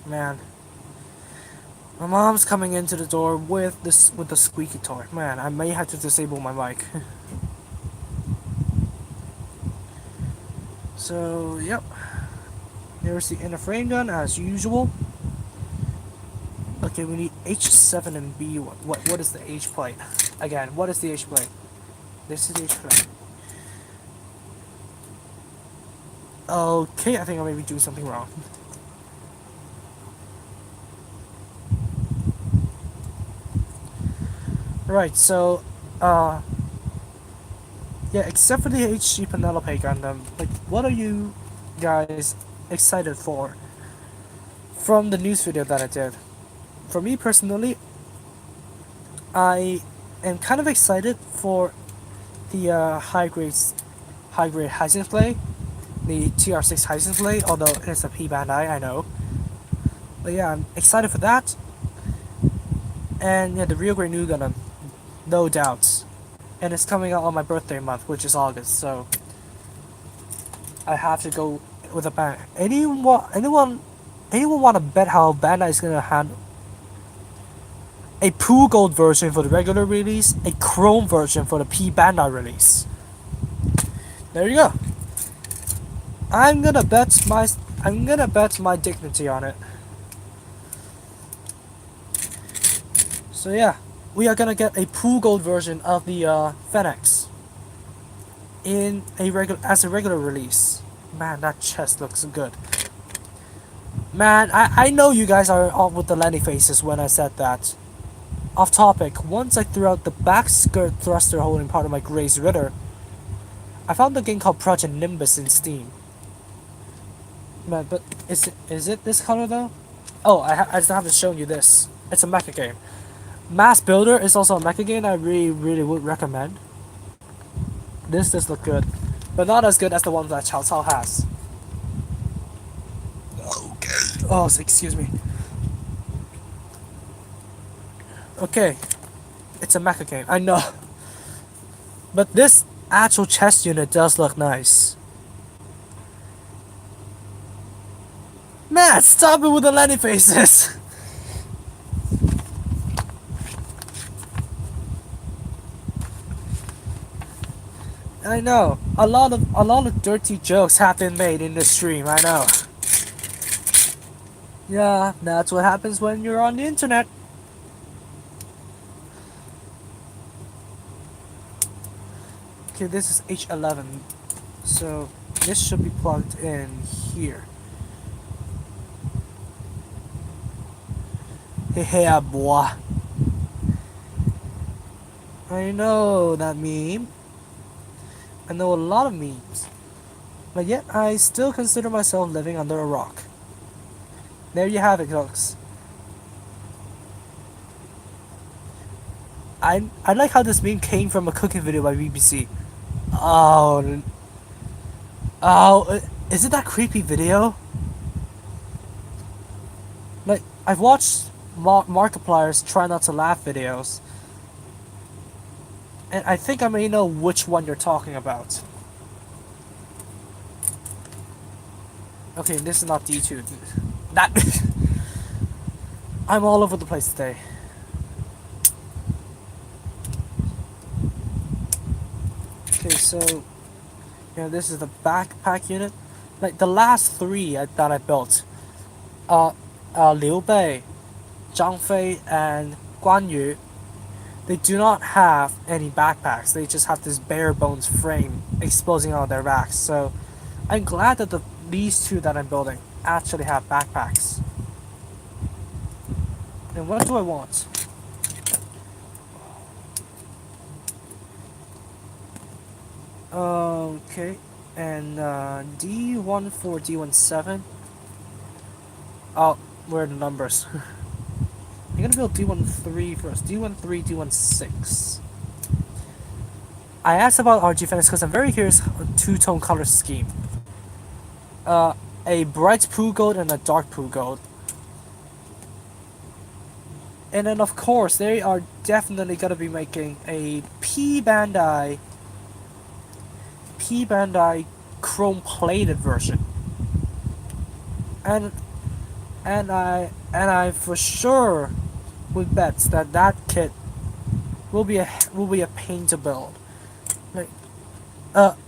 Man, my mom's coming into the door with the squeaky toy. Man, I may have to disable my mic. So yep, there's the inner frame gun as usual. Okay, we need H7 and B. What is the H plate? Again, what is the H plate? This is the H plate. Okay, I think I may be doing something wrong. Right, so yeah, except for the HG Penelope Gundam, like, what are you guys excited for from the news video that I did? For me personally, I am kind of excited for the high grade Heisen play, the TR6 Heisen play, although it's a P Bandai, I know. But yeah, I'm excited for that. And yeah, the real great new Gundam, no doubts. And it's coming out on my birthday month, which is August, so I have to go with a bang. Anyone want to bet how Bandai is gonna handle a Poo Gold version for the regular release, a Chrome version for the P Bandai release? There you go. I'm gonna bet my dignity on it. So yeah, we are gonna get a Poo Gold version of the Fenix in a regular release. Man, that chest looks good. Man, I know you guys are on with the Lenny faces when I said that. Off topic, once I threw out the back skirt thruster holding part of my Grace Ritter, I found a game called Project Nimbus in Steam. Man, but is it this color though? Oh, I still haven't shown you this. It's a mecha game. Mass Builder is also a mecha game I really would recommend. This does look good, but not as good as the one that Cao Cao has.
Okay.
Oh, excuse me. Okay, it's a mecha game, I know. But this actual chest unit does look nice. Man, stop it with the Lenny faces! I know. A lot of dirty jokes have been made in the stream. I know. Yeah, that's what happens when you're on the internet. Okay, this is H11, so this should be plugged in here. Hey, hey, boy. I know that meme. I know a lot of memes. But yet, I still consider myself living under a rock. There you have it, folks. I like how this meme came from a cooking video by BBC. Oh, oh, is it that creepy video? Like, I've watched Markiplier's Try Not to Laugh videos, and I think I may know which one you're talking about. Okay, this is not D2. That I'm all over the place today. Okay, so this is the backpack unit. Like the last three that I built, Liu Bei, Zhang Fei, and Guan Yu, they do not have any backpacks. They just have this bare bones frame exposing out their backs. So I'm glad that these two that I'm building actually have backpacks. And what do I want? Okay, and D1 for D17. Oh, where are the numbers? I'm gonna build D13 first. D13, D16. I asked about RG Fence because I'm very curious on two-tone color scheme. A bright poo gold and a dark poo gold. And then of course they are definitely gonna be making a P Bandai chrome plated version. And I for sure would bet that that kit will be a pain to build. Like,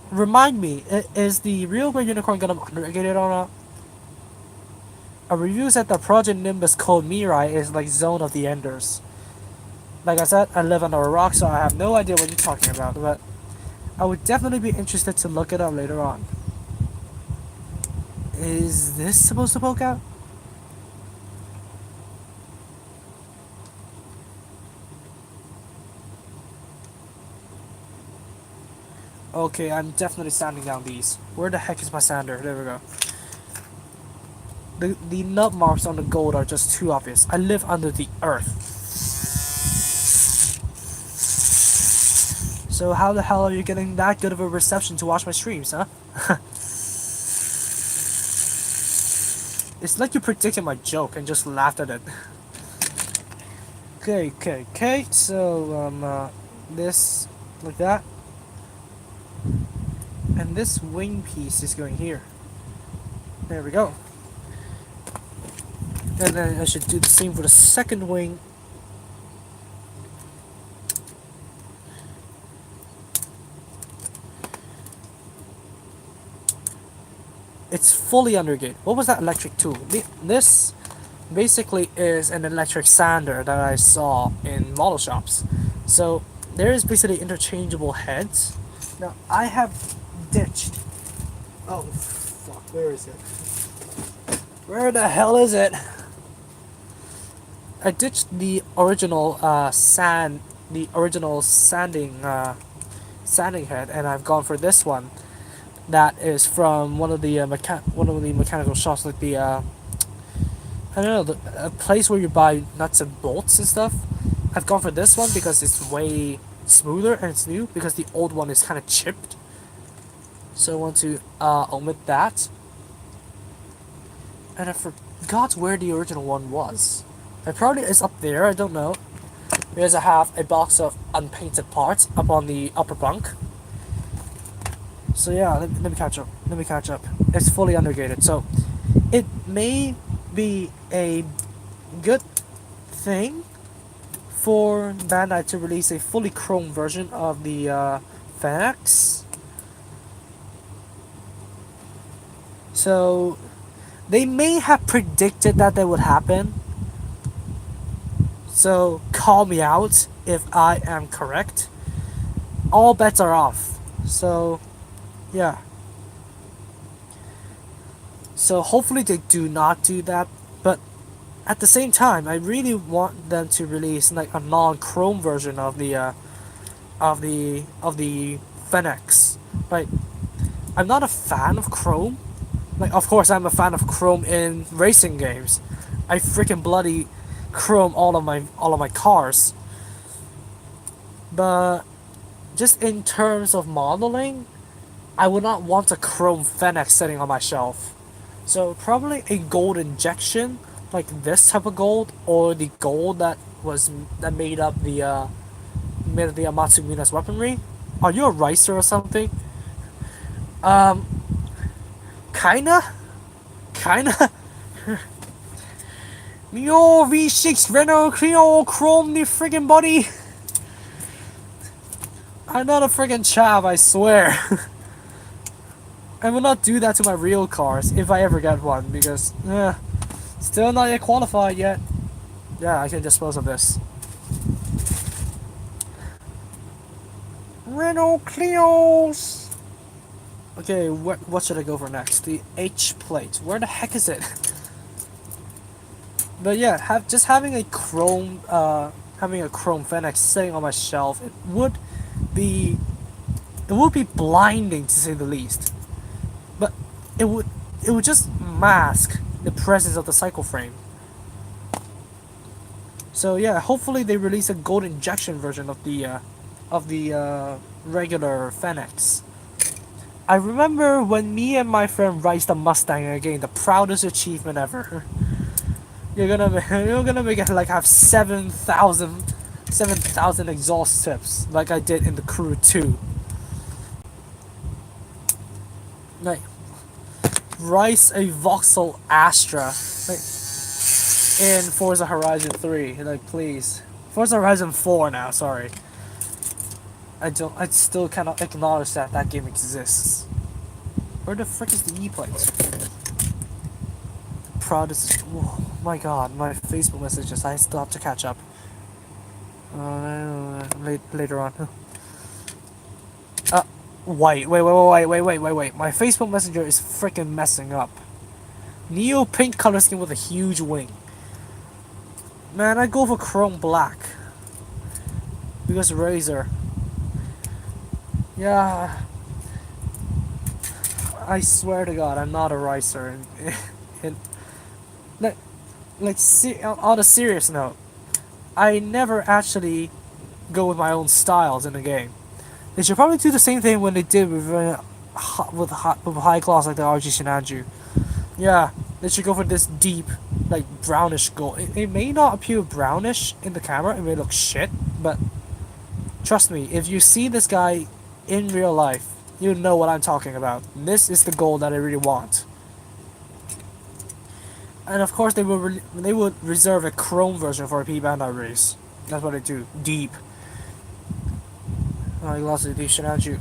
remind me, is the real Grey Unicorn gonna be underrated or not? A review said that Project Nimbus called Mirai is like Zone of the Enders. Like I said, I live under a rock, so I have no idea what you're talking about, but I would definitely be interested to look it up later on. Is this supposed to poke out? Okay, I'm definitely sanding down these. Where the heck is my sander? There we go. The nut marks on the gold are just too obvious. I live under the earth. So how the hell are you getting that good of a reception to watch my streams, huh? It's like you predicted my joke and just laughed at it. Okay. So, this, like that. And this wing piece is going here. There we go. And then I should do the same for the second wing. It's fully undergate. What was that electric tool? This basically is an electric sander that I saw in model shops. So there is basically interchangeable heads. Now I have ditched. Oh fuck! Where is it? Where the hell is it? I ditched the original sanding head, and I've gone for this one. That is from one of the mechanical shops, like the I don't know, a place where you buy nuts and bolts and stuff. I've gone for this one because it's way smoother and it's new, because the old one is kind of chipped. So I want to omit that. And I forgot where the original one was. It probably is up there, I don't know. Because I have a box of unpainted parts up on the upper bunk. So yeah, let me catch up. It's fully undergated, so it may be a good thing for Bandai to release a fully chrome version of the Fanax, So they may have predicted that they would happen. So call me out if I am correct. All bets are off. So yeah. So hopefully they do not do that. But at the same time, I really want them to release like a non-Chrome version of the Fenix. Like I'm not a fan of Chrome. Like of course I'm a fan of Chrome in racing games. I freaking bloody Chrome all of my cars. But just in terms of modeling, I would not want a Chrome Fenix sitting on my shelf. So probably a gold injection, like this type of gold, or the gold that made the Amatsumina's weaponry. Are you a ricer or something? Um, kinda, kinda. Yo, V6 Renault Clio Chrome the friggin' body. I'm not a friggin' chav, I swear. I will not do that to my real cars if I ever get one because, still not yet qualified yet. Yeah, I can dispose of this. Renault Clios! Okay, what should I go for next? The H plate. Where the heck is it? But yeah, having a chrome Fenix sitting on my shelf, be it would be blinding to say the least. But it would it would just mask the presence of the cycle frame. So yeah, hopefully they release a gold injection version of the regular Fenix. I remember when me and my friend raced the Mustang again, the proudest achievement ever. You're gonna make it like have 7,000 exhaust tips like I did in the Crew 2. Like race a Vauxhall Astra like in Forza Horizon 3. Like please. Forza Horizon 4 now, sorry. I still cannot acknowledge that that game exists. Where the frick is the E-plate? Proudest. Oh my god, my Facebook messages. I still have to catch up. Later on. Uh, wait. My Facebook Messenger is freaking messing up. Neo pink color scheme with a huge wing. Man, I go for chrome black. Because Razer. Yeah. I swear to God, I'm not a ricer. In, like, on a serious note, I never actually go with my own styles in the game. They should probably do the same thing when they did with high class like the RG Shinanju. Yeah, they should go for this deep, like brownish gold. It may not appear brownish in the camera, it may look shit, but trust me, if you see this guy in real life, you know what I'm talking about. This is the gold that I really want. And of course, they would reserve a chrome version for a P Bandai race. That's what they do. Deep. I lost the Shinanju.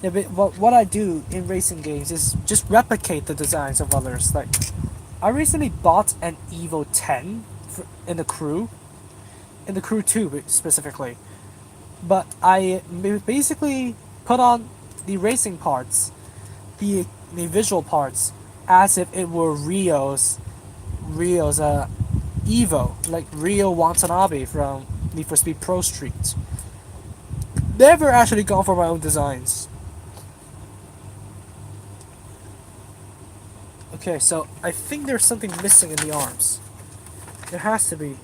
Yeah, but what I do in racing games is just replicate the designs of others. Like, I recently bought an Evo 10 in the Crew 2 specifically. But I basically put on the racing parts, the visual parts, as if it were Rio's Evo, like Rio Watanabe from Need for Speed Pro Street. Never actually gone for my own designs. Okay, so I think there's something missing in the arms. There has to be.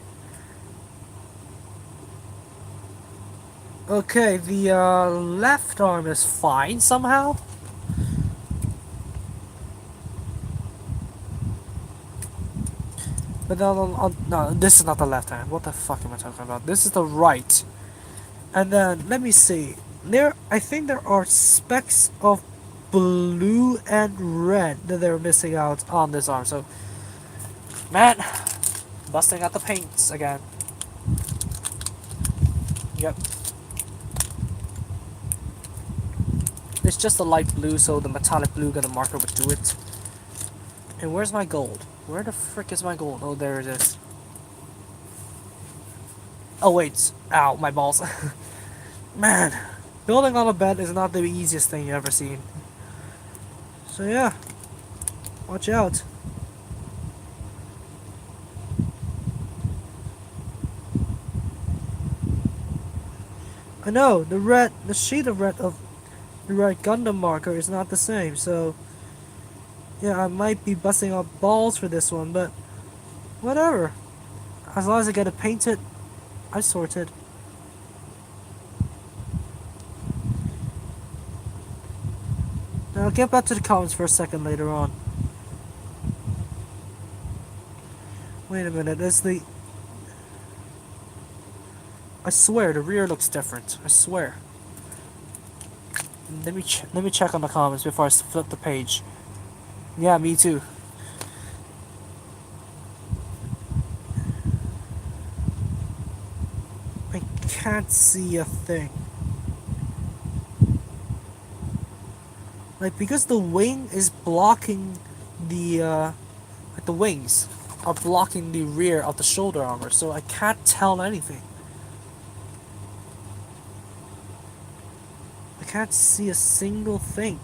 Okay, the left arm is fine somehow. But no, this is not the left hand. What the fuck am I talking about? This is the right. And then, let me see. I think there are specks of blue and red that they're missing out on this arm. So, man, busting out the paints again. Yep. It's just a light blue, so the metallic blue gonna marker would do it. And where's my gold? Where the frick is my gold? Oh, there it is. Oh wait, ow, my balls. Man, building on a bed is not the easiest thing you've ever seen. So yeah, watch out. I know, the shade of red of the red Gundam marker is not the same, so yeah, I might be busting up balls for this one, but whatever. As long as I get it painted, I sorted. Now I'll get back to the comments for a second later on. Wait a minute, is the... I swear, the rear looks different. I swear. Let me check on the comments before I flip the page. Yeah, me too. I can't see a thing. Like, because the wing is blocking the wings are blocking the rear of the shoulder armor, so I can't tell anything. I can't see a single thing.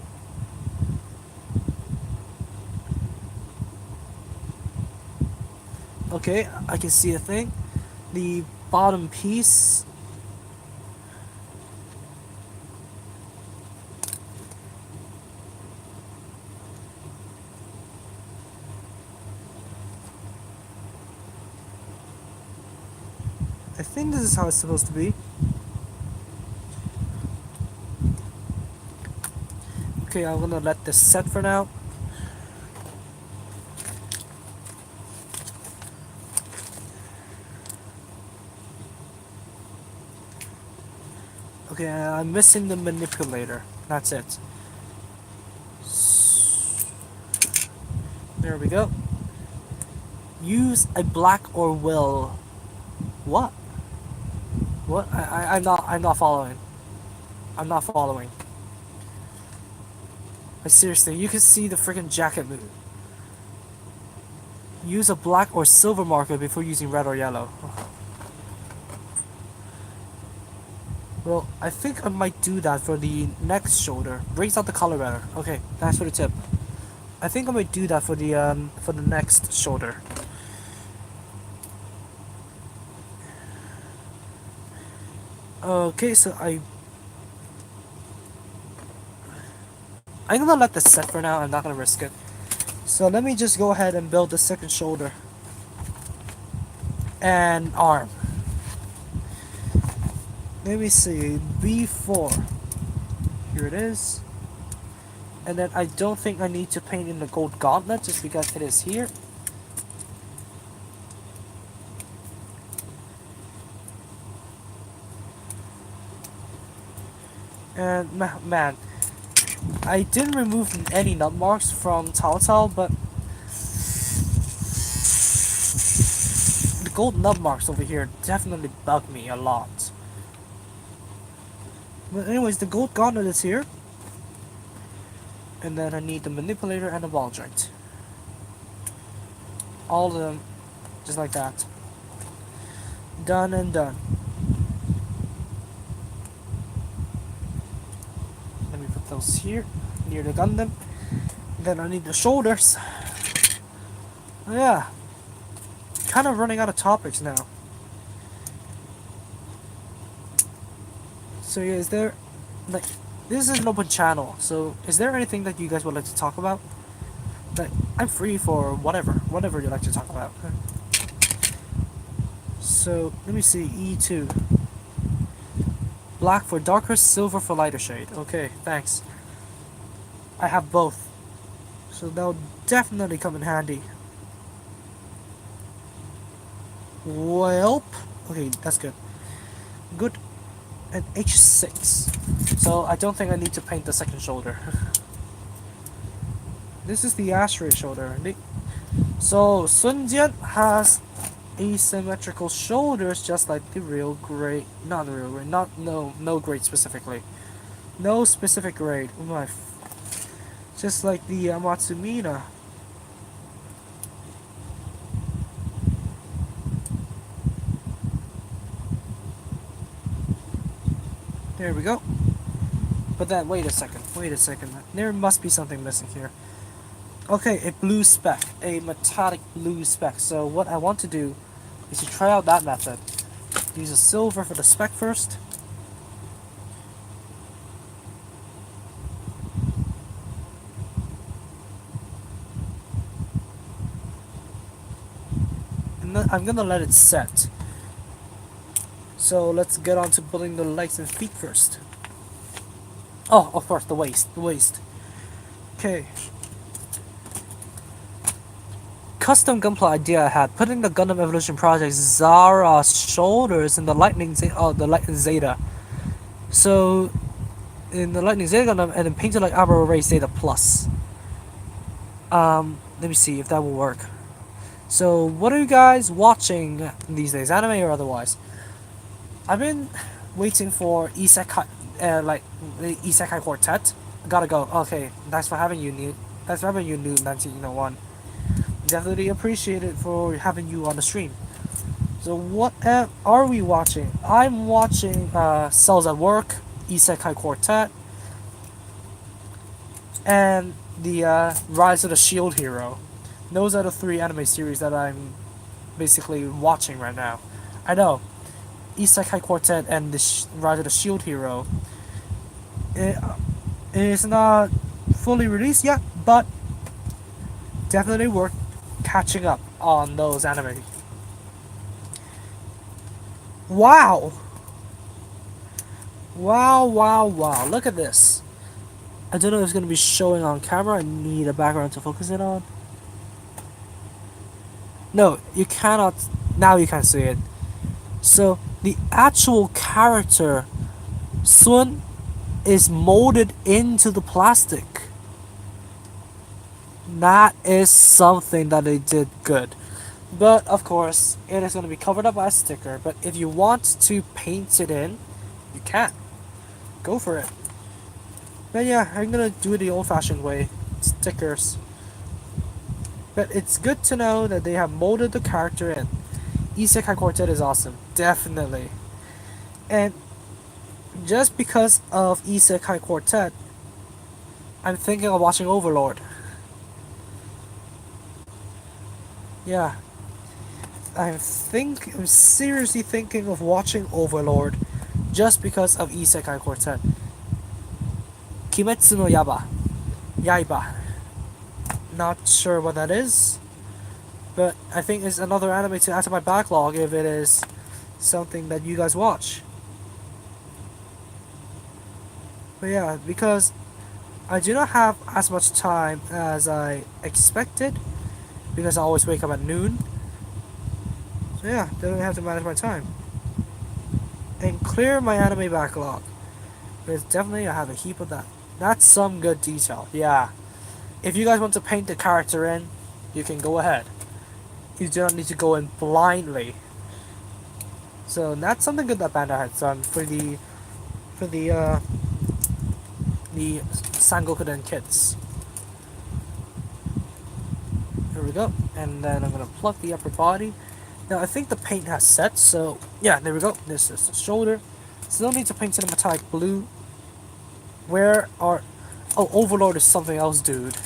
Okay, I can see a thing. The bottom piece. I think this is how it's supposed to be. Okay, I'm gonna let this set for now. Okay, I'm missing the manipulator. That's it. There we go. Use a black or will. What? What? I'm not following. I'm not following. Like, seriously, you can see the freaking jacket move. Use a black or silver marker before using red or yellow. Well, I think I might do that for the next shoulder. Brings out the color better. Okay, thanks for the tip. I think I might do that for the next shoulder. Okay, so I'm gonna let this set for now. I'm not gonna risk it. So let me just go ahead and build the second shoulder and arm. Let me see, B4. Here it is. And then I don't think I need to paint in the gold gauntlet just because it is here. And man, I didn't remove any nut marks from Tao, but the gold nut marks over here definitely bug me a lot. But anyways, the gold gauntlet is here. And then I need the manipulator and the ball joint. All of them, just like that. Done and done. Let me put those here, near the Gundam. Then I need the shoulders. Oh, yeah. Kind of running out of topics now. So yeah, is there, like, this is an open channel, so is there anything that you guys would like to talk about? Like, I'm free for whatever you like to talk about. So, let me see, E2. Black for darker, silver for lighter shade. Okay, thanks. I have both. So that'll definitely come in handy. Welp. Okay, that's good. Good. And H6. So I don't think I need to paint the second shoulder. This is the asteroid shoulder. So Sun Jian has asymmetrical shoulders just like the real grade. Not the real grade. No grade specifically. No specific grade. Oh my. Just like the Matsumina. There we go. But then, wait a second. Wait a second. There must be something missing here. Okay, a blue speck. A metallic blue speck. So what I want to do is to try out that method. Use a silver for the speck first. And then I'm gonna let it set. So let's get on to building the legs and feet first. Oh, of course, the waist. The waist. Okay. Custom gunplay idea I had: putting the Gundam Evolution Project Zara's shoulders in the Lightning Zeta. So in the Lightning Zeta Gundam, and then painted like Armor Ray Zeta Plus. Let me see if that will work. So what are you guys watching these days, anime or otherwise? I've been waiting for Isekai, like the Isekai Quartet. Gotta go. Okay, thanks for having you, New. Thanks for having you, New 1901. Definitely appreciate it for having you on the stream. So what are we watching? I'm watching Cells at Work, Isekai Quartet, and the Rise of the Shield Hero. Those are the three anime series that I'm basically watching right now. I know, Isekai Quartet and the Rise of the Shield Hero. It is not fully released yet, but definitely worth catching up on those anime. Wow! Wow, wow, wow. Look at this. I don't know if it's going to be showing on camera. I need a background to focus it on. No, you cannot. Now you can see it. So, the actual character, Sun, is molded into the plastic. That is something that they did good. But, of course, it is going to be covered up by a sticker. But if you want to paint it in, you can. Go for it. But yeah, I'm gonna do it the old-fashioned way. Stickers. But it's good to know that they have molded the character in. Isekai Quartet is awesome. Definitely. And just because of Isekai Quartet, I'm thinking of watching Overlord. Yeah. I'm seriously thinking of watching Overlord just because of Isekai Quartet. Kimetsu no Yaiba. Not sure what that is, but I think it's another anime to add to my backlog if it is something that you guys watch. But yeah, because I do not have as much time as I expected, because I always wake up at noon. So yeah, definitely have to manage my time and clear my anime backlog. Because definitely I have a heap of that. That's some good detail. Yeah. If you guys want to paint the character in, you can go ahead. You do not need to go in blindly. So that's something good that Bandai has done for the Sangokuden kits. There we go. And then I'm gonna pluck the upper body. Now I think the paint has set, so yeah, there we go. This is the shoulder. Still need to paint it in metallic blue. Where are... Oh, Overlord is something else, dude.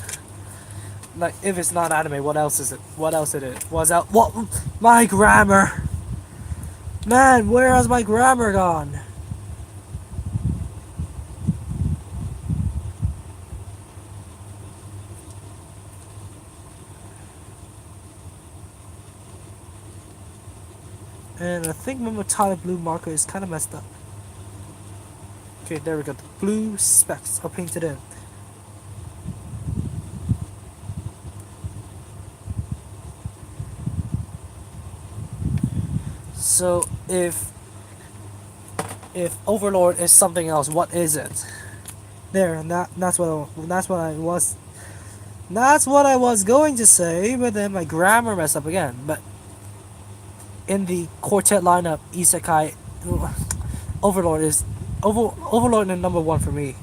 Like, if it's not anime, what else is it? What else it is? What's out? What? My grammar! Man, where has my grammar gone? And I think my metallic blue marker is kind of messed up. Okay, there we go. The blue specks are painted in. So if Overlord is something else, what is it? There, and that's what I was going to say, but then my grammar messed up again. But in the quartet lineup, Isekai Overlord is Overlord is number one for me.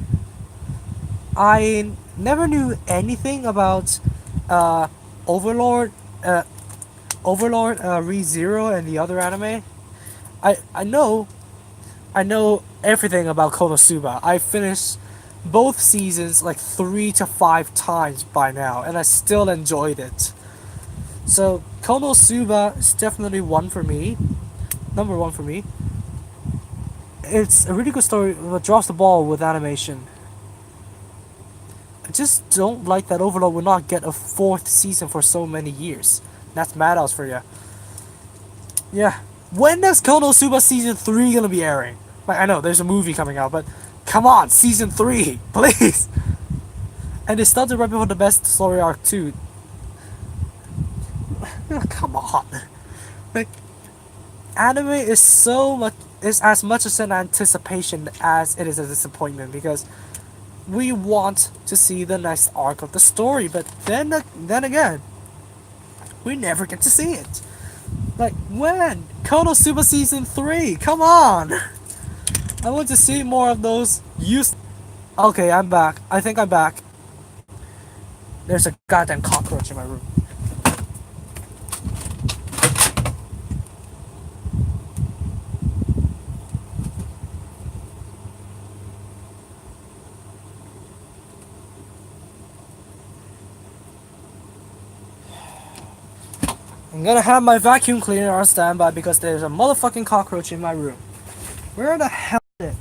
I never knew anything about Overlord, Re Zero, and the other anime. I know I know everything about Konosuba. I finished both seasons like 3 to 5 times by now, and I still enjoyed it. So Konosuba is definitely one for me, number one for me. It's a really good story, but drops the ball with animation. I just don't like that Overlord will not get a fourth season for so many years. That's Madhouse for you. Yeah. When is Konosuba season 3 gonna be airing? Like, I know there's a movie coming out, but come on, season 3, please! And they started right before the best story arc too. Come on. Like, anime is so much, is as much as an anticipation as it is a disappointment, because we want to see the next arc of the story, but then again, we never get to see it. Like, when? Konosuba season 3, come on! I want to see more of those use. Okay, I'm back. I think I'm back. There's a goddamn cockroach in my room. I'm gonna have my vacuum cleaner on standby because there's a motherfucking cockroach in my room. Where the hell is it?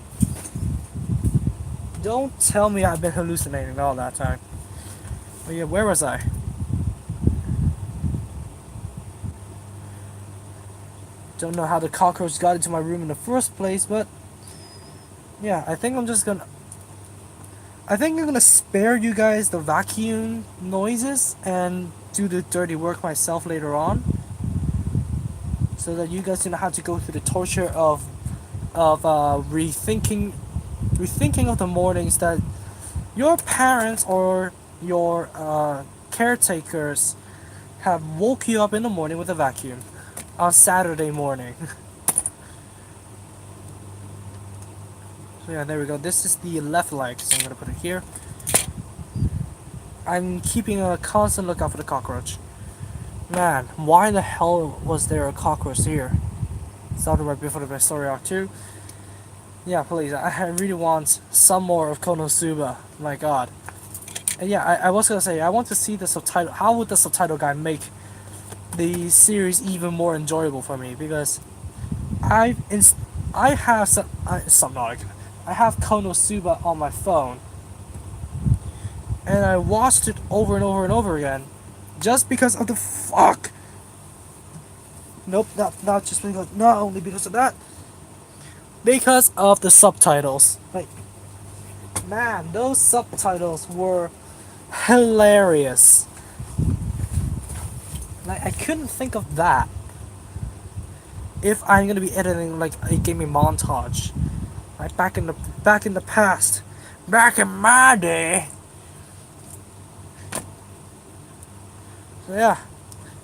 Don't tell me I've been hallucinating all that time. Oh yeah, where was I? Don't know how the cockroach got into my room in the first place, but yeah, I think I'm gonna spare you guys the vacuum noises and do the dirty work myself later on, so that you guys don't have to go through the torture of rethinking of the mornings that your parents or your caretakers have woke you up in the morning with a vacuum on Saturday morning. So yeah, there we go. This is the left leg, so I'm gonna put it here. I'm keeping a constant lookout for the cockroach. Man, why the hell was there a cockroach here? Started right before the story arc too. Yeah, please, I really want some more of Konosuba. My god. And yeah, I was gonna say, I want to see the subtitle. How would the subtitle guy make the series even more enjoyable for me? Because I have I have Konosuba on my phone, and I watched it over and over and over again, just because of the fuck. Nope, not just because, not only because of that, because of the subtitles. Like, man, those subtitles were hilarious. Like, I couldn't think of that if I'm gonna be editing like a gaming montage. Like back in the past, back in my day. So yeah,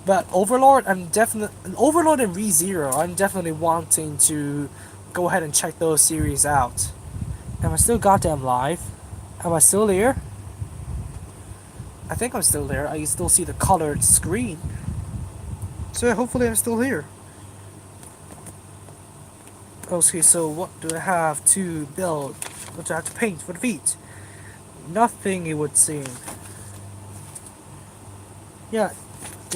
but Overlord, Overlord and ReZero. I'm definitely wanting to go ahead and check those series out. Am I still goddamn live? Am I still there? I think I'm still there. I still see the colored screen. So yeah, hopefully I'm still here. Okay, so what do I have to build? What do I have to paint for the feet? Nothing, it would seem. Yeah,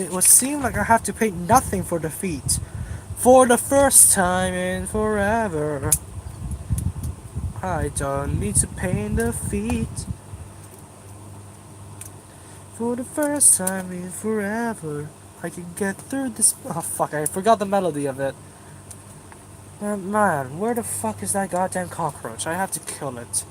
it would seem like I have to paint nothing for the feet. For the first time in forever. I don't need to paint the feet. For the first time in forever. I can get through this. Oh fuck, I forgot the melody of it. Man, where the fuck is that goddamn cockroach? I have to kill it.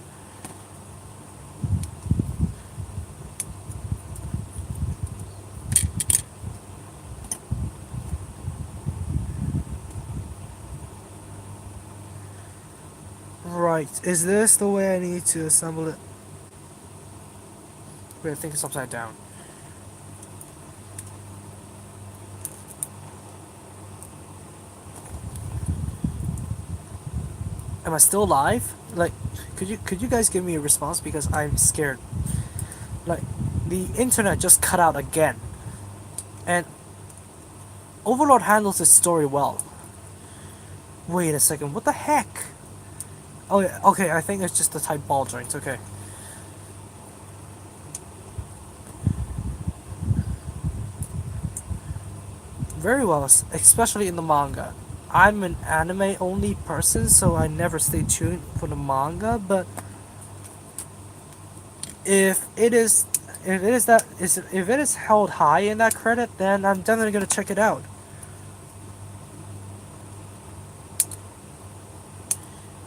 Right, is this the way I need to assemble it? Wait, I think it's upside down. Am I still live? Like, could you guys give me a response, because I'm scared. Like, the internet just cut out again. And Overlord handles his story well. Wait a second, what the heck? Oh yeah, okay, I think it's just the type ball joints, okay. Very well, especially in the manga. I'm an anime only person, so I never stay tuned for the manga, but if it is if it is held high in that credit, then I'm definitely gonna check it out.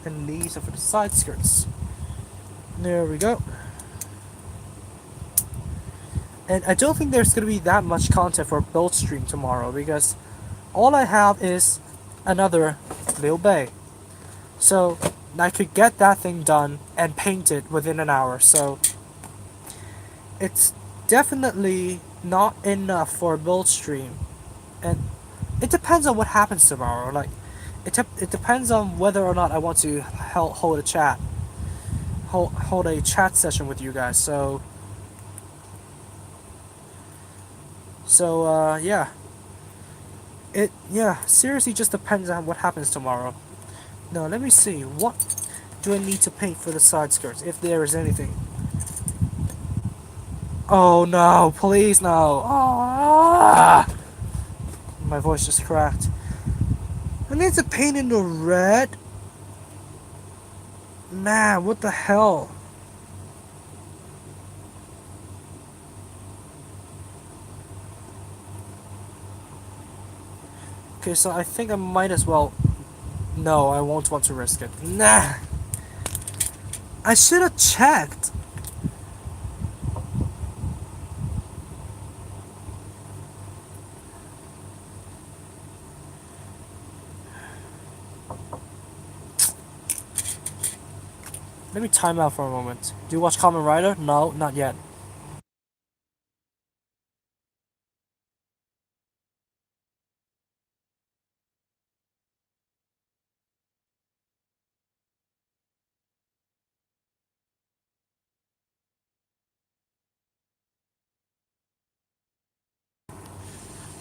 And these are for the side skirts. There we go. And I don't think there's gonna be that much content for build stream tomorrow because all I have is another Liu Bei. So I could get that thing done and paint it within an hour. So it's definitely not enough for a build stream. And it depends on what happens tomorrow. Like it depends on whether or not I want to hold a hold a chat session with you guys. Yeah. It seriously just depends on what happens tomorrow. Now let me see, what do I need to paint for the side skirts, if there is anything. Oh no, please no. Ah! My voice just cracked. I need to paint in the red? Man, what the hell? Okay, so I think I might as well... No, I won't want to risk it. Nah! I should have checked! Let me time out for a moment. Do you watch Kamen Rider? No, not yet.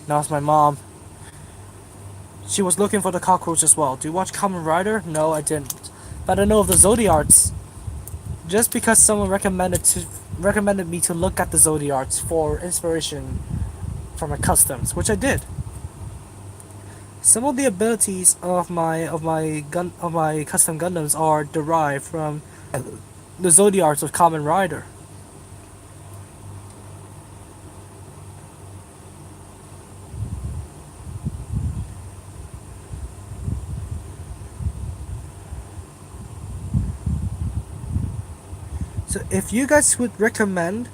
Now it's my mom. She was looking for the cockroach as well. Do you watch Kamen Rider? No, I didn't. But I know of the Zodiarts. Just because someone recommended me to look at the Zodiarts for inspiration for my customs, which I did. Some of the abilities of my custom Gundams are derived from the Zodiarts of Kamen Rider. So if you guys would recommend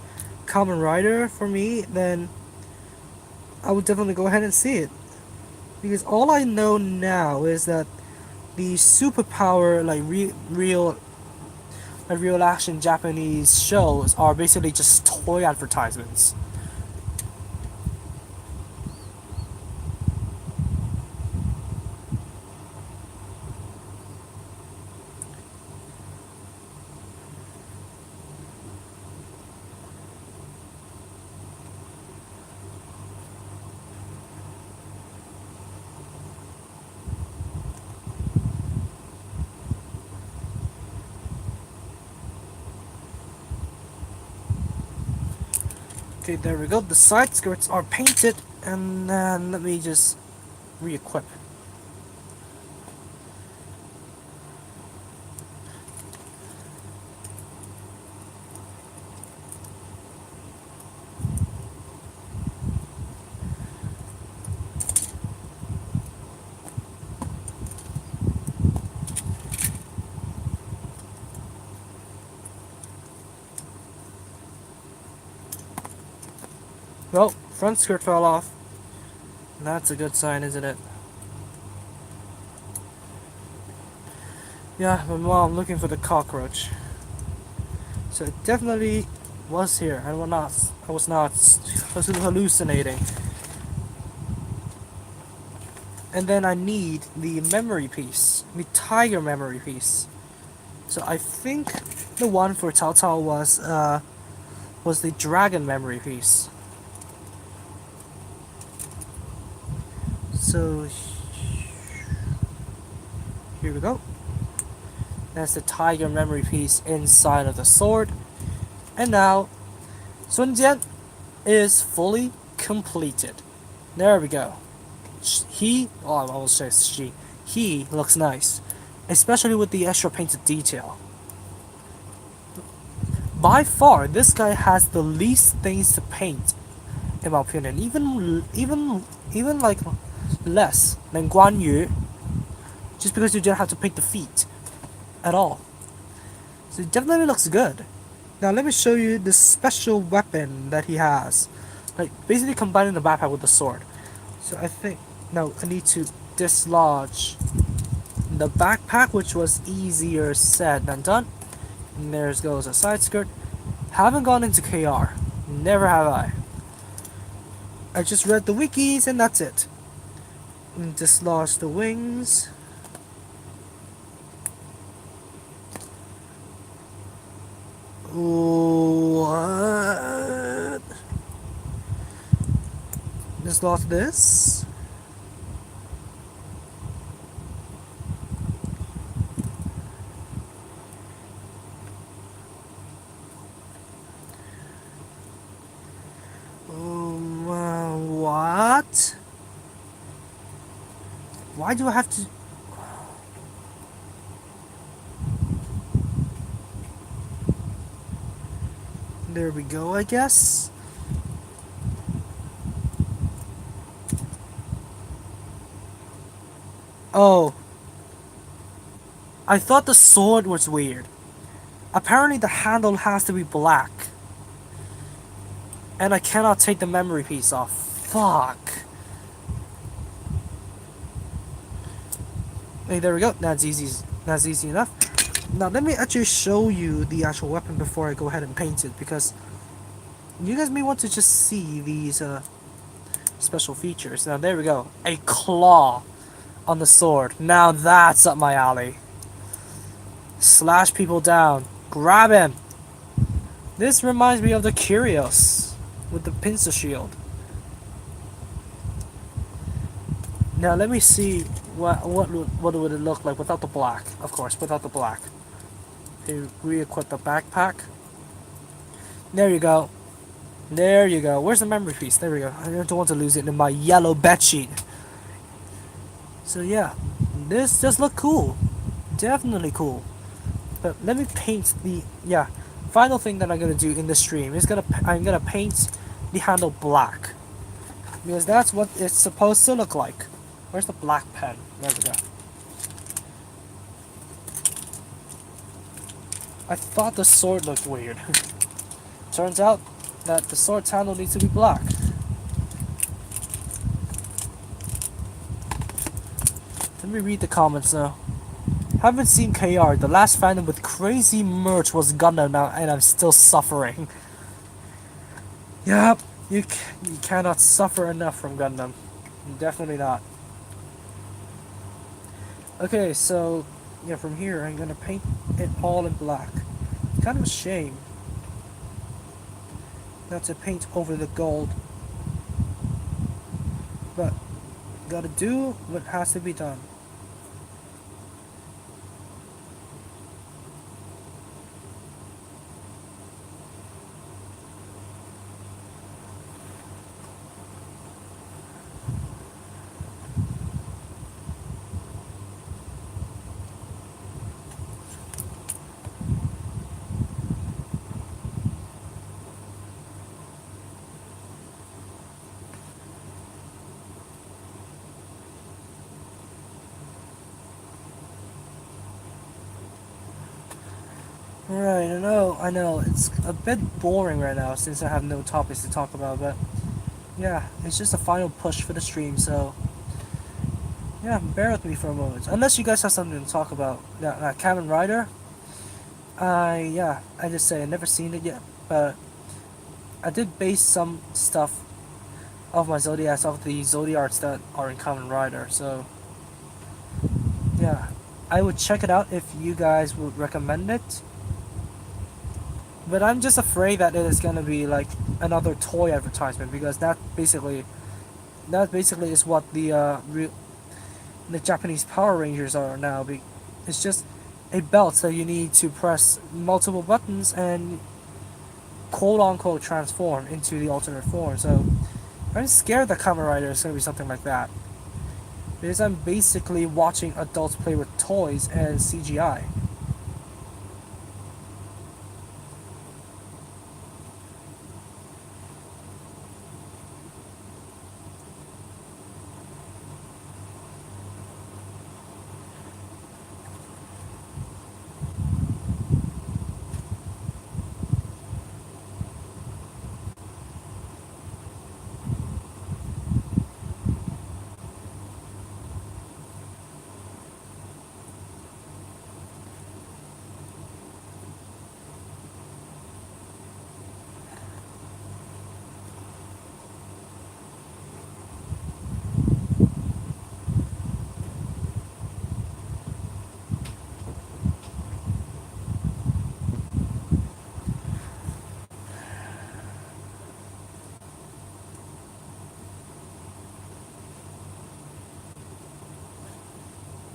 Kamen Rider for me, then I would definitely go ahead and see it. Because all I know now is that the superpower, like real action Japanese shows are basically just toy advertisements. Okay, there we go. The side skirts are painted, and then let me just re-equip. Well, front skirt fell off. That's a good sign, isn't it? Yeah, my mom looking for the cockroach. So it definitely was here. I was not hallucinating. And then I need the memory piece, the tiger memory piece. So I think the one for Cao Cao was the dragon memory piece. So here we go. That's the tiger memory piece inside of the sword. And now, Sun Jian is fully completed. There we go. I will say she, he looks nice, especially with the extra painted detail. By far, this guy has the least things to paint, in my opinion. Even like less than Guan Yu, just because you don't have to paint the feet at all. So it definitely looks good. Now let me show you the special weapon that he has. Like basically combining the backpack with the sword. So I think now I need to dislodge the backpack, which was easier said than done. And there goes a side skirt. Haven't gone into KR. Never have I. I just read the wikis and that's it. And dislodge the wings. What? Dislodge this. What? Why do I have to? There we go, I guess. Oh. I thought the sword was weird. Apparently the handle has to be black. And I cannot take the memory piece off. Fuck. Hey, there we go. That's easy. That's easy enough. Now let me actually show you the actual weapon before I go ahead and paint it, because you guys may want to just see these special features. Now there we go. A claw on the sword. Now that's up my alley. Slash people down. Grab him. This reminds me of the Curios with the pincer shield. Now let me see what would it look like without the black. Of course, without the black. To re-equip the backpack. There you go. There you go. Where's the memory piece? There we go. I don't want to lose it in my yellow bedsheet. So yeah, this just look cool. Definitely cool. But let me paint the final thing that I'm gonna do in the stream is I'm gonna paint the handle black, because that's what it's supposed to look like. Where's the black pen? There we go. I thought the sword looked weird. Turns out that the sword's handle needs to be black. Let me read the comments now. Haven't seen KR. The last fandom with crazy merch was Gundam now, and I'm still suffering. Yep, you cannot suffer enough from Gundam. Definitely not. Okay, so yeah, from here I'm gonna paint it all in black. Kind of a shame not to paint over the gold, but gotta do what has to be done. Right, I know, it's a bit boring right now since I have no topics to talk about, but yeah, it's just a final push for the stream, so yeah, bear with me for a moment. Unless you guys have something to talk about. Yeah, Kamen Rider, I just say I've never seen it yet, but I did base some stuff of my Zodiacs off the Zodiarts that are in Kamen Rider, so yeah, I would check it out if you guys would recommend it. But I'm just afraid that it is gonna be like another toy advertisement, because that basically is what the Japanese Power Rangers are now. It's just a belt that you need to press multiple buttons and quote unquote transform into the alternate form. So I'm scared that Kamen Rider is going to be something like that. Because I'm basically watching adults play with toys and CGI.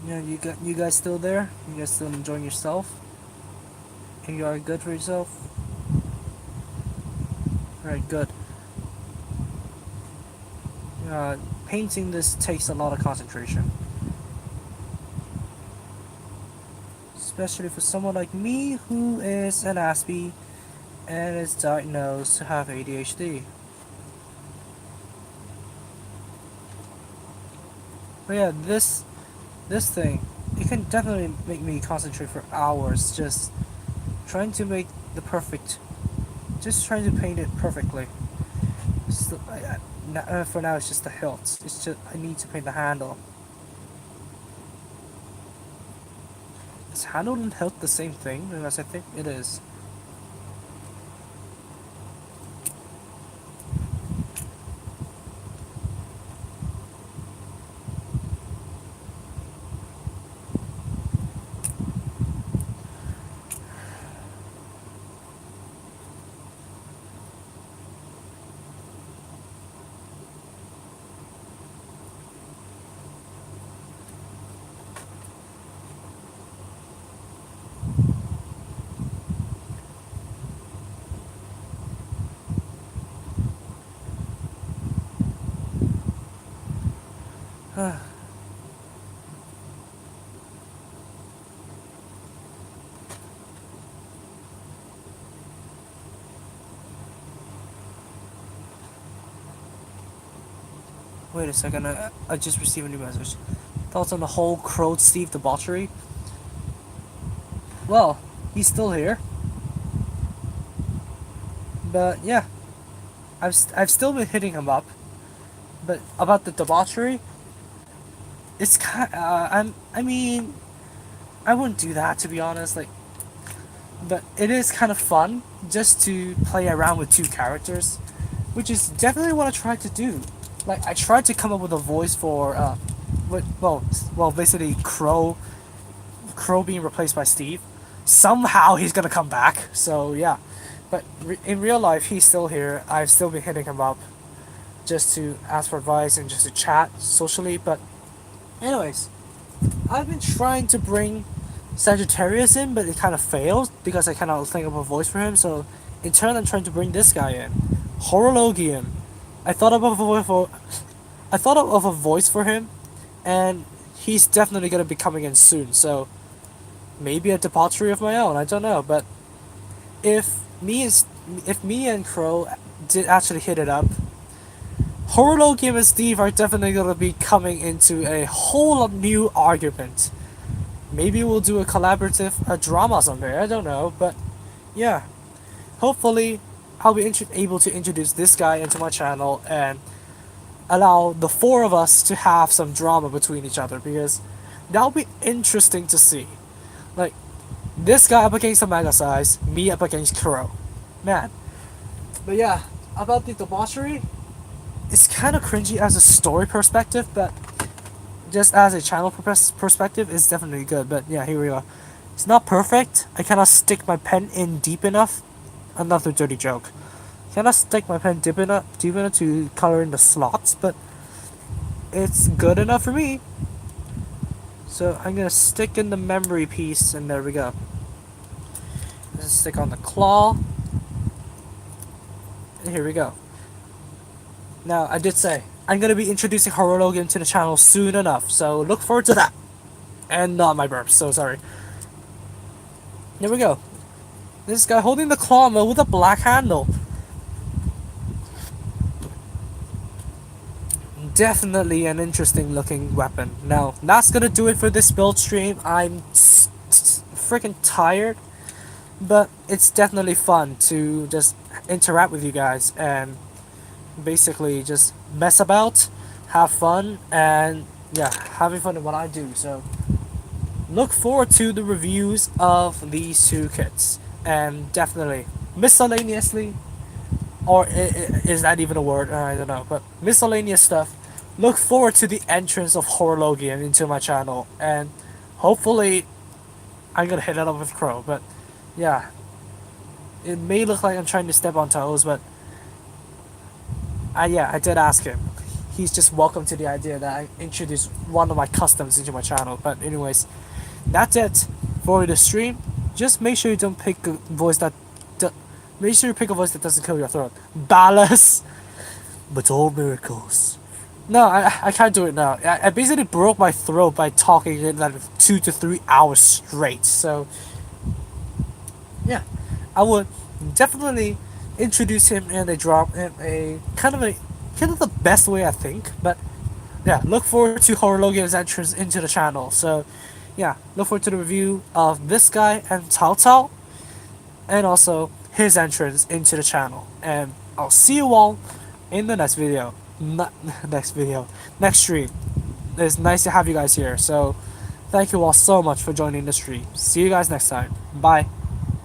Yeah, you guys still there? You guys still enjoying yourself? And you are good for yourself? Alright, good. Uh, Painting this takes a lot of concentration. Especially for someone like me who is an Aspie and is diagnosed to have ADHD. But yeah, this thing, it can definitely make me concentrate for hours just trying to make the perfect, just trying to paint it perfectly. So, for now, it's just the hilt. It's just I need to paint the handle. Is handle and hilt the same thing? Because I think it is. Wait a second, I just received a new message. Thoughts on the whole Crow Steve debauchery? Well, he's still here. But yeah, I've still been hitting him up. But about the debauchery, it's kind. I mean, I wouldn't do that to be honest. Like, but it is kind of fun just to play around with two characters, which is definitely what I tried to do. Like, I tried to come up with a voice for basically Crow being replaced by Steve. Somehow he's gonna come back. So yeah, but in real life he's still here. I've still been hitting him up just to ask for advice and just to chat socially. But anyways, I've been trying to bring Sagittarius in, but it kind of failed because I cannot think of a voice for him. So in turn, I'm trying to bring this guy in, Horologium. I thought of a voice for, I thought of a voice for him, and he's definitely gonna be coming in soon. So maybe a debauchery of my own. I don't know, but if me is if me and Crow did actually hit it up, Horologium and Steve are definitely gonna be coming into a whole new argument. Maybe we'll do a drama someday. I don't know, but yeah. Hopefully, I'll be able to introduce this guy into my channel and allow the four of us to have some drama between each other because that'll be interesting to see. Like, this guy up against a mega size, me up against Kuro. Man. But yeah, about the debauchery, it's kind of cringy as a story perspective, but just as a channel perspective, it's definitely good. But yeah, here we are. It's not perfect. I cannot stick my pen in deep enough. Another dirty joke. Cannot stick my pen deep enough to color in the slots, but it's good enough for me. So I'm gonna stick in the memory piece, and there we go. Let's stick on the claw, and here we go. Now, I did say I'm gonna be introducing Horror Logan to the channel soon enough, so look forward to that. And not my burps, so sorry. Here we go. This guy holding the claw mill with a black handle. Definitely an interesting looking weapon. Now, that's gonna do it for this build stream. I'm freaking tired, but it's definitely fun to just interact with you guys and basically just mess about, have fun, and yeah, having fun in what I do. So look forward to the reviews of these two kits, and definitely miscellaneously, or is that even a word? I don't know, but miscellaneous stuff. Look forward to the entrance of Horologian into my channel, and hopefully I'm gonna hit it up with Crow. But yeah, it may look like I'm trying to step on toes, but I did ask him. He's just welcome to the idea that I introduce one of my customs into my channel. But anyways, that's it for the stream. Just make sure you don't pick a voice that. Make sure you pick a voice that doesn't kill your throat. Ballas, but all miracles. No, I can't do it now. I basically broke my throat by talking in like 2 to 3 hours straight. So yeah, I would definitely introduce him and a drop in a kind of the best way I think. But yeah, look forward to Horror Logan's entrance into the channel. So yeah, look forward to the review of this guy and Tao Tao, and also his entrance into the channel. And I'll see you all in the next video. Not next video, next stream. It's nice to have you guys here. So thank you all so much for joining the stream. See you guys next time. Bye.